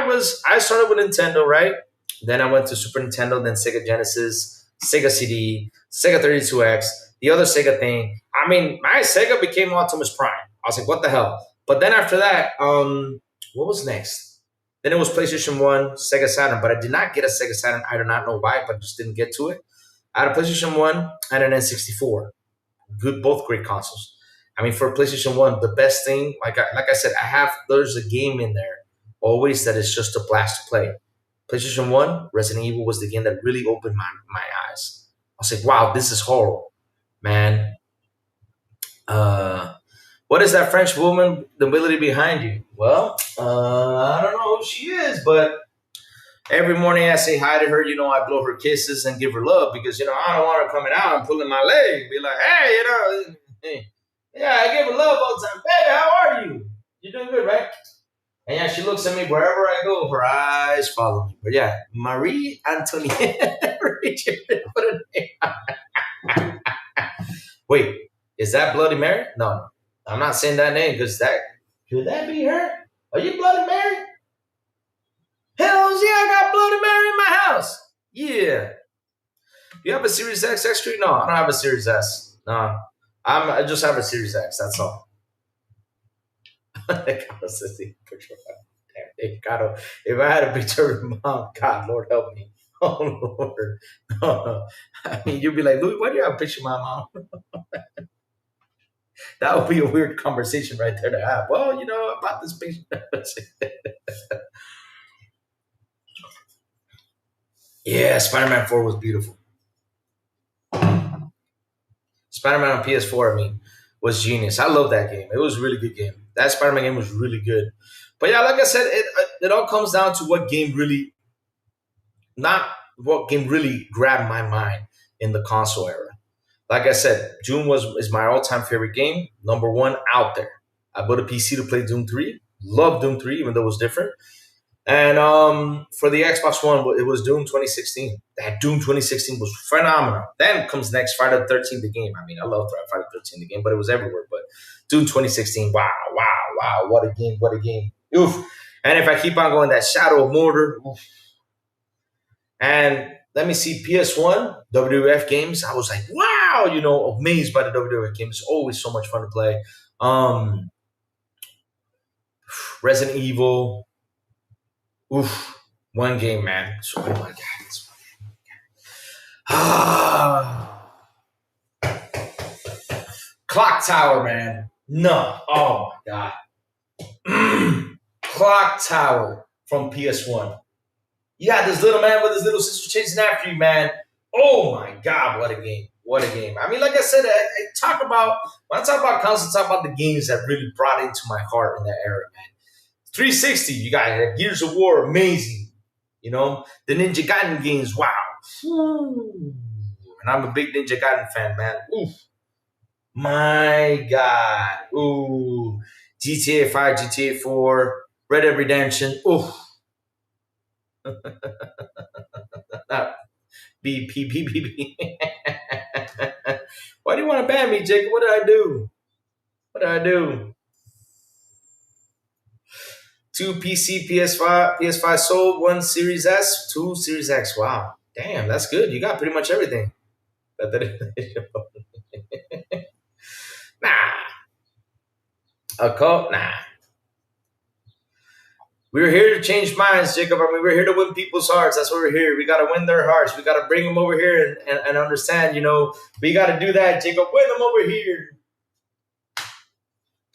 started with Nintendo, right? Then I went to Super Nintendo, then Sega Genesis, Sega CD, Sega 32X, the other Sega thing. I mean, my Sega became Optimus Prime. I was like, what the hell? But then after that, what was next? Then it was PlayStation 1, Sega Saturn, but I did not get a Sega Saturn. I do not know why, but just didn't get to it. I had a PlayStation 1 and an N64. Good, both great consoles. I mean, for PlayStation 1, the best thing, like I said, there's a game in there always that is just a blast to play. PlayStation 1, Resident Evil was the game that really opened my eyes. I was like, wow, this is horror, man. What is that French woman, the ability behind you? Well, I don't know who she is, but every morning I say hi to her. You know, I blow her kisses and give her love because, you know, I don't want her coming out and pulling my leg. Be like, hey, you know, hey, yeah, I give her love all the time. Baby, how are you? You're doing good, right? And yeah, she looks at me wherever I go. Her eyes follow me. But yeah, Marie Antoinette. Wait, is that Bloody Mary? No. I'm not saying that name because could that be her? Are you Bloody Mary? Hells yeah, I got Bloody Mary in my house. Yeah. You have a Series X extra? No, I don't have a Series S. No. I just have a Series X, that's all. Carlos says he picture of damn, hey, Caro, if I had a picture of your mom, God, Lord help me. Oh Lord. No, no. I mean you'd be like, Louis, why do you have a picture of my mom? That would be a weird conversation right there to have. Well, about this picture. Yeah, Spider-Man 4 was beautiful. Spider-Man on PS4, I mean, was genius. I love that game. It was a really good game. That Spider-Man game was really good. But yeah, like I said, it all comes down to not what game really grabbed my mind in the console era. Like I said, Doom is my all-time favorite game, number one out there. I bought a PC to play Doom 3. Love Doom 3, even though it was different. And for the Xbox One, it was Doom 2016. That Doom 2016 was phenomenal. Then comes next Friday the 13th, the game. I mean, I love Friday the 13th, the game, but it was everywhere. But Doom 2016, wow, wow, wow. What a game, what a game. Oof. And if I keep on going, that Shadow of Mordor. Oof. And let me see, PS1, WWF games. I was like, wow, amazed by the WWF games. It's always so much fun to play. Resident Evil. Oof, one game, man. So, oh my God. Clock Tower, man. No. Oh my God. Clock Tower from PS1. You got this little man with his little sister chasing after you, man. Oh my God, what a game. What a game. I mean, like I said, when I talk about consoles, I talk about the games that really brought into my heart in that era, man. 360, you got Gears of War, amazing. The Ninja Gaiden games, wow. Ooh. And I'm a big Ninja Gaiden fan, man. Ooh. My God. Ooh. GTA 5, GTA 4, Red Dead Redemption. Ooh. B. Why do you want to ban me, Jacob? What did I do? What did I do? 2 PC, PS5 sold, 1 Series S, 2 Series X. Wow. Damn, that's good. You got pretty much everything. Nah. A cult? Nah. We're here to change minds, Jacob. I mean, we're here to win people's hearts. That's why we're here. We got to win their hearts. We got to bring them over here and understand, we got to do that, Jacob. Win them over here.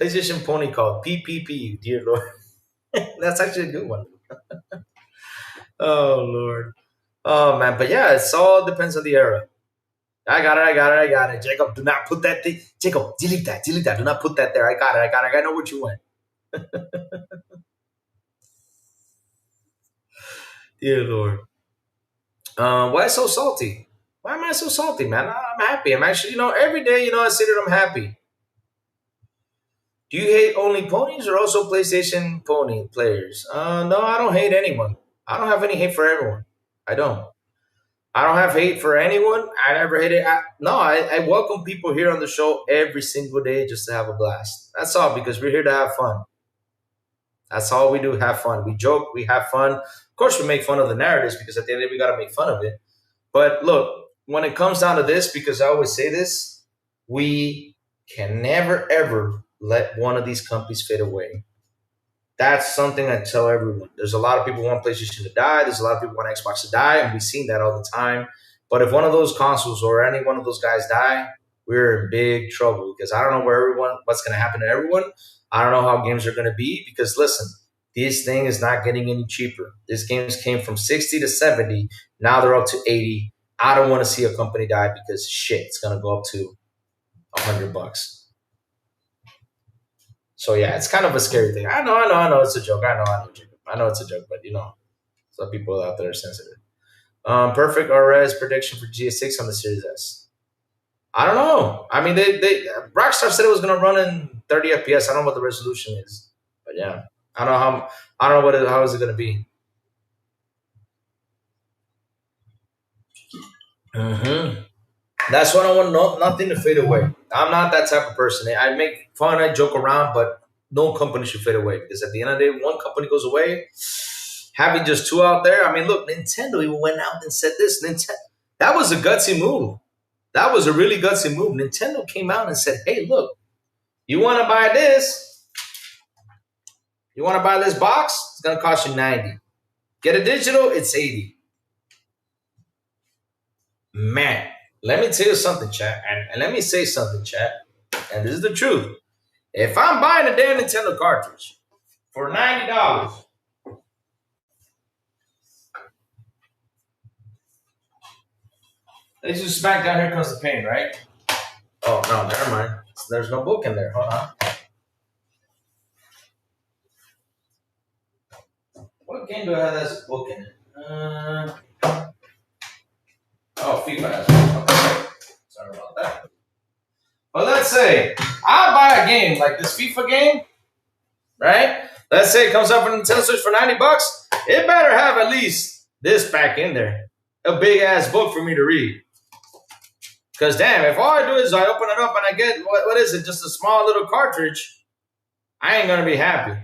PlayStation Pony called PPP, dear Lord. That's actually a good one. Oh, Lord. Oh, man. But yeah, it all depends on the era. I got it. Jacob, do not put that thing. Jacob, delete that. Do not put that there. I got it. I know what you want. Dear Lord. Why so salty? Why am I so salty, man? I'm happy. I'm actually, every day, I say that I'm happy. Do you hate only ponies or also PlayStation pony players? No, I don't hate anyone. I don't have any hate for everyone. I don't. I don't have hate for anyone. I never hate it. I welcome people here on the show every single day just to have a blast. That's all, because we're here to have fun. That's all we do, have fun. We joke, we have fun. Of course, we make fun of the narratives because at the end of the day, we got to make fun of it. But look, when it comes down to this, because I always say this, we can never, ever let one of these companies fade away. That's something I tell everyone. There's a lot of people who want PlayStation to die. There's a lot of people who want Xbox to die, and we've seen that all the time. But if one of those consoles or any one of those guys die, we're in big trouble, because I don't know what's going to happen to everyone. I don't know how games are going to be, because listen, this thing is not getting any cheaper. These games came from 60 to 70. Now they're up to 80. I don't want to see a company die, because shit, it's going to go up to $100. So yeah, it's kind of a scary thing. I know it's a joke. I know it's a joke, but some people out there are sensitive. Perfect RS prediction for GS6 on the Series S. I don't know. I mean, they Rockstar said it was going to run in 30 FPS. I don't know what the resolution is, but yeah, I don't know how is it going to be. Mm-hmm. That's why I don't want nothing to fade away. I'm not that type of person. I make fun, I joke around, but no company should fade away, because at the end of the day, one company goes away, having just two out there. I mean, look, Nintendo even went out and said this. That was a gutsy move. That was a really gutsy move. Nintendo came out and said, hey, look, you want to buy this? You want to buy this box? It's gonna cost you 90. Get a digital, it's 80. Man, let me tell you something, chat, and let me say something, chat. And this is the truth. If I'm buying a damn Nintendo cartridge for $90, let's just smack down. Here comes the pain, right? Oh no, never mind. There's no book in there. Hold on. What game do I have that's a book in it? Oh, FIFA has one. Okay. Sorry about that. But let's say I buy a game like this FIFA game, right? Let's say it comes up on Nintendo Switch for $90. It better have at least this back in there, a big ass book for me to read. Because damn, if all I do is I open it up and I get what is it? Just a small little cartridge, I ain't gonna be happy.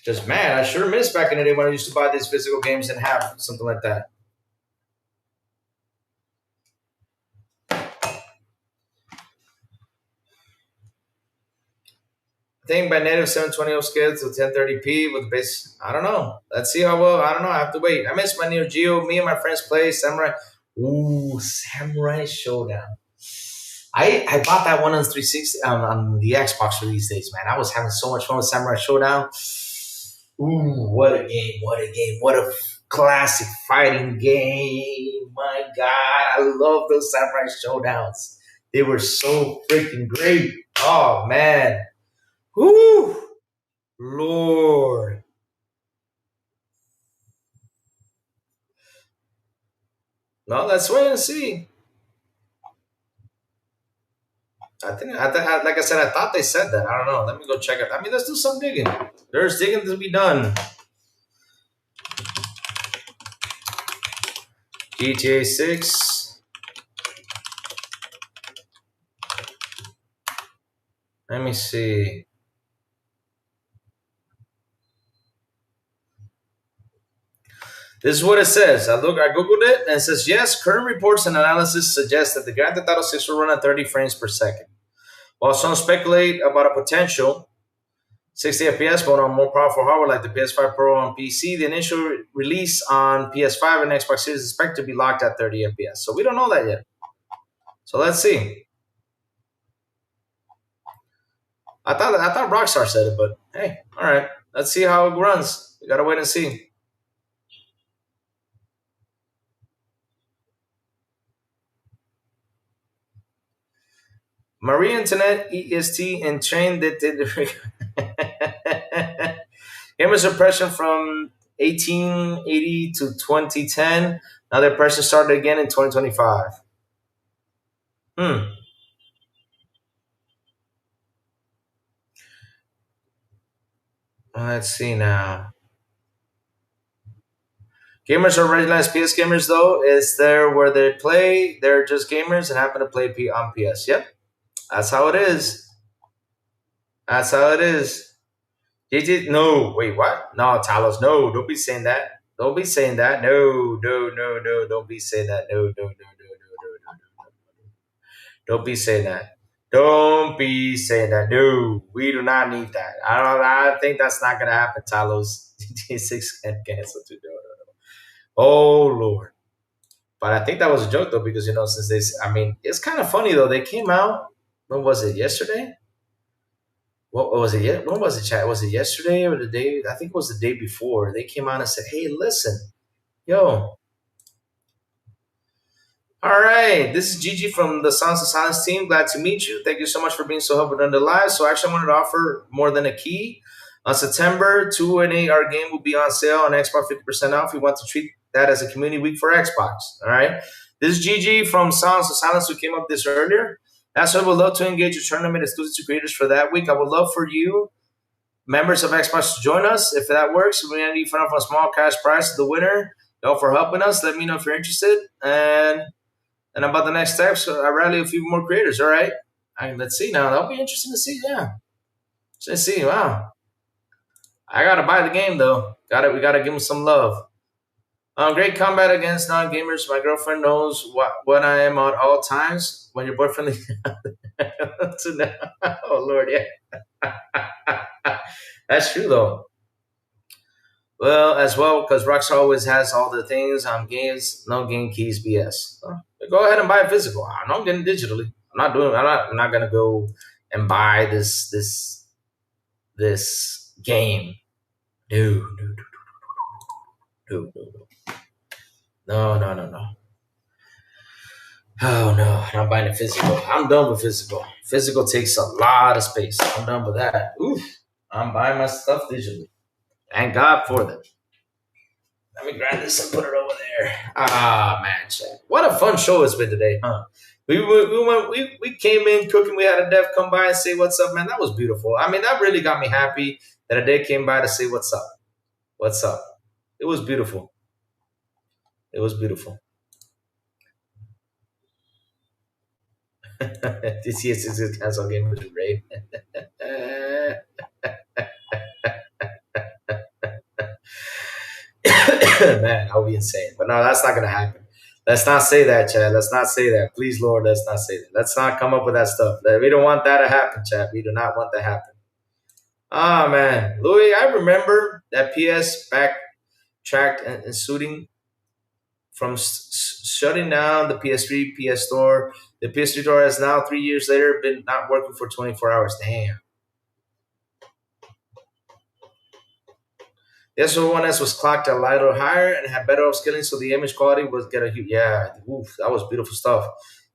Just man, I sure miss back in the day when I used to buy these physical games and have something like that. I think by native 720 scale to 1030p with base. I don't know. Let's see how well. I don't know. I have to wait. I miss my Neo Geo. Me and my friends play Samurai. Ooh, Samurai Showdown. I bought that one on 360 on the Xbox release days, man. I was having so much fun with Samurai Showdown. Ooh, what a game! What a game! What a classic fighting game! My God, I love those Samurai Showdowns. They were so freaking great. Oh man. Whoo! Lord. No, let's wait and see. Like I said, I thought they said that. I don't know. Let me go check it. I mean, let's do some digging. There's digging to be done. GTA 6. Let me see. This is what it says. I googled it, and it says yes. Current reports and analysis suggest that the Grand Theft Auto 6 will run at 30 frames per second. While some speculate about a potential 60 FPS but on more powerful hardware like the PS5 Pro on PC, the initial release on PS5 and Xbox Series is expected to be locked at 30 FPS. So we don't know that yet. So let's see. I thought Rockstar said it, but hey, all right. Let's see how it runs. We gotta wait and see. Marie Antoinette EST and trained that image suppression from 1880 to 2010. Now the oppression started again in 2025. Let's see now. Gamers are recognized PS gamers though. Is there where they play? They're just gamers and happen to play on PS. Yep. That's how it is. That's how it is. No, wait, what? No, Talos, no, don't be saying that. Don't be saying that. No, no, no, no, don't be saying that. No, no, no, no, no, no, no, no, no. Don't be saying that. Don't be saying that. No, we do not need that. I think that's not gonna happen, Talos. GTA 6 can cancel too. No, no, no. Oh Lord. But I think that was a joke though, because since it's kind of funny though. They came out. When was it? Yesterday? What was it? When was it, chat? Was it yesterday or the day? I think it was the day before. They came out and said, "Hey, listen, yo, all right, this is Gigi from the Sounds of Silence team. Glad to meet you. Thank you so much for being so helpful on the live. So actually, I wanted to offer more than a key. On September 2 and 8, our game will be on sale on Xbox 50% off. We want to treat that as a community week for Xbox. All right. This is Gigi from Sounds of Silence who came up this earlier. That's why I would love to engage a tournament exclusive to creators for that week. I would love for you, members of Xbox, to join us. If that works, we're going to front of a small cash prize to the winner. Y'all for helping us. Let me know if you're interested. And about the next steps, I rally a few more creators. All right. Let's see now. That'll be interesting to see. Yeah. Let's see. Wow. I got to buy the game, though. We got to give them some love. Great combat against non-gamers. My girlfriend knows what I am at all times. When your boyfriend... Oh, Lord, yeah. That's true though. Well, as well, because Rockstar always has all the things on games, no game keys, BS. Go ahead and buy a physical. I'm not getting digitally. I'm not doing. I'm not gonna go and buy this game. No, no, no, no, no, no, no, no. Oh no, not buying a physical. I'm done with physical. Physical takes a lot of space. I'm done with that. Oof. I'm buying my stuff digitally. Thank God for that. Let me grab this and put it over there. Ah, man, Chad. What a fun show it's been today, huh? We came in cooking. We had a dev come by and say what's up, man. That was beautiful. I mean, that really got me happy that a day came by to say what's up. What's up? It was beautiful. It was beautiful. This year's is cancel game was great. Man, I'll be insane. But no, that's not gonna happen. Let's not say that, Chad. Let's not say that. Please, Lord, let's not say that. Let's not come up with that stuff. We don't want that to happen, Chad. We do not want that to happen. Ah, man. Louis, I remember that PS backtracked and suiting from shutting down the PS3, PS Store. The PS3 store has now, 3 years later, been not working for 24 hours. Damn. The S1S was clocked a little higher and had better upscaling, so the image quality was get a huge. Yeah, oof, that was beautiful stuff.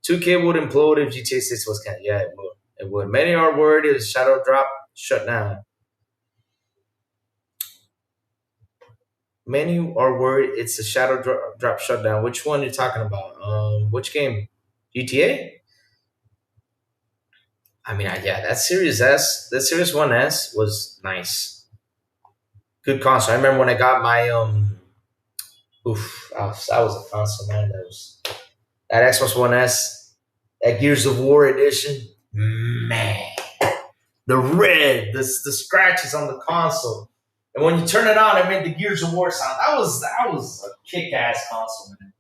2K would implode if GTA 6 was canceled. Yeah, it would. It would. Many are worried if Shadow Drop shut down. Many are worried it's a Drop shutdown. Which one are you talking about? Which game? GTA? I mean, yeah, that Series S, that Series 1S was nice. Good console. I remember when I got my oof, that was a console, man. That Xbox One S, that Gears of War edition, man. The red, the scratches on the console, and when you turn it on, it made the Gears of War sound. That was a kick ass console, man.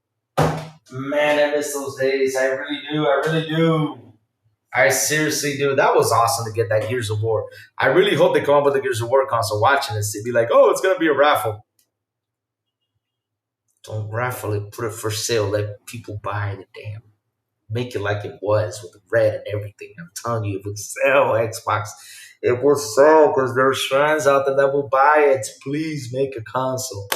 Man, I miss those days. I really do. I really do. I seriously do. That was awesome to get that Gears of War. I really hope they come up with the Gears of War console. Watching this, they'd be like, "Oh, it's gonna be a raffle." Don't raffle it. Put it for sale. Let people buy the damn. Make it like it was with the red and everything. I'm telling you, it would sell Xbox. It will sell because there's fans out there that will buy it. Please make a console.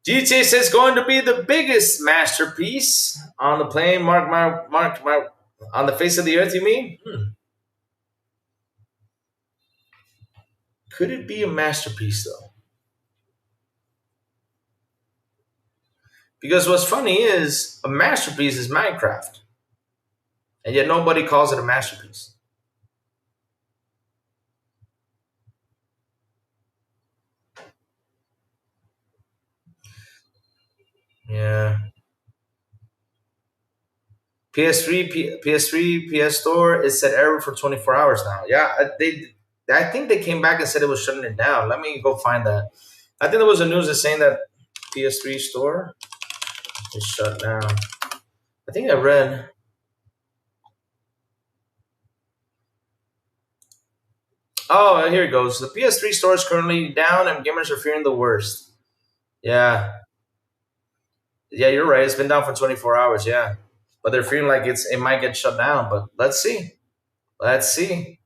GTA 6 is going to be the biggest masterpiece on the plane. Mark my on the face of the earth. You mean? Could it be a masterpiece though? Because what's funny is a masterpiece is Minecraft, and yet nobody calls it a masterpiece. Yeah. PS3, PS Store is set error for 24 hours now. Yeah, I think they came back and said it was shutting it down. Let me go find that. I think there was a news that's saying that PS3 Store is shut down. I think I read. Oh, here it goes. The PS3 store is currently down, and gamers are fearing the worst. Yeah, yeah, you're right. It's been down for 24 hours. Yeah, but they're feeling like it might get shut down. But let's see. Let's see.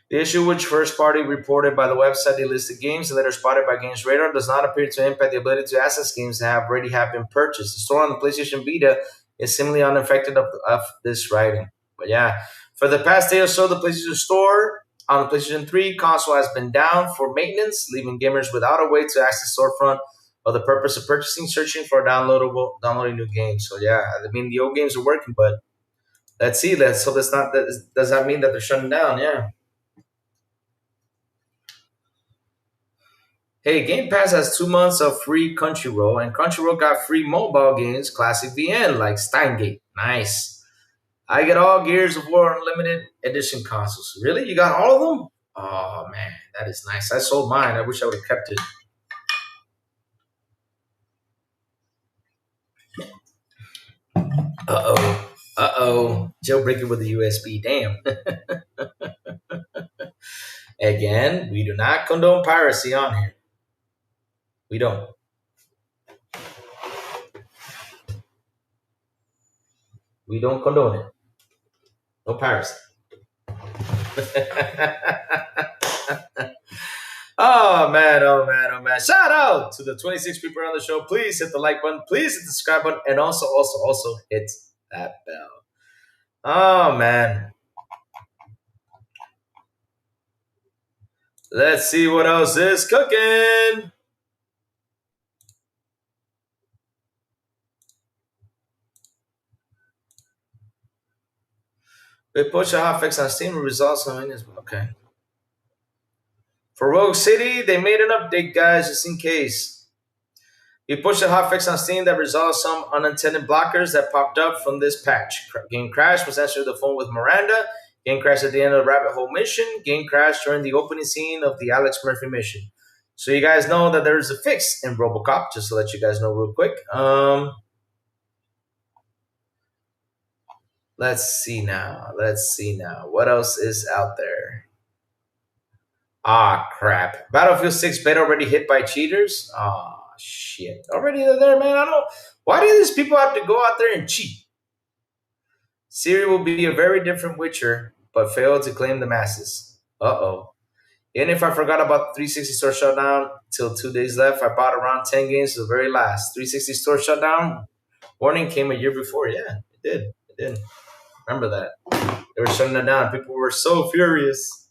The issue, which first party reported by the website delisted games and later spotted by Games Radar, does not appear to impact the ability to access games that have been purchased. The store on the PlayStation Vita is seemingly unaffected of this writing. But yeah, for the past day or so, the PlayStation Store on the PlayStation 3 console has been down for maintenance, leaving gamers without a way to access storefront for the purpose of purchasing, searching for downloading new games. So yeah, I mean the old games are working, but let's see. So that's not that. Does that mean that they're shutting down? Yeah. Hey, Game Pass has 2 months of free Crunchyroll, and Crunchyroll got free mobile games, classic VN, like Steingate. Nice. I get all Gears of War Unlimited Edition consoles. Really? You got all of them? Oh, man, that is nice. I sold mine. I wish I would have kept it. Uh-oh. Uh-oh. Jailbreak it with a USB. Damn. Again, we do not condone piracy on here. We don't. We don't condone it. No piracy. Oh man, oh man, oh man. Shout out to the 26 people on the show. Please hit the like button. Please hit the subscribe button. And also hit that bell. Oh man. Let's see what else is cooking. They push a hotfix on Steam results on it. Okay. For Rogue City, they made an update, guys, just in case. You push a hotfix on Steam that resolves some unintended blockers that popped up from this patch. Game crash was answered the phone with Miranda. Game crash at the end of the rabbit hole mission. Game crash during the opening scene of the Alex Murphy mission. So you guys know that there's a fix in RoboCop, just to let you guys know real quick. Let's see now. What else is out there? Ah, crap. Battlefield 6 beta already hit by cheaters? Ah, shit. Already there, man. I don't. Why do these people have to go out there and cheat? Siri will be a very different Witcher, but failed to claim the masses. Uh-oh. Even if I forgot about the 360 store shutdown till 2 days left, I bought around 10 games to the very last. 360 store shutdown warning came a year before. Yeah, it did. Remember that. They were shutting it down. People were so furious.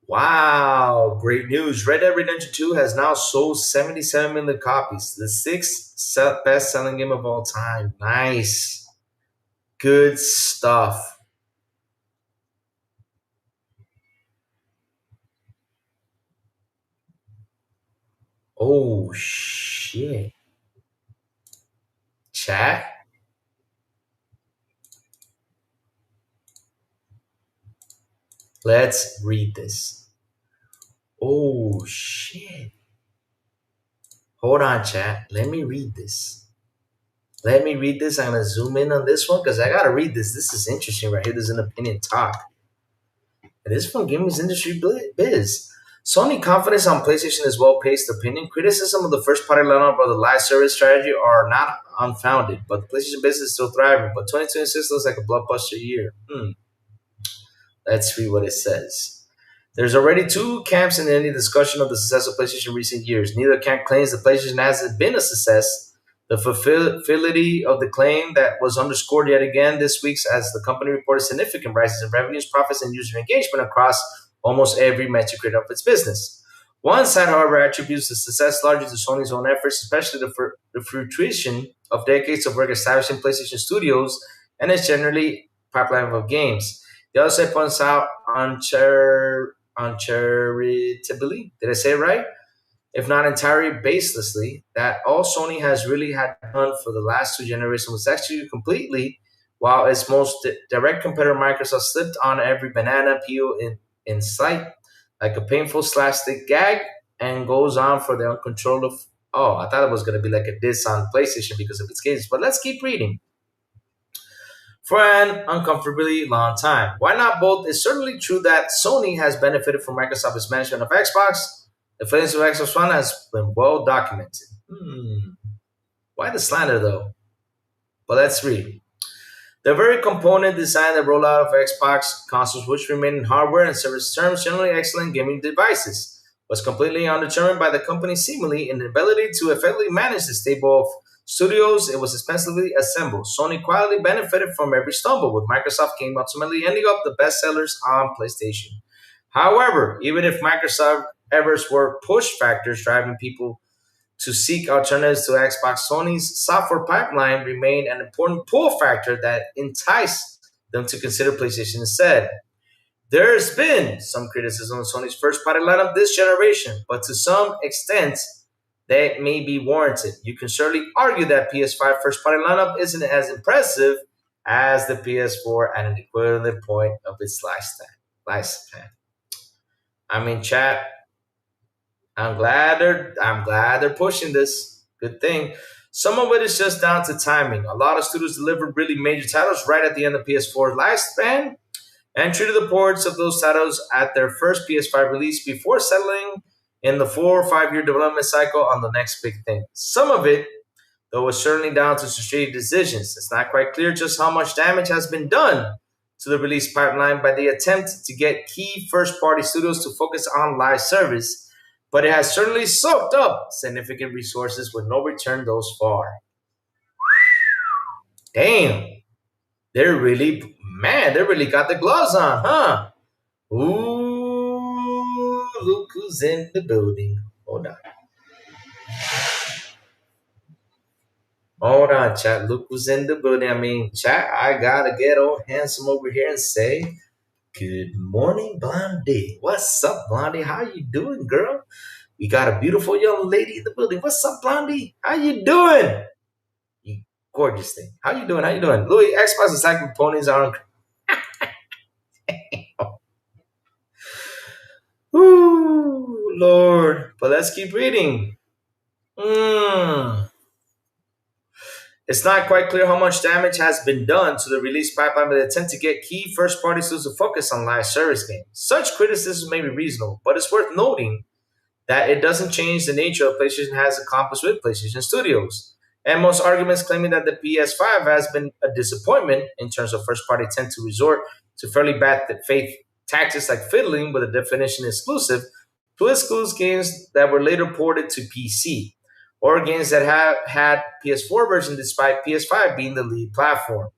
Wow, great news. Red Dead Redemption 2 has now sold 77 million copies, the sixth best selling game of all time. Nice. Good stuff. Oh, shit. Chat. Let's read this. Oh, shit. Hold on, chat. Let me read this. I'm going to zoom in on this one because I got to read this. This is interesting right here. There's an opinion talk. And this is from Gaming Industry Biz. Sony confidence on PlayStation is well-paced opinion. Criticism of the first-party lineup or the live service strategy are not unfounded, but the PlayStation business is still thriving. But 2026 looks like a blockbuster year. Let's read what it says. There's already two camps in any discussion of the success of PlayStation in recent years. Neither camp claims that PlayStation hasn't been a success. The fulfillability of the claim that was underscored yet again this week as the company reported significant rises in revenues, profits, and user engagement across almost every metric of its business. One side, however, attributes the success largely to Sony's own efforts, especially the fruition of decades of work establishing PlayStation Studios and its generally pipeline of games. The other side points out uncharitably, did I say it right? If not entirely baselessly, that all Sony has really had done for the last two generations was actually completely, while its most direct competitor Microsoft slipped on every banana peel in sight, like a painful slapstick gag, and goes on for the uncontrollable. Oh, I thought it was going to be like a diss on PlayStation because of its games, but let's keep reading. For an uncomfortably long time. Why not both? It's certainly true that Sony has benefited from Microsoft's management of Xbox. The failings of Xbox One has been well documented. Why the slander, though? But let's read. The very component design and rollout of Xbox consoles, which remain in hardware and service terms generally excellent gaming devices, was completely undetermined by the company's seemingly inability to effectively manage the stable of studios it was expensively assembled. Sony quietly benefited from every stumble, with Microsoft game ultimately ending up the best sellers on PlayStation. However, even if Microsoft errors were push factors driving people to seek alternatives to Xbox, Sony's software pipeline remained an important pull factor that enticed them to consider PlayStation instead. There's been some criticism of Sony's first-party lineup this generation, but to some extent, that may be warranted. You can certainly argue that PS5 first-party lineup isn't as impressive as the PS4 at an equivalent point of its lifespan. I mean, chat. I'm glad they're pushing this. Good thing. Some of it is just down to timing. A lot of studios delivered really major titles right at the end of PS4's lifespan, and treated the ports of those titles at their first PS5 release before settling in the 4 or 5 year development cycle on the next big thing. Some of it, though, was certainly down to strategic decisions. It's not quite clear just how much damage has been done to the release pipeline by the attempt to get key first party studios to focus on live service, but it has certainly soaked up significant resources with no return thus far. Damn, they really got the gloves on, huh? Ooh, look who's in the building. Hold on. Hold on, chat. Look who's in the building. I mean, chat, I gotta get old handsome over here and say, good morning, Blondie. What's up, Blondie? How you doing, girl? We got a beautiful young lady in the building. What's up, Blondie? How you doing? You gorgeous thing. How you doing? How you doing? Louis, Xbox and Cycle Ponies are on. Ooh, Lord. But let's keep reading. It's not quite clear how much damage has been done to the release pipeline by the attempt to get key first party studios to focus on live service games. Such criticism may be reasonable, but it's worth noting that it doesn't change the nature of PlayStation has accomplished with PlayStation Studios. And most arguments claiming that the PS5 has been a disappointment in terms of first party tend to resort to fairly bad faith tactics like fiddling with a definition exclusive to exclude games that were later ported to PC, or games that have had PS4 version despite PS5 being the lead platform.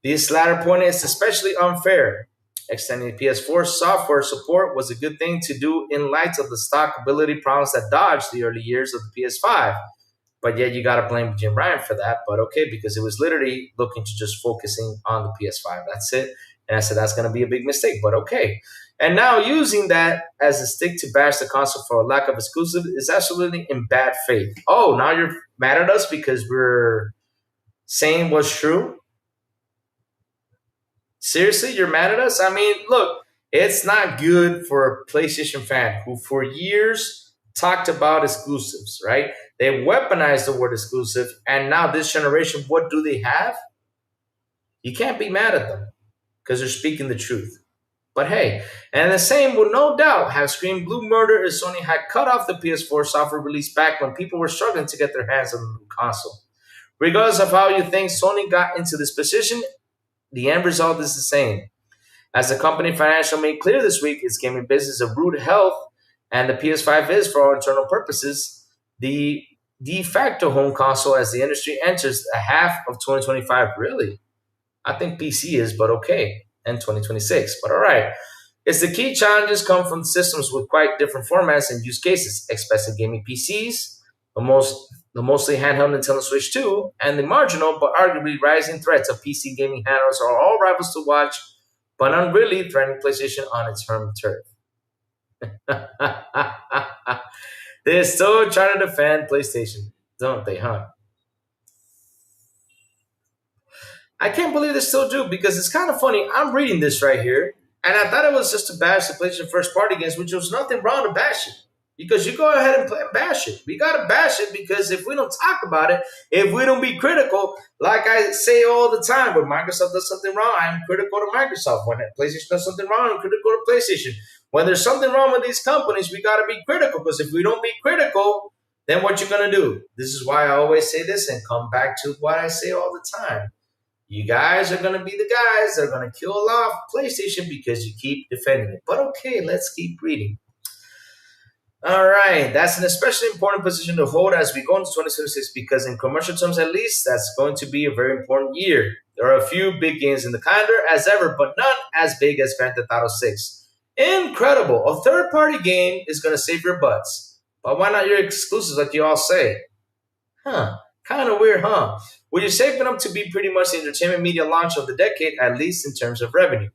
This latter point is especially unfair. Extending PS4 software support was a good thing to do in light of the stockability problems that dogged the early years of the PS5. But yet you gotta blame Jim Ryan for that. But okay, because it was literally looking to just focusing on the PS5. That's it. And I said that's gonna be a big mistake. But okay. And now using that as a stick to bash the console for a lack of exclusive is absolutely in bad faith. Oh, now you're mad at us because we're saying what's true? Seriously, you're mad at us? I mean, look, it's not good for a PlayStation fan who for years talked about exclusives, right? They weaponized the word exclusive, and now this generation, what do they have? You can't be mad at them because they're speaking the truth. But hey, and the same would no doubt have screamed blue murder if Sony had cut off the PS4 software release back when people were struggling to get their hands on the new console. Regardless of how you think Sony got into this position, the end result is the same. As the company financial made clear this week, its gaming business is a rude health, and the PS5 is, for all internal purposes, the de facto home console as the industry enters a half of 2025. Really? I think PC is, but okay. And 2026, but all right. It's the key challenges come from systems with quite different formats and use cases, expensive gaming PCs, the mostly handheld Nintendo Switch 2, and the marginal but arguably rising threats of PC gaming handhelds are all rivals to watch, but none really threatening PlayStation on its home turf. They're still trying to defend PlayStation, don't they, huh? I can't believe they still do because it's kind of funny. I'm reading this right here, and I thought it was just to bash the PlayStation first party games, which was nothing wrong to bash it. Because you go ahead and bash it. We got to bash it because if we don't talk about it, if we don't be critical, like I say all the time, when Microsoft does something wrong, I'm critical to Microsoft. When PlayStation does something wrong, I'm critical to PlayStation. When there's something wrong with these companies, we got to be critical because if we don't be critical, then what you going to do? This is why I always say this and come back to what I say all the time. You guys are going to be the guys that are going to kill off PlayStation because you keep defending it. But okay, let's keep reading. All right, that's an especially important position to hold as we go into 2026 because in commercial terms at least, that's going to be a very important year. There are a few big games in the calendar as ever, but none as big as Grand Theft Auto 6. Incredible. A third-party game is going to save your butts. But why not your exclusives like you all say? Huh, kind of weird, huh? Which is shaping up to be pretty much the entertainment media launch of the decade, at least in terms of revenue.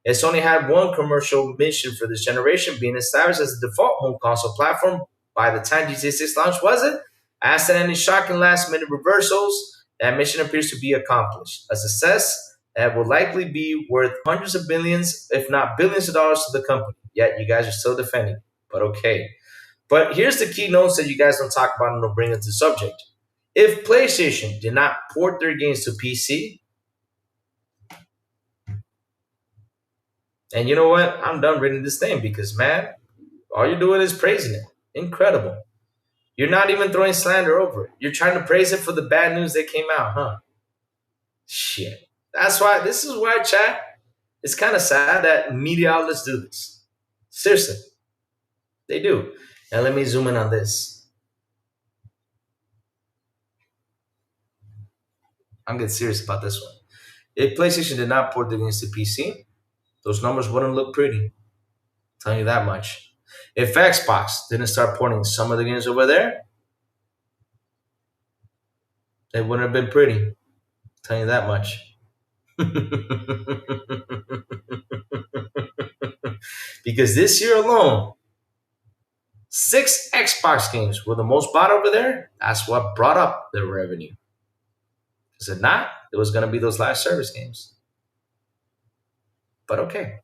It's only had one commercial mission for this generation, being established as the default home console platform by the time GTA 6 launched, was it? Absent any shocking last-minute reversals, that mission appears to be accomplished. A success that will likely be worth hundreds of billions, if not billions of dollars to the company. Yet you guys are still defending it. But okay. But here's the key notes that you guys don't talk about and don't bring into the subject. If PlayStation did not port their games to PC, And you know what? I'm done reading this thing because, man, all you're doing is praising it. Incredible. You're not even throwing slander over it. You're trying to praise it for the bad news that came out, huh? Shit. That's why, this is why, chat, it's kind of sad that media outlets do this. Seriously, they do. Now, let me zoom in on this. I'm getting serious about this one. If PlayStation did not port the games to PC, those numbers wouldn't look pretty. I'm telling you that much. If Xbox didn't start porting some of the games over there, it wouldn't have been pretty. I'm telling you that much. Because this year alone, 6 Xbox games were the most bought over there. That's what brought up their revenue. Is it not? It was going to be those live service games. But okay.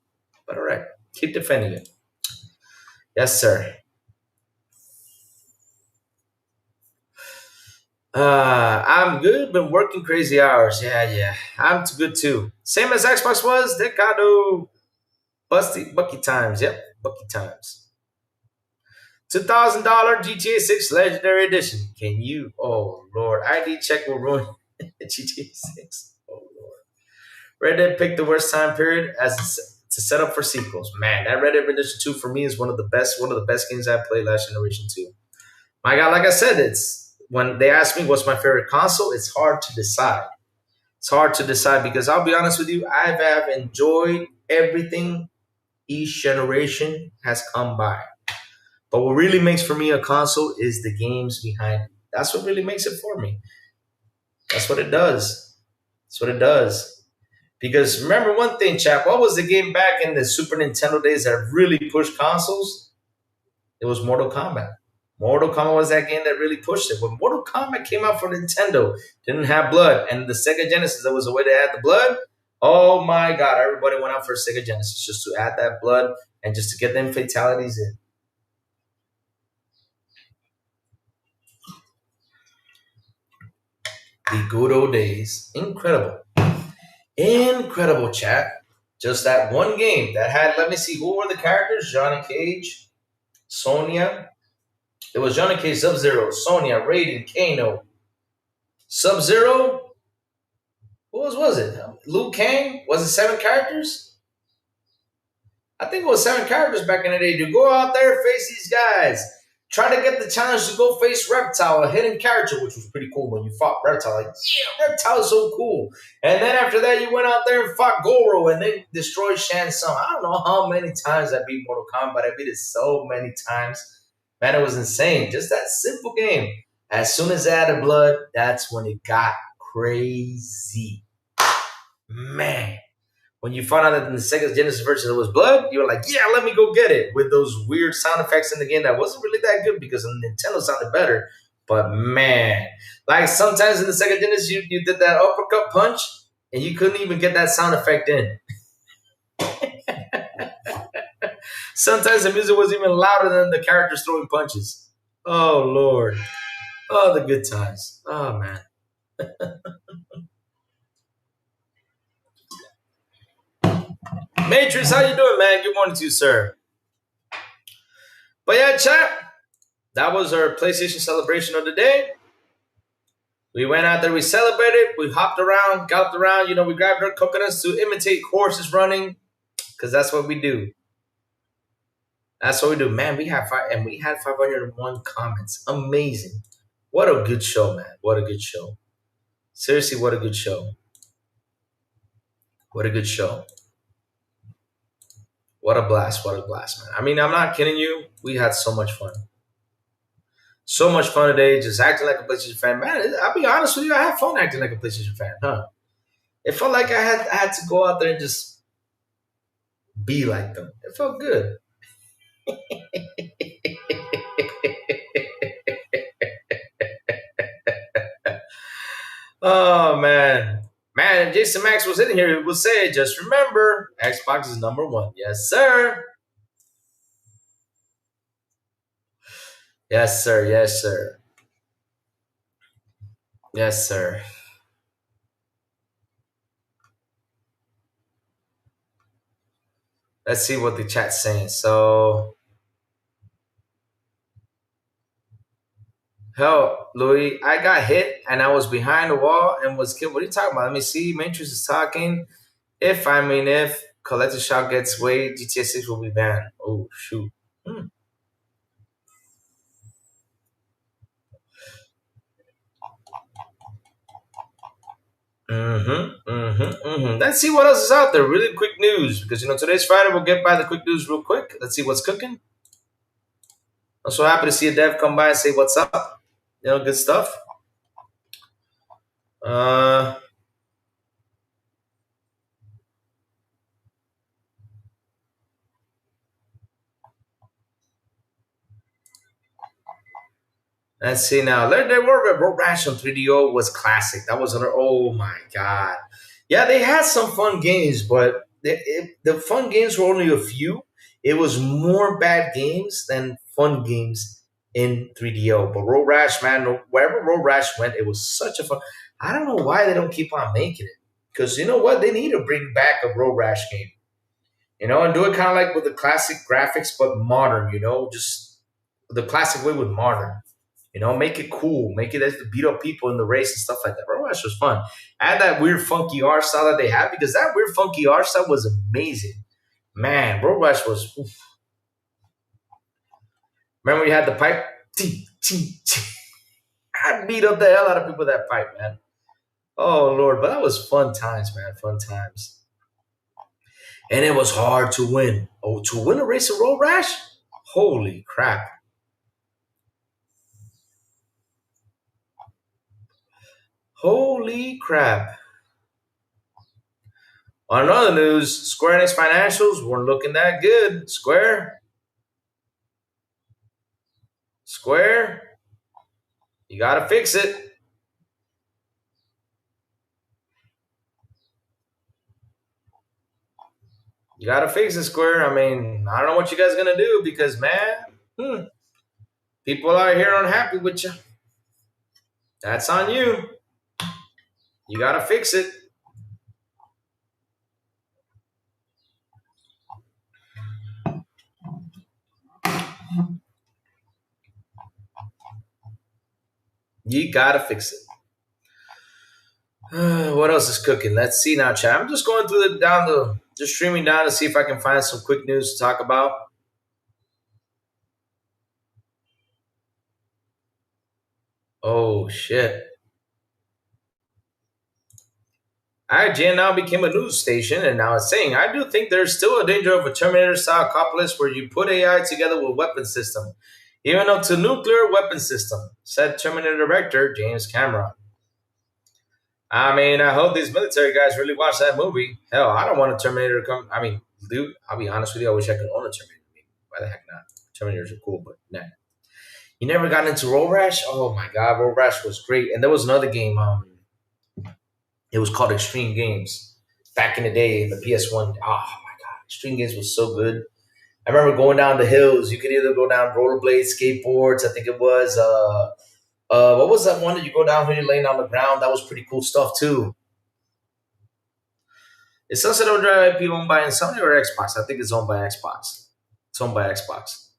But all right. Keep defending it. Yes, sir. I'm good. Been working crazy hours. Yeah. I'm too good too. Same as Xbox was. Decado. Busty. Bucky times. Yep. Bucky times. $2,000 GTA 6 Legendary Edition. Can you? Oh, Lord. ID check will ruin GTA 6. Oh, Lord. Red Dead picked the worst time period to set up for sequels. Man, that Red Dead Redemption 2 for me is one of the best games I played last generation too. My God, like I said, it's when they ask me what's my favorite console, it's hard to decide. It's hard to decide because I'll be honest with you, I have enjoyed everything each generation has come by. But what really makes for me a console is the games behind it. That's what really makes it for me. That's what it does. That's what it does. Because remember one thing, chap, what was the game back in the Super Nintendo days that really pushed consoles? It was Mortal Kombat. Mortal Kombat was that game that really pushed it. When Mortal Kombat came out for Nintendo, didn't have blood, and the Sega Genesis, there was a way to add the blood. Oh my God, everybody went out for a Sega Genesis just to add that blood and just to get them fatalities in. The good old days. Incredible. Incredible, chat. Just that one game that had, let me see, who were the characters? Johnny Cage, Sonya. It was Johnny Cage, Sub-Zero, Sonya, Raiden, Kano, Sub-Zero. Who was it? Liu Kang? Was it 7 characters? I think it was 7 characters back in the day. To go out there, face these guys. Try to get the challenge to go face Reptile, a hidden character, which was pretty cool when you fought Reptile. Like, yeah, Reptile is so cool. And then after that, you went out there and fought Goro and then destroyed Shang Tsung. I don't know how many times I beat Mortal Kombat. I beat it so many times. Man, it was insane. Just that simple game. As soon as I added blood, that's when it got crazy. Man. When you found out that in the Sega Genesis version there was blood, you were like, yeah, let me go get it. With those weird sound effects in the game that wasn't really that good because the Nintendo sounded better. But man, like sometimes in the Sega Genesis, you did that uppercut punch and you couldn't even get that sound effect in. Sometimes the music was even louder than the characters throwing punches. Oh, Lord. Oh, the good times. Oh, man. Matrix, how you doing, man? Good morning to you, sir. But yeah, chat, that was our PlayStation celebration of the day. We went out there, we celebrated, we hopped around, galloped around, we grabbed our coconuts to imitate horses running, because that's what we do. That's what we do. Man, we had 501 comments. Amazing. What a good show, man. What a good show. Seriously, what a good show. What a good show. What a blast, man. I mean, I'm not kidding you. We had so much fun. So much fun today, just acting like a PlayStation fan. Man, I'll be honest with you, I had fun acting like a PlayStation fan, huh? It felt like I had to go out there and just be like them. It felt good. Oh, man. Man, if Jason Max was in here, he would say, just remember, Xbox is number one. Yes, sir. Yes, sir. Yes, sir. Yes, sir. Let's see what the chat's saying. So, hell, Louis, I got hit and I was behind the wall and was killed. What are you talking about? Let me see. Matrix is talking. If Collector Shock gets weighed, GTA 6 will be banned. Oh, shoot. Hmm. Let's see what else is out there. Really quick news because today's Friday. We'll get by the quick news real quick. Let's see what's cooking. I'm so happy to see a dev come by and say what's up. Good stuff. Uh, let's see now. Legendary Warfare Road Rash on 3DO was classic. That was another. Oh my god. Yeah, they had some fun games, but the fun games were only a few. It was more bad games than fun games in 3DO. But Road Rash, man, wherever Road Rash went, it was such a fun. I don't know why they don't keep on making it. Because you know what? They need to bring back a Road Rash game. And do it kind of like with the classic graphics, but modern, just the classic way with modern. Make it cool. Make it as to beat up people in the race and stuff like that. Road Rash was fun. Add that weird funky art style that they had because that weird funky art style was amazing. Man, Road Rash was. Oof. Remember we had the pipe? Tee, tee, tee. I beat up the hell out of people with that pipe, man. Oh Lord, but that was fun times, man. Fun times. And it was hard to win. Oh, to win a race of Road Rash? Holy crap. Holy crap. On another news, Square Enix financials weren't looking that good. Square, you gotta fix it. You gotta fix it, Square. I mean, I don't know what you guys gonna do because, man, people out here unhappy with you. That's on you. You gotta fix it. You gotta fix it. What else is cooking? Let's see now, chat. I'm just going through just streaming down to see if I can find some quick news to talk about. Oh shit. IGN now became a news station, and now it's saying, I do think there's still a danger of a Terminator-style apocalypse where you put AI together with weapon system, even up to nuclear weapon system, said Terminator director James Cameron. I mean, I hope these military guys really watch that movie. Hell, I don't want a Terminator to come. I mean, dude, I'll be honest with you. I wish I could own a Terminator. I mean, why the heck not? Terminators are cool, but nah. You never got into Road Rash? Oh my God, Road Rash was great. And there was another game. It was called Extreme Games. Back in the day, the PS1. Oh my God, Extreme Games was so good. I remember going down the hills. You could either go down rollerblades, skateboards. I think it was. What was that one that you go down when you're laying on the ground? That was pretty cool stuff too. Is Sunset Overdrive IP owned by Sony or Xbox? I think it's owned by Xbox. It's owned by Xbox.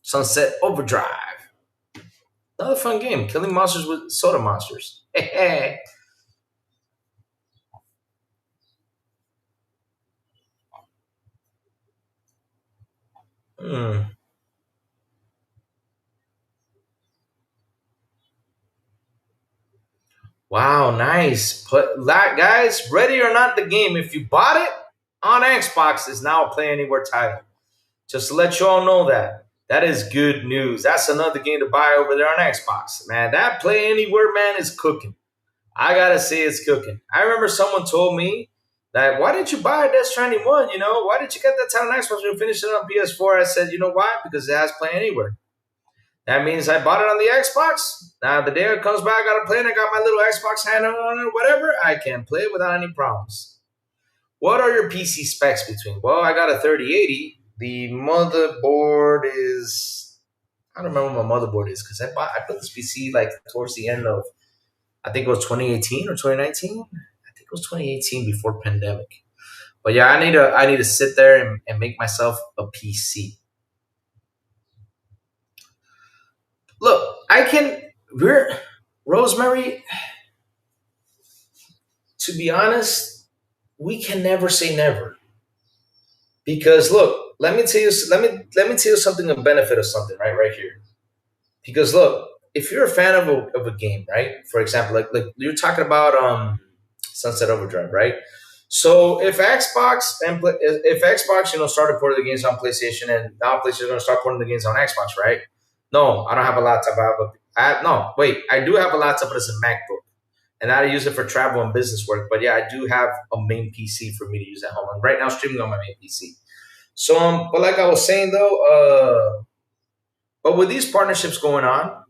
Sunset Overdrive. Another fun game. Killing monsters with soda monsters. Hmm. Wow, nice. But guys, ready or not, the game, if you bought it on Xbox, is now a Play Anywhere title. Just to let you all know that. That is good news. That's another game to buy over there on Xbox. Man, that Play Anywhere, man, is cooking. I gotta say it's cooking. I remember someone told me that, why didn't you buy Death Stranding 1? Why did you get that title on Xbox when you finished it on PS4? I said, you know why? Because it has Play Anywhere. That means I bought it on the Xbox. Now, the day it comes back, I got to play and I got my little Xbox handle on it, whatever. I can play it without any problems. What are your PC specs between? Well, I got a 3080. The motherboard is, I don't remember what my motherboard is because I put this PC like towards the end of, I think it was 2018 or 2019. I think it was 2018 before pandemic. But yeah, I need to sit there and make myself a PC. Look, I can. We're Rosemary. To be honest, we can never say never because look, let me tell you something. A benefit of something, right here. Because look, if you're a fan of a game, right? For example, like you're talking about Sunset Overdrive, right? So if Xbox started porting the games on PlayStation and now PlayStation is going to start porting the games on Xbox, right? No, I don't have a laptop. No, wait, I do have a laptop, but it's a MacBook, and I use it for travel and business work. But yeah, I do have a main PC for me to use at home. I'm right now streaming on my main PC. So, but like I was saying though, but with these partnerships going on,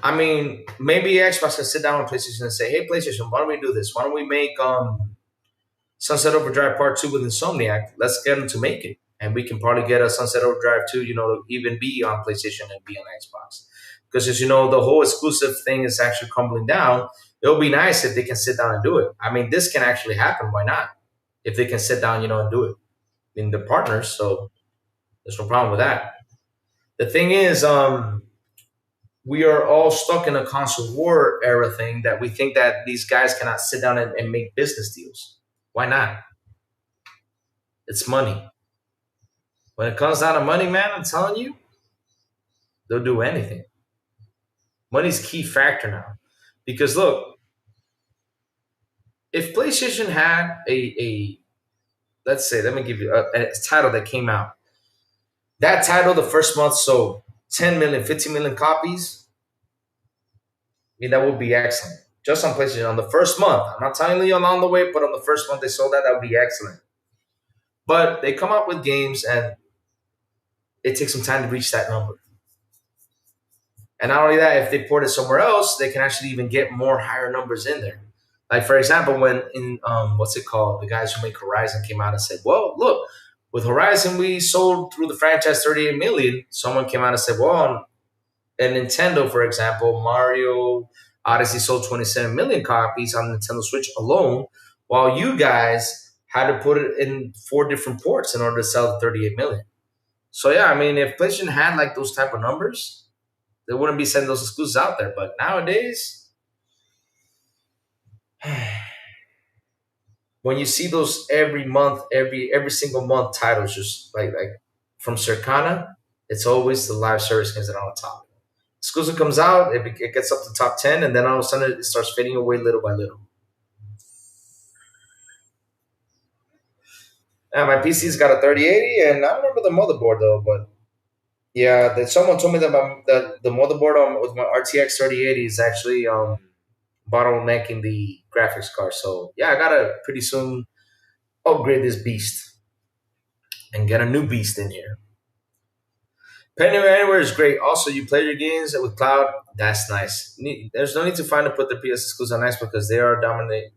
I mean, maybe Xbox can sit down with PlayStation and say, "Hey, PlayStation, why don't we do this? Why don't we make Sunset Overdrive Part Two with Insomniac? Let's get them to make it, and we can probably get a Sunset Overdrive Two, to even be on PlayStation and be on Xbox. Because as you know, the whole exclusive thing is actually crumbling down. It'll be nice if they can sit down and do it. I mean, this can actually happen. Why not? If they can sit down, and do it. I mean, they're partners, so there's no problem with that. The thing is, we are all stuck in a console war era thing that we think that these guys cannot sit down and make business deals. Why not? It's money. When it comes down to money, man, I'm telling you, they'll do anything. Money's key factor now. Because look, if PlayStation had a let's say, let me give you a title that came out. That title, the first month sold 10 million, 15 million copies. I mean, that would be excellent. Just on PlayStation on the first month. I'm not telling you along the way, but on the first month they sold that, that would be excellent. But they come up with games and it takes some time to reach that number. And not only that, if they port it somewhere else, they can actually even get more higher numbers in there. Like for example, when in what's it called? The guys who make Horizon came out and said, "Well, look, with Horizon we sold through the franchise 38 million." Someone came out and said, "Well, and Nintendo, for example, Mario Odyssey sold 27 million copies on Nintendo Switch alone, while you guys had to put it in 4 different ports in order to sell 38 million." So yeah, I mean, if PlayStation had like those type of numbers, they wouldn't be sending those exclusives out there. But nowadays, when you see those every month, every single month titles, just like from Circana, it's always the live service games that are on top. Exclusive comes out, it gets up to top 10, and then all of a sudden it starts fading away little by little. Yeah, my PC's got a 3080, and I don't remember the motherboard though, but yeah, someone told me that the motherboard with my RTX 3080 is actually bottlenecking the graphics card. So yeah, I gotta pretty soon upgrade this beast and get a new beast in here. Penny Anywhere is great. Also, you play your games with cloud. That's nice. There's no need to find to put the PS exclusives on X because they are dominating.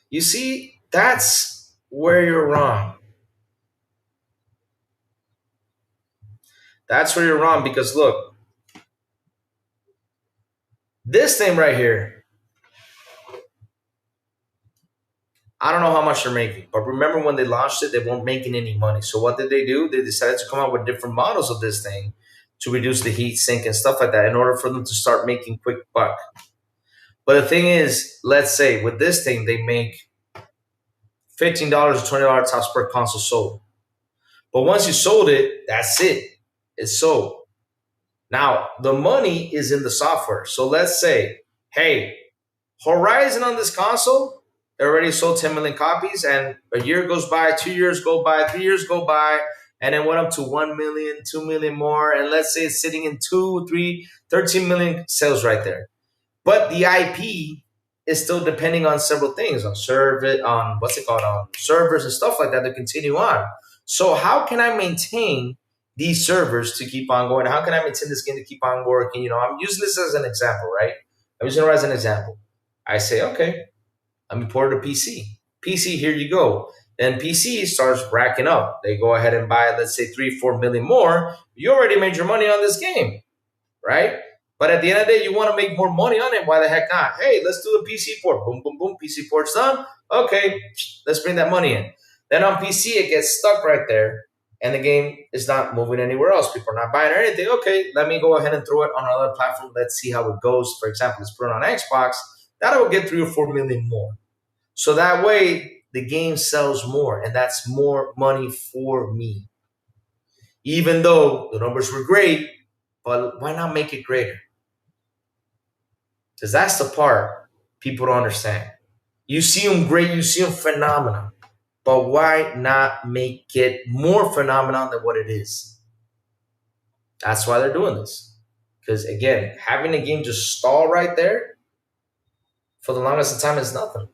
You see, that's where you're wrong. That's where you're wrong because look, this thing right here, I don't know how much they're making, but remember when they launched it, they weren't making any money. So what did they do? They decided to come out with different models of this thing to reduce the heat sink and stuff like that in order for them to start making quick buck. But the thing is, let's say with this thing, they make $15 or $20 tops per console sold. But once you sold it, that's it. It's sold. Now, the money is in the software. So let's say, hey, Horizon on this console, it already sold 10 million copies, and a year goes by, 2 years go by, 3 years go by, and it went up to 1 million, 2 million more. And let's say it's sitting in 2, 3, 13 million sales right there. But the IP is still depending on several things, on on what's it called, on servers and stuff like that to continue on. So how can I maintain these servers to keep on going? How can I maintain this game to keep on working? I'm using this as an example, right? I'm using it as an example. I say, okay, I'm importing a PC. PC, here you go. Then PC starts racking up. They go ahead and buy, let's say, 3, 4 million more. You already made your money on this game, right? But at the end of the day, you want to make more money on it. Why the heck not? Hey, let's do the PC port. Boom, boom, boom. PC port's done. Okay, let's bring that money in. Then on PC, it gets stuck right there, and the game is not moving anywhere else. People are not buying or anything. Okay, let me go ahead and throw it on another platform. Let's see how it goes. For example, let's put it on Xbox. That will get 3 or 4 million more. So that way, the game sells more, and that's more money for me. Even though the numbers were great, but why not make it greater? Because that's the part people don't understand. You see them great, you see them phenomenal, but why not make it more phenomenal than what it is? That's why they're doing this. Because again, having a game just stall right there for the longest of time is nothing.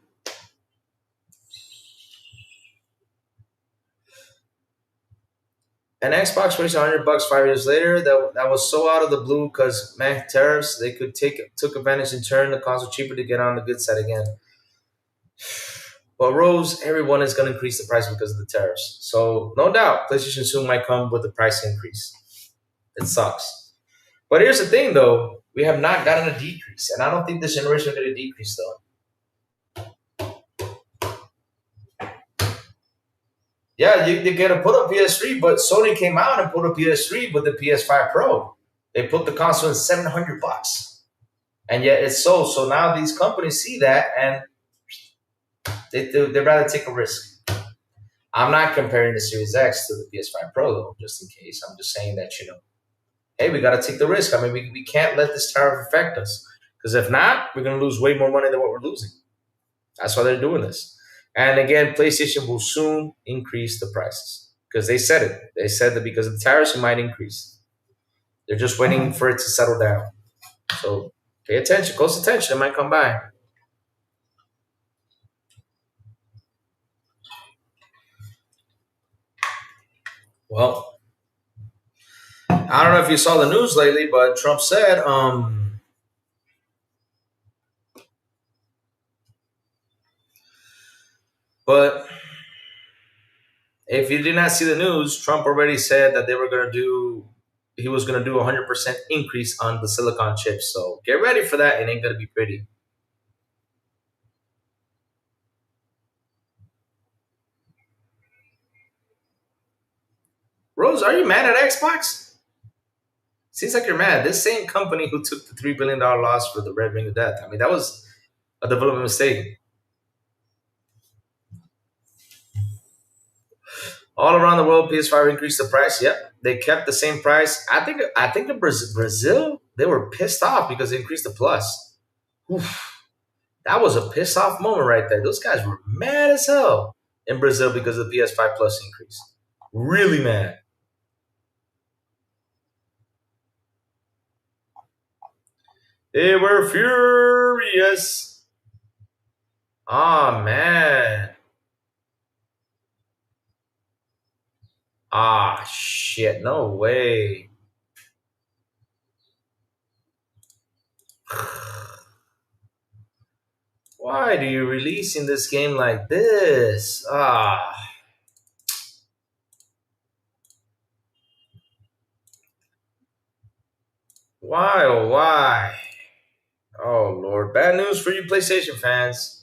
And Xbox raised $100 5 years later. That was so out of the blue because man, tariffs they took advantage and turned the console cheaper to get on the good side again. But Rose, everyone is going to increase the price because of the tariffs. So no doubt, PlayStation soon might come with a price increase. It sucks. But here's the thing, though: we have not gotten a decrease, and I don't think this generation is going to decrease though. Yeah, you get to put a PS3, but Sony came out and put a PS3 with the PS5 Pro. They put the console in $700, and yet it's sold. So now these companies see that, and they'd rather take a risk. I'm not comparing the Series X to the PS5 Pro, though, just in case. I'm just saying that, hey, we got to take the risk. I mean, we can't let this tariff affect us, because if not, we're going to lose way more money than what we're losing. That's why they're doing this. And again, PlayStation will soon increase the prices because they said it. They said that because of the tariffs, it might increase. They're just waiting for it to settle down. So pay attention, close attention. It might come by. Well, I don't know if you saw the news lately, but Trump said, but if you did not see the news, Trump already said that he was going to do a 100% increase on the silicon chips. So get ready for that. It ain't going to be pretty. Rose, are you mad at Xbox? Seems like you're mad. This same company who took the $3 billion loss for the Red Ring of Death. I mean, that was a development mistake. All around the world, PS5 increased the price. Yep, they kept the same price. I think in Brazil, they were pissed off because they increased the plus. Oof. That was a pissed off moment right there. Those guys were mad as hell in Brazil because of the PS5 Plus increase. Really mad. They were furious. Oh, man. Ah, shit. No way. Why do you release in this game like this? Ah. Why, oh, why? Oh, Lord. Bad news for you PlayStation fans.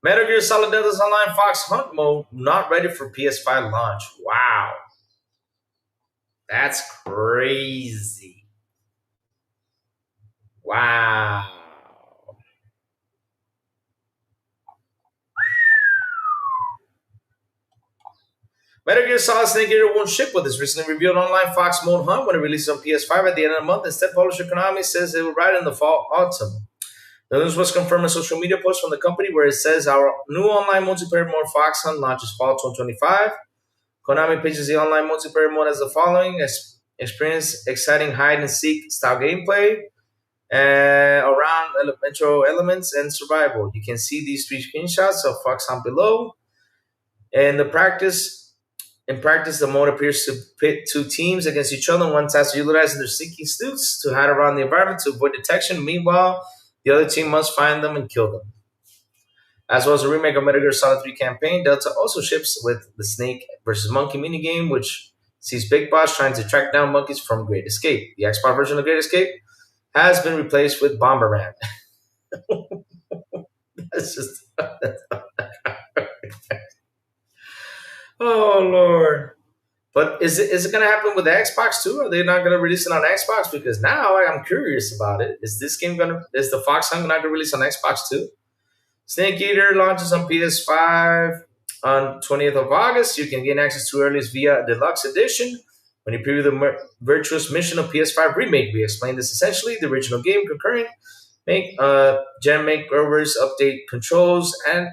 Metal Gear Solid Delta's Online Fox Hunt mode not ready for PS5 launch. Wow. That's crazy. Wow. Metal Gear Solid Snake Eater won't ship with this recently revealed online Fox mode hunt when it releases on PS5 at the end of the month. Instead, publisher Konami says it will ride in the fall autumn. The news was confirmed in a social media post from the company where it says our new online multiplayer mode Fox Hunt launches fall 2025. Konami pitches the online multiplayer mode as the following: experience exciting hide and seek style gameplay around metro elements and survival. You can see these 3 screenshots of Fox Hunt below. In practice, the mode appears to pit 2 teams against each other. One task to utilize their sneaking suits to hide around the environment to avoid detection. Meanwhile, the other team must find them and kill them. As well as a remake of Metal Gear Solid 3 campaign, Delta also ships with the Snake vs. Monkey minigame, which sees Big Boss trying to track down monkeys from Great Escape. The Xbox version of Great Escape has been replaced with Bomberman. That's just oh Lord. But is it gonna happen with the Xbox too? Are they not gonna release it on Xbox? Because now I'm curious about it. Is the Fox Hunt not gonna release on Xbox too? Snake Eater launches on PS5 on 20th of August. You can gain access to earliest via deluxe edition. When you preview the virtuous mission of PS5 Remake, we explain this essentially the original game concurring gen makeovers, update controls, and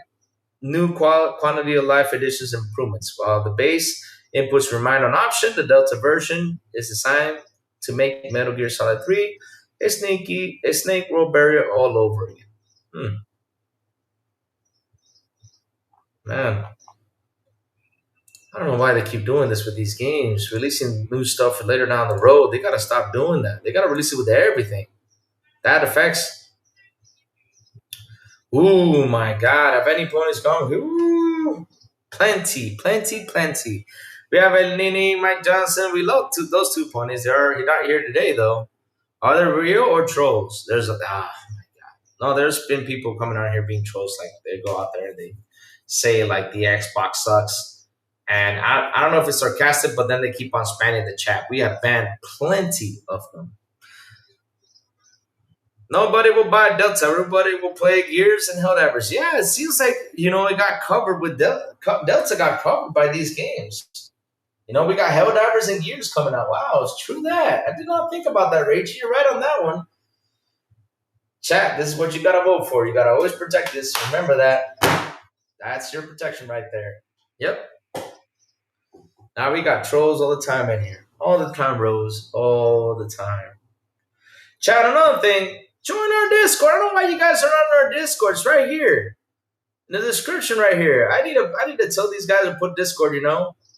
new quantity of life additions and improvements. While the base inputs remain on option, the Delta version is designed to make Metal Gear Solid 3 a snake world barrier all over again. Man, I don't know why they keep doing this with these games, releasing new stuff later down the road. They gotta stop doing that. They gotta release it with everything. That affects. Ooh my God! Have any ponies gone? Ooh, plenty, plenty, plenty. We have El Nini, Mike Johnson. We love those two ponies. They're not here today though. Are they real or trolls? No. There's been people coming out here being trolls. Like they go out there and they say like the Xbox sucks. And I don't know if it's sarcastic, but then they keep on spamming the chat. We have banned plenty of them. Nobody will buy Delta. Everybody will play Gears and Helldivers. Yeah, it seems like, it got covered with Delta. Delta got covered by these games. We got Helldivers and Gears coming out. Wow, it's true that. I did not think about that, Rachel. You're right on that one. Chat, this is what you got to vote for. You got to always protect this. Remember that. That's your protection right there. Yep. Now we got trolls all the time in here. All the time, Rose. All the time. Chat, another thing. Join our Discord. I don't know why you guys are on our Discord. It's right here. In the description right here. I need to tell these guys to put Discord,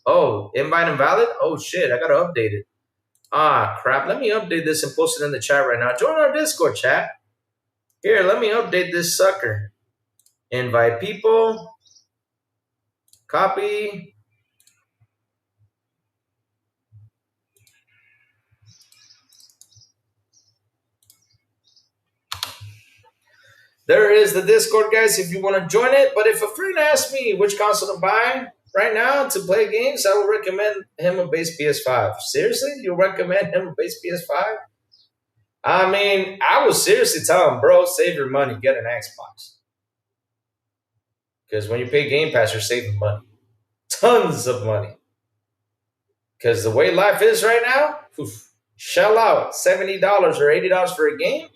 Oh, invite invalid? Oh shit, I gotta update it. Ah, crap. Let me update this and post it in the chat right now. Join our Discord, chat. Here, let me update this sucker. Invite people. Copy. There is the Discord, guys, if you want to join it. But if a friend asks me which console to buy right now to play games, I would recommend him a base PS5. Seriously? You recommend him a base PS5? I mean, I would seriously tell him, bro, save your money, get an Xbox. Because when you pay Game Pass, you're saving money. Tons of money. Because the way life is right now, shell out $70 or $80 for a game.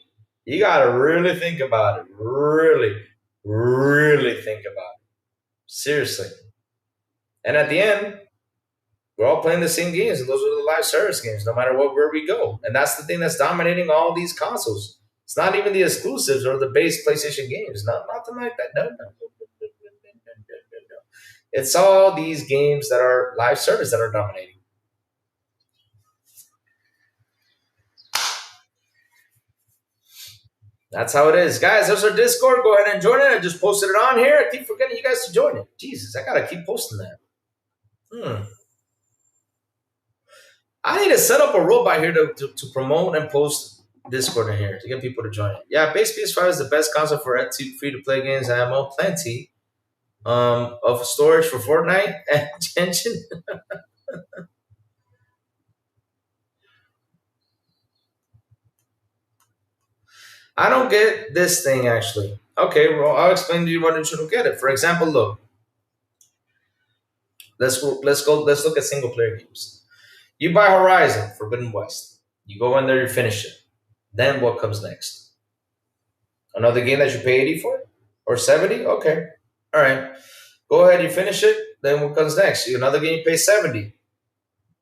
You got to really think about it. Really, really think about it. Seriously. And at the end, we're all playing the same games, and those are the live service games, no matter where we go. And that's the thing that's dominating all these consoles. It's not even the exclusives or the base PlayStation games. Nothing like that. No. It's all these games that are live service that are dominating. That's how it is. Guys, there's our Discord. Go ahead and join it. I just posted it on here. I keep forgetting you guys to join it. Jesus, I got to keep posting that. I need to set up a robot here to promote and post Discord in here to get people to join it. Yeah, base PS5 is the best console for free-to-play games. Ammo, plenty of storage for Fortnite and engine. I don't get this thing, actually. Okay, well, I'll explain to you why you shouldn't get it. For example, look. Let's look at single-player games. You buy Horizon Forbidden West. You go in there, you finish it. Then what comes next? Another game that you pay 80 for? Or 70? Okay. All right. Go ahead, you finish it. Then what comes next? Another game you pay 70.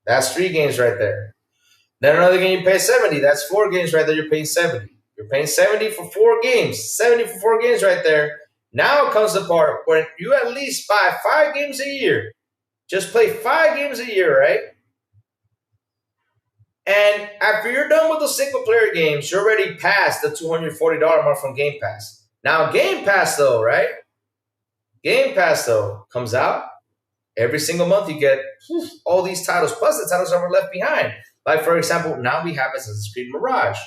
That's 3 games right there. Then another game you pay 70. That's 4 games right there. You're paying 70. You're paying 70 for 4 games. 70 for 4 games right there. Now comes the part where you at least buy 5 games a year. Just play 5 games a year, right? And after you're done with the single-player games, you're already past the $240 mark from Game Pass. Now, Game Pass, though, right? Game Pass, though, comes out. Every single month you get all these titles, plus the titles that were left behind. Like, for example, now we have Assassin's Creed Mirage.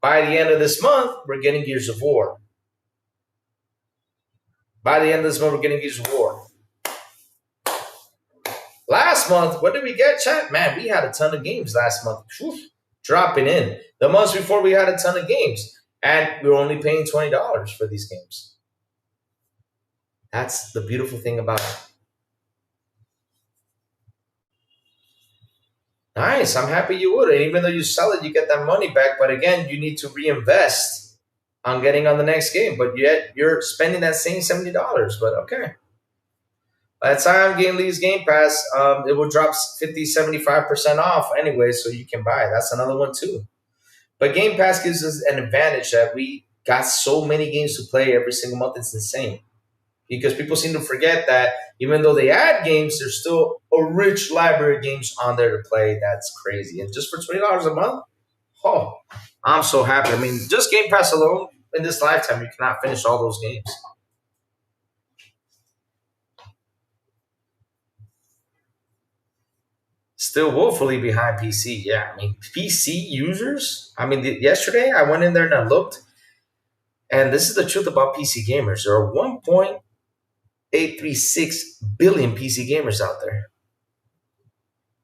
By the end of this month, we're getting Gears of War. By the end of this month, we're getting Gears of War. Last month, what did we get, chat? Man, we had a ton of games last month. Whew, dropping in. The months before, we had a ton of games. And we were only paying $20 for these games. That's the beautiful thing about it. Nice. I'm happy you would. And even though you sell it, you get that money back. But again, you need to reinvest on getting on the next game. But yet, you're spending that same $70. But okay. By the time game leaves Game Pass, it will drop 50, 75% off anyway, so you can buy. That's another one too. But Game Pass gives us an advantage that we got so many games to play every single month. It's insane. Because people seem to forget that even though they add games, there's still a rich library of games on there to play. That's crazy. And just for $20 a month, oh, I'm so happy. I mean, just Game Pass alone, in this lifetime, you cannot finish all those games. Still woefully behind PC. Yeah, I mean, PC users. I mean, yesterday I went in there and I looked, and this is the truth about PC gamers. There are 1.836 billion PC gamers out there.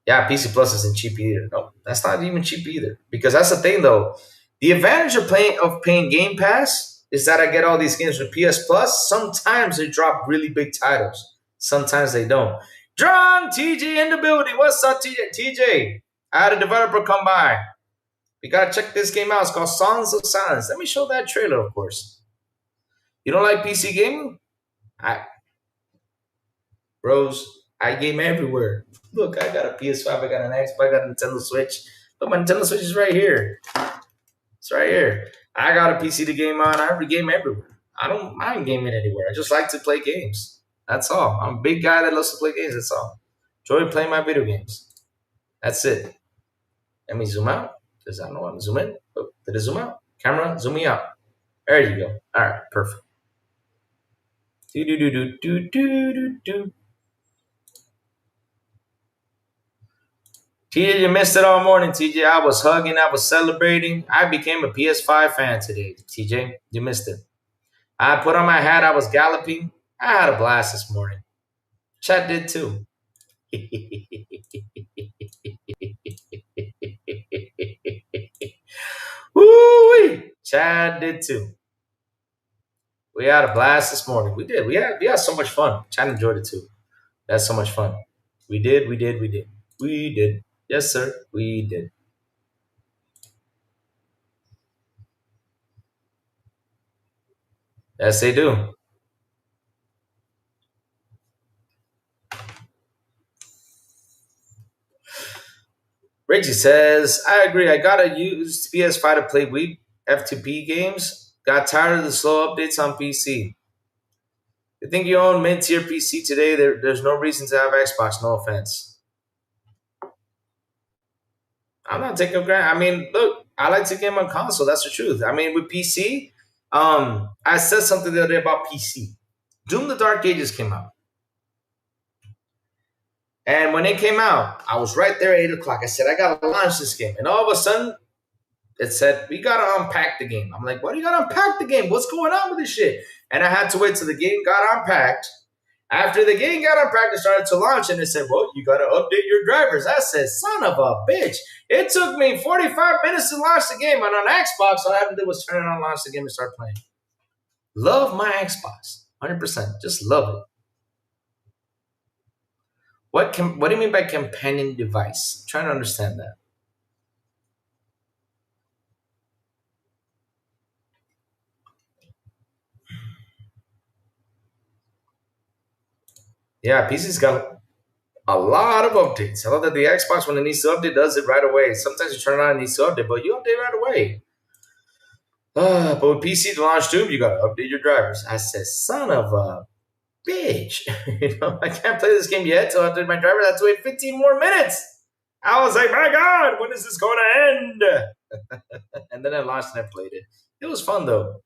Yeah, PC Plus isn't cheap either. No, that's not even cheap either. Because that's the thing, though. The advantage of paying Game Pass is that I get all these games with PS Plus. Sometimes they drop really big titles. Sometimes they don't. John TJ in the building. What's up, TJ? TJ, I had a developer come by. We gotta check this game out. It's called Songs of Silence. Let me show that trailer, of course. You don't like PC gaming? Bros, I game everywhere. Look, I got a PS5, I got an Xbox, I got a Nintendo Switch. Look, my Nintendo Switch is right here. It's right here. I got a PC to game on. I game everywhere. I don't mind gaming anywhere. I just like to play games. That's all. I'm a big guy that loves to play games. That's all. Enjoy playing my video games. That's it. Let me zoom out. Because I know I'm zoom in. Oh, did it zoom out? Camera, zoom me out. There you go. All right, perfect. Do do do do do do do do. TJ, you missed it all morning, TJ. I was hugging. I was celebrating. I became a PS5 fan today, TJ. You missed it. I put on my hat. I was galloping. I had a blast this morning. Chat did too. Woo-wee! Chad did too. We had a blast this morning. We did. We had so much fun. Chad enjoyed it too. We had so much fun. We did. We did. We did. We did. Yes, sir. We did. Yes, they do. Reggie says, I agree. I gotta use PS5 to play Wii F2P games. Got tired of the slow updates on PC. You think you own mid-tier PC today? There's no reason to have Xbox. No offense. I'm not taking granted. I mean, look, I like to game on console. That's the truth. I mean, with PC, I said something the other day about PC. Doom: The Dark Ages came out. And when it came out, I was right there at 8 o'clock. I said, I got to launch this game. And all of a sudden, it said, we got to unpack the game. I'm like, what do you got to unpack the game? What's going on with this shit? And I had to wait till the game got unpacked. After the game got unpacked, it started to launch. And it said, well, you got to update your drivers. I said, son of a bitch. It took me 45 minutes to launch the game. And on Xbox, all I had to do was turn it on, launch the game, and start playing. Love my Xbox. 100%. Just love it. What do you mean by companion device? I'm trying to understand that. Yeah, PC's got a lot of updates. I love that the Xbox, when it needs to update, does it right away. Sometimes you turn it on, it needs to update, but you update right away. But with PC to launch Doom, you got to update your drivers. I said, son of a bitch. I can't play this game yet till I update my driver. I have to wait 15 more minutes. I was like, my God, when is this going to end? And then I launched and I played it. It was fun, though.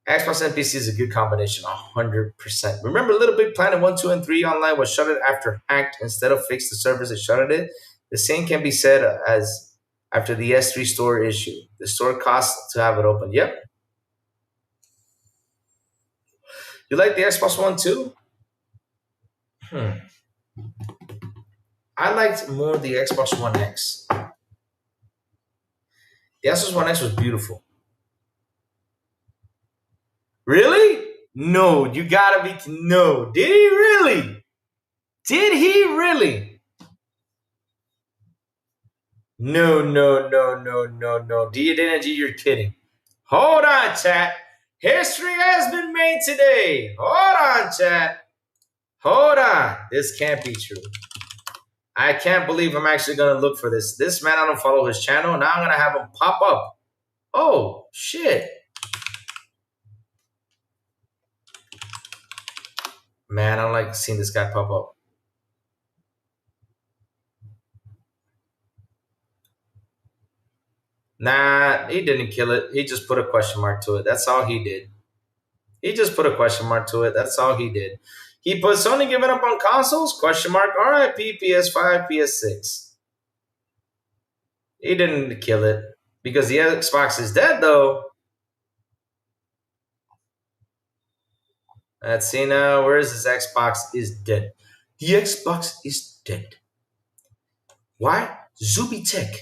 Xbox and PC is a good combination, 100%. Remember Little Big Planet 1, 2, and 3 online was shuttered after hacked. Instead of fix the servers, they shuttered it. The same can be said as after the S3 store issue. The store costs to have it open. Yep. You like the Xbox One too? Hmm. I liked more the Xbox One X. The Xbox One X was beautiful. Really? No, you gotta be. No. Did he really? Did he really? No, no, no, no, no, no. D, you're kidding. Hold on, chat. History has been made today. Hold on, chat. Hold on. This can't be true. I can't believe I'm actually going to look for this. This man, I don't follow his channel. Now I'm going to have him pop up. Oh, shit. Man, I don't like seeing this guy pop up. Nah, he didn't kill it. He just put a question mark to it. That's all he did. He just put a question mark to it. That's all he did. He put Sony giving up on consoles? Question mark. RIP PS5, PS6. He didn't kill it. Because the Xbox is dead, though. Let's see now. Where is this Xbox is dead? The Xbox is dead. Why? Zubitech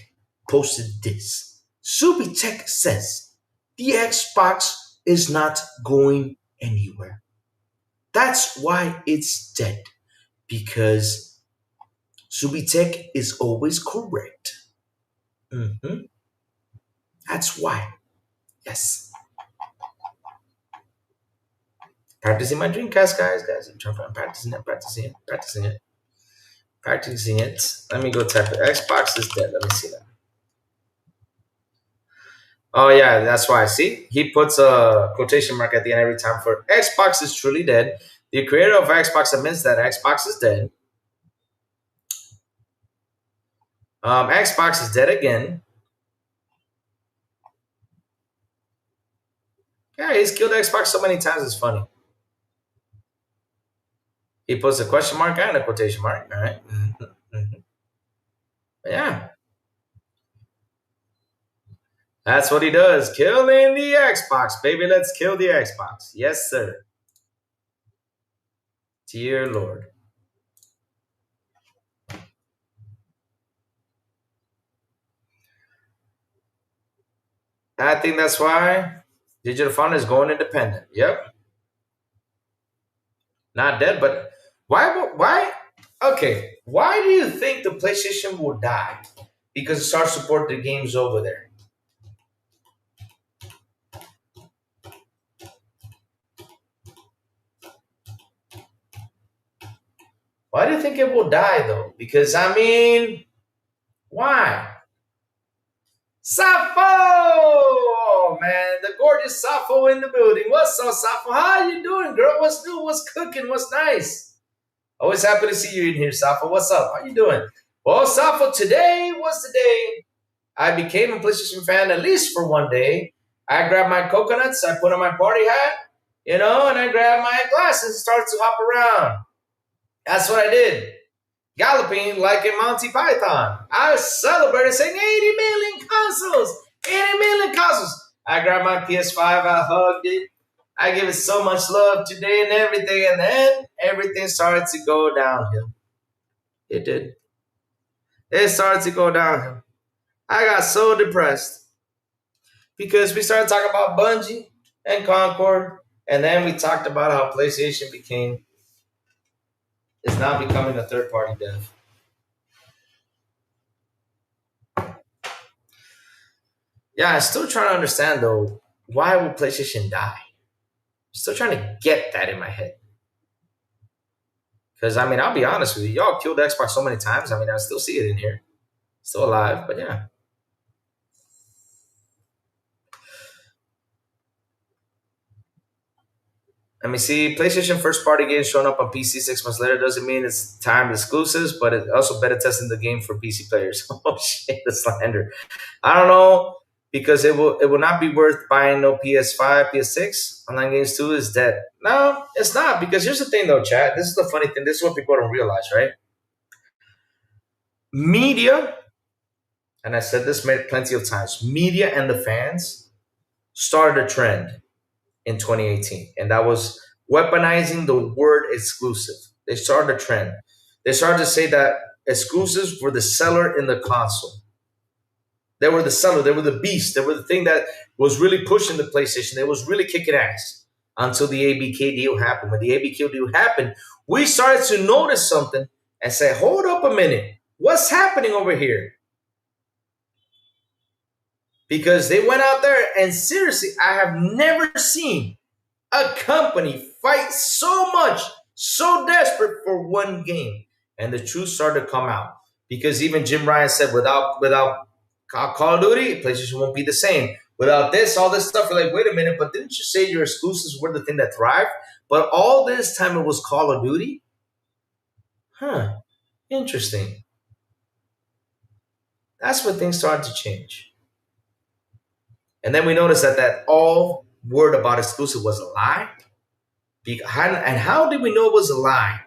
posted this. Zubitech says the Xbox is not going anywhere. That's why it's dead. Because Zubitech is always correct. That's why. Yes. Practicing my Dreamcast, guys. I'm practicing it. Let me go type it. Xbox is dead. Let me see that. Oh, yeah, that's why. See? He puts a quotation mark at the end every time for Xbox is truly dead. The creator of Xbox admits that Xbox is dead. Xbox is dead again. Yeah, he's killed Xbox so many times, it's funny. He puts a question mark and a quotation mark. All right. Yeah. That's what he does. Killing the Xbox, baby. Let's kill the Xbox. Yes, sir. Dear Lord. I think that's why Digital Foundry is going independent. Yep. Not dead, but why? Okay. Why do you think the PlayStation will die? Because it starts to support the games over there. Why do you think it will die, though? Because, I mean, why? Safo! Oh, man, the gorgeous Safo in the building. What's up, Safo? How you doing, girl? What's new? What's cooking? What's nice? Always happy to see you in here, Safo. What's up? How you doing? Well, Safo, today was the day I became a PlayStation fan, at least for one day. I grabbed my coconuts, I put on my party hat, and I grabbed my glasses and started to hop around. That's what I did. Galloping like a Monty Python. I celebrated saying 80 million consoles. 80 million consoles. I grabbed my PS5. I hugged it. I give it so much love today and everything. And then everything started to go downhill. It did. It started to go downhill. I got so depressed. Because we started talking about Bungie and Concord. And then we talked about how PlayStation is now becoming a third-party dev. Yeah, I'm still trying to understand, though, why will PlayStation die? Still trying to get that in my head. Because, I mean, I'll be honest with you. Y'all killed Xbox so many times. I mean, I still see it in here. Still alive, but yeah. Let me see. PlayStation first-party games showing up on PC 6 months later doesn't mean it's timed exclusives, but it's also better testing the game for PC players. Oh, shit, the slander. I don't know, because it will not be worth buying no PS5, PS6. Online games 2 is dead. No, it's not, because here's the thing, though, chat. This is the funny thing. This is what people don't realize, right? Media and I said this plenty of times, media and the fans started a trend in 2018, and that was weaponizing the word exclusive. They started a trend. They started to say that exclusives were the seller in the console. They were the seller. They were the beast. They were the thing that was really pushing the PlayStation. They was really kicking ass until the ABK deal happened. When the ABK deal happened, we started to notice something and say, hold up a minute. What's happening over here? Because they went out there and seriously, I have never seen a company fight so much, so desperate for one game. And the truth started to come out. Because even Jim Ryan said, without Call of Duty, PlayStation won't be the same. Without this, all this stuff, you're like, wait a minute, but didn't you say your exclusives were the thing that thrived? But all this time it was Call of Duty? Huh, interesting. That's when things started to change. And then we noticed that all word about exclusive was a lie. And how did we know it was a lie?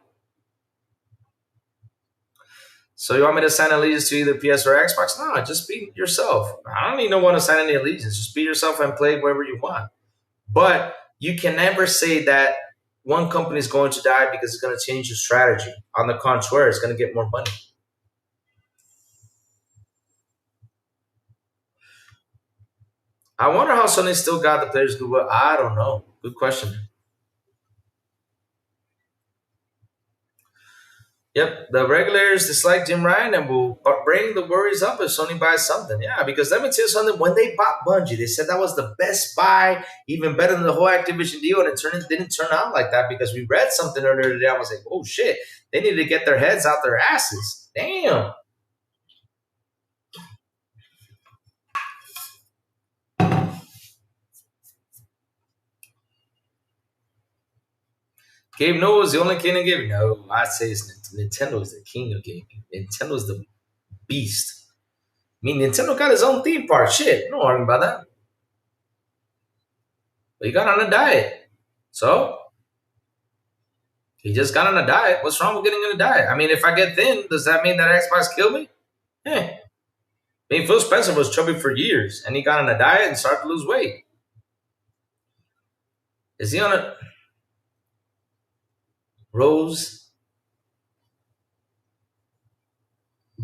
So you want me to sign allegiance to either PS or Xbox? No, just be yourself. I don't even want to sign any allegiance. Just be yourself and play wherever you want. But you can never say that one company is going to die because it's going to change your strategy. On the contrary, it's going to get more money. I wonder how Sony still got the players good. Well, I don't know. Good question. Yep, the regulars dislike Jim Ryan and will bring the worries up if Sony buys something. Yeah, because let me tell you something. When they bought Bungie, they said that was the best buy, even better than the whole Activision deal, and it didn't turn out like that because we read something earlier today. I was like, oh shit, they need to get their heads out their asses. Damn. Gabe Newell is the only king of gaming. No, I'd say Nintendo is the king of gaming. Nintendo is the beast. I mean, Nintendo got his own theme park. Shit, no arguing about that. But he got on a diet. So, he just got on a diet. What's wrong with getting on a diet? I mean, if I get thin, does that mean that Xbox killed me? Eh. I mean, Phil Spencer was chubby for years, and he got on a diet and started to lose weight. Is he on a... Rose,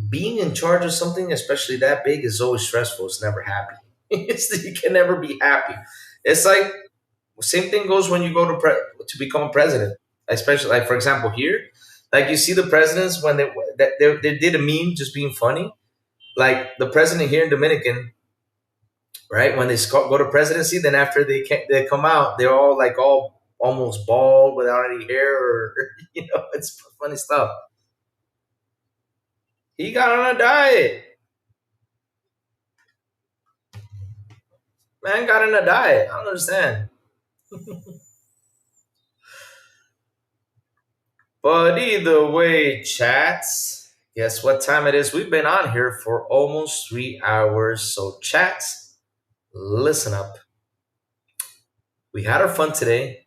being in charge of something, especially that big, is always stressful. It's never happy. You can never be happy. It's like same thing goes when you go to become a president. Especially like for example here, like you see the presidents when they did a meme just being funny. Like the president here in Dominican, right? When they go to presidency, then after they come out, they're all almost bald without any hair, or it's funny stuff. He got on a diet. Man got on a diet. I don't understand. But either way, chats, guess what time it is? We've been on here for almost 3 hours. So chats, listen up. We had our fun today.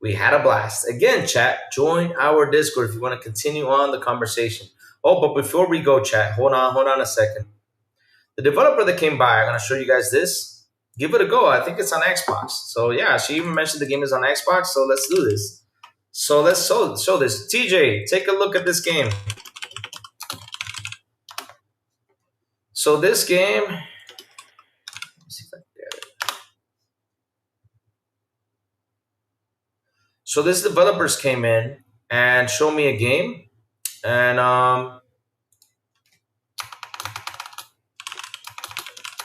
We had a blast. Again, chat, join our Discord if you want to continue on the conversation. Oh, but before we go, chat, hold on a second. The developer that came by, I'm going to show you guys this. Give it a go. I think it's on Xbox. So yeah, she even mentioned the game is on Xbox. So let's do this. So let's show this. TJ, take a look at this game. So this game, let's see if I can get it. So this developers came in and showed me a game, and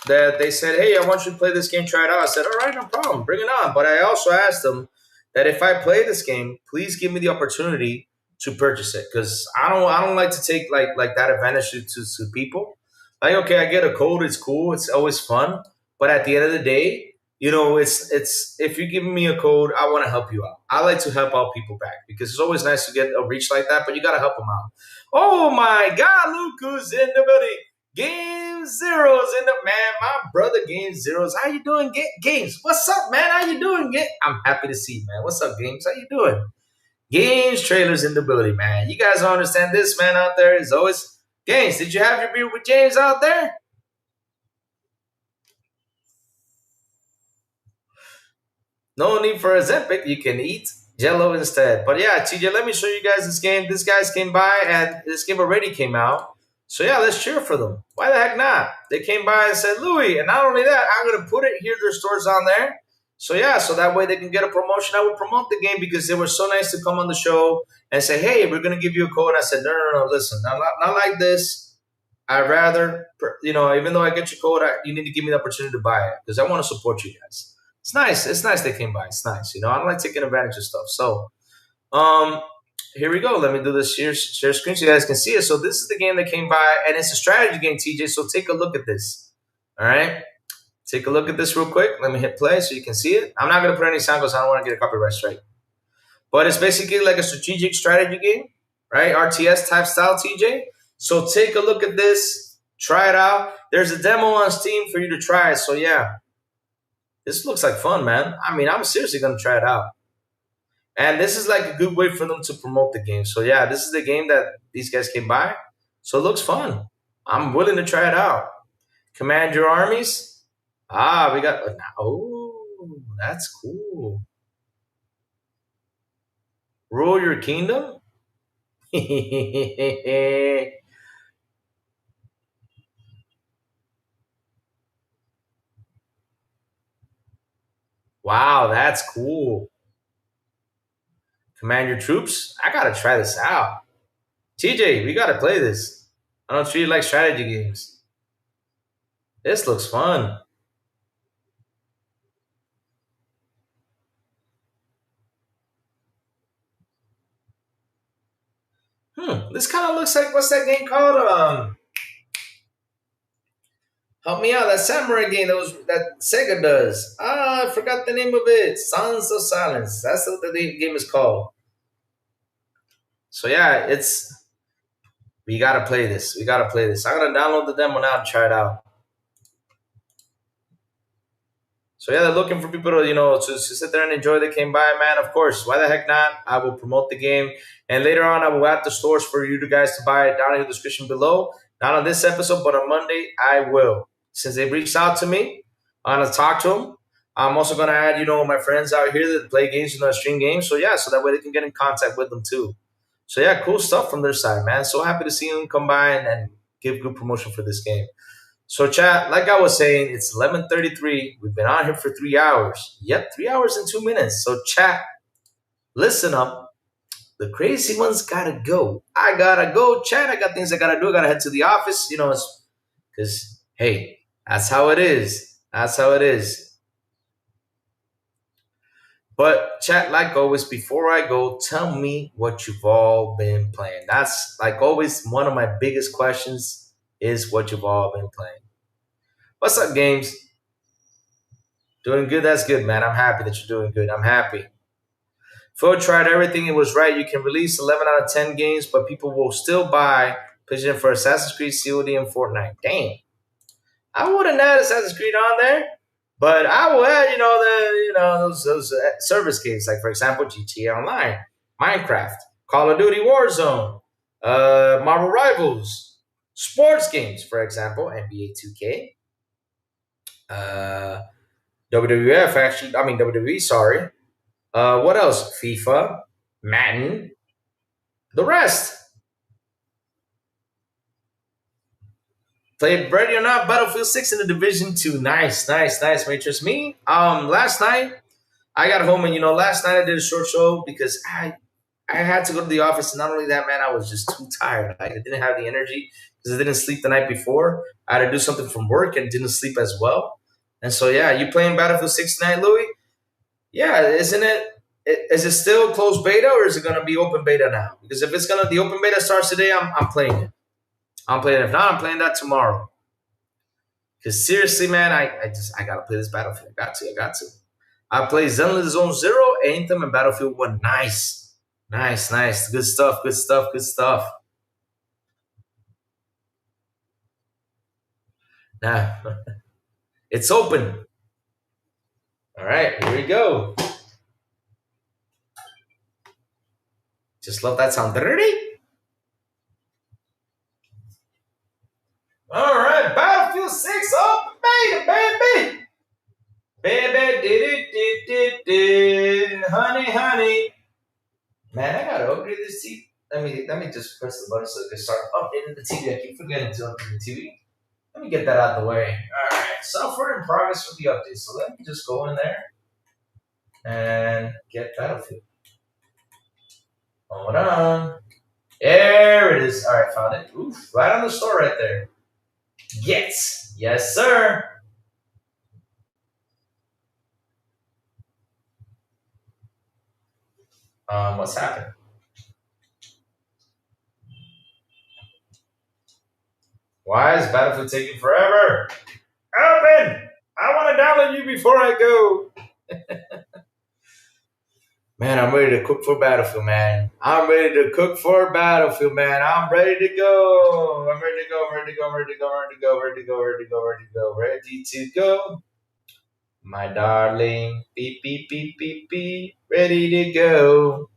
that they said, hey, I want you to play this game, try it out. I said, all right, no problem, bring it on. But I also asked them that if I play this game, please give me the opportunity to purchase it, because I don't like to take like that advantage to people. Like, okay, I get a code, it's cool, it's always fun, but at the end of the day, it's if you're giving me a code, I want to help you out. I like to help out people back because it's always nice to get a reach like that, but you gotta help them out. Oh my God, Luca's in the building. Game Zero's in the man, my brother Game Zero's. How you doing, Games? What's up, man? How you doing, I'm happy to see you, man. What's up, Games? How you doing? Games Trailers in the building, man. You guys don't understand this, man, out there is always Games, did you have your beer with James out there? No need for a Zempic. You can eat Jello instead. But yeah, TJ, let me show you guys this game. These guys came by, and this game already came out. So yeah, let's cheer for them. Why the heck not? They came by and said, Louis, and not only that, I'm gonna put it here. Their stores on there. So yeah, so that way they can get a promotion. I would promote the game because they were so nice to come on the show and say, hey, we're gonna give you a code. I said, no, listen, not like this. I'd rather, even though I get your code, you need to give me the opportunity to buy it because I want to support you guys. It's nice. It's nice they came by. It's nice. I don't like taking advantage of stuff. So, um, here we go. Let me do this share screen so you guys can see it. So this is the game that came by, and it's a strategy game, TJ. So take a look at this. All right, take a look at this real quick. Let me hit play so you can see it. I'm not gonna put any sound because I don't want to get a copyright strike. But it's basically like a strategic strategy game, right? RTS type style, TJ. So take a look at this. Try it out. There's a demo on Steam for you to try it. So yeah, this looks like fun, man. I mean, I'm seriously gonna try it out. And this is like a good way for them to promote the game. So yeah, this is the game that these guys came by. So it looks fun. I'm willing to try it out. Command your armies. We got. Oh, that's cool. Rule your kingdom. Wow, that's cool. Command your troops. I gotta try this out. TJ, we gotta play this. I don't treat it like strategy games. This looks fun. This kind of looks like what's that game called? Help me out. That samurai game that Sega does. I forgot the name of it. Sons of Silence. That's what the game is called. So yeah, we gotta play this. We gotta play this. I'm gonna download the demo now and try it out. So yeah, they're looking for people to sit there and enjoy. They came by, man. Of course, why the heck not? I will promote the game, and later on, I will add the stores for you guys to buy it down in the description below. Not on this episode, but on Monday, I will. Since they reached out to me, I'm gonna talk to them. I'm also gonna add, my friends out here that play games, stream games. So yeah, so that way they can get in contact with them too. So yeah, cool stuff from their side, man. So happy to see them come by and give good promotion for this game. So, chat, like I was saying, it's 11:33. We've been on here for 3 hours. Yep, 3 hours and 2 minutes. So, chat, listen up. The crazy ones gotta go. I gotta go, chat. I got things I gotta do. I gotta head to the office. Because hey, that's how it is. That's how it is. But chat, like always, before I go, tell me what you've all been playing. That's like always one of my biggest questions is what you've all been playing. What's up, games? Doing good? That's good, man. I'm happy that you're doing good. I'm happy. Phil tried everything. It was right. You can release 11 out of 10 games, but people will still buy PlayStation for Assassin's Creed, COD, and Fortnite. Damn. I wouldn't add Assassin's Creed on there, but I will add, those service games, like, for example, GTA Online, Minecraft, Call of Duty Warzone, Marvel Rivals, sports games, for example, NBA 2K, WWF, actually, I mean, WWE, sorry. What else? FIFA, Madden, the rest. Played Ready or Not Battlefield 6 in the Division 2. Nice, nice, nice, Matrix. Me, last night, I got home and, last night I did a short show because I had to go to the office. And not only that, man, I was just too tired. I didn't have the energy because I didn't sleep the night before. I had to do something from work and didn't sleep as well. And so, yeah, you playing Battlefield 6 tonight, Louis? Yeah, isn't it? Is it still closed beta or is it going to be open beta now? Because if the open beta starts today, I'm playing it. I'm playing it. If not, I'm playing that tomorrow. Because seriously, man, I got to play this Battlefield. I got to. I play Zenless Zone Zero, Anthem, and Battlefield 1. Nice. Nice, nice. Good stuff, good stuff, good stuff. Now, it's open. All right, here we go. Just love that sound. All right, Battlefield 6 up, baby, baby. Baby, did, honey, honey. Man, I gotta upgrade this TV. Let me just press the button so it can start updating the TV. I keep forgetting to update the TV. Let me get that out of the way. All right, software in progress for the update. So let me just go in there and get Battlefield. Hold on. There it is. All right, found it. Oof, right on the store right there. Yes, sir. What's happening? Why is Battlefield taking forever? Open! I want to download you before I go. Man, I'm ready to cook for Battlefield, man. I'm ready to cook for Battlefield, man. I'm ready to go. I'm ready to go, ready to go, ready to go, ready to go, ready to go, ready to go, ready to go, ready to go. My darling, beep, beep, beep, beep, beep, ready to go.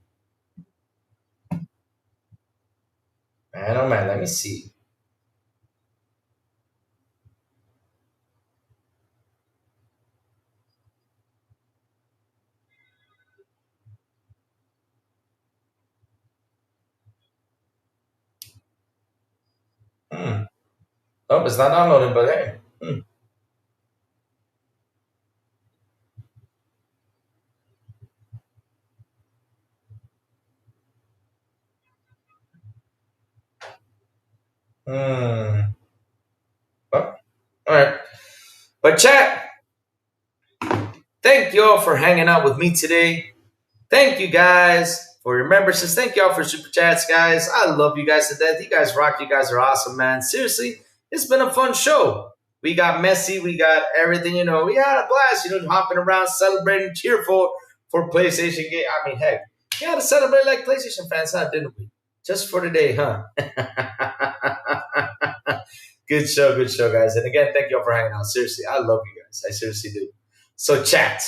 Man, oh man, let me see. Hmm. Oh, it's not downloading, but hey. Hmm. Oh, all right. But chat, thank you all for hanging out with me today. Thank you guys for your memberships. Thank you all for super chats, guys. I love you guys to death. You guys rock. You guys are awesome, man. Seriously, it's been a fun show. We got messy. We got everything. We had a blast. Hopping around, celebrating, cheerful for PlayStation game. I mean, heck, we had to celebrate like PlayStation fans, huh? Didn't we? Just for today, huh? Good show, guys. And again, thank you all for hanging out. Seriously, I love you guys. I seriously do. So, chat,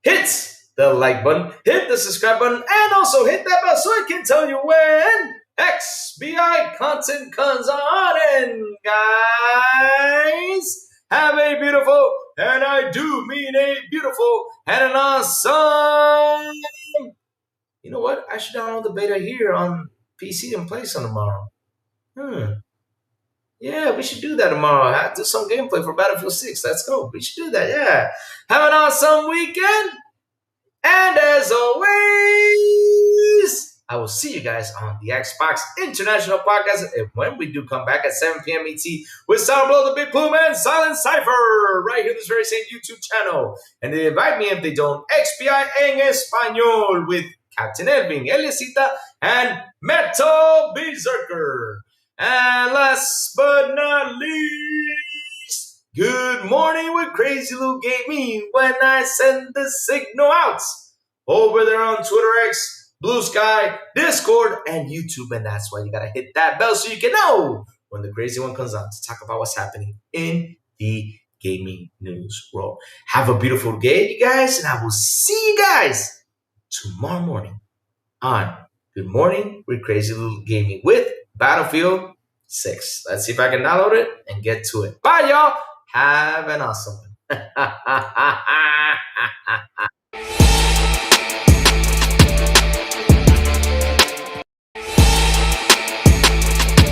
hit the like button, hit the subscribe button, and also hit that bell so I can tell you when XBI content comes on. And guys, have a beautiful, and I do mean a beautiful and an awesome. You know what? I should download the beta here on PC and play some tomorrow. Yeah, we should do that tomorrow. Do some gameplay for Battlefield 6. Let's go. We should do that. Yeah. Have an awesome weekend. And as always, I will see you guys on the Xbox International Podcast. And when we do come back at 7 p.m. ET with Soundblow the Big Plume and Silent Cypher right here on this very same YouTube channel. And they invite me if they don't. XPI en Español with Captain Elvin, Eliasita, and Metal Berserker. And last but not least, good morning with Crazy Lou Gaming when I send the signal out over there on Twitter X, Blue Sky, Discord, and YouTube. And that's why you gotta hit that bell so you can know when the crazy one comes on to talk about what's happening in the gaming news world. Have a beautiful day, you guys, and I will see you guys tomorrow morning on Good Morning with Crazy Little Gaming with Battlefield 6. Let's see if I can download it and get to it. Bye, y'all. Have an awesome one.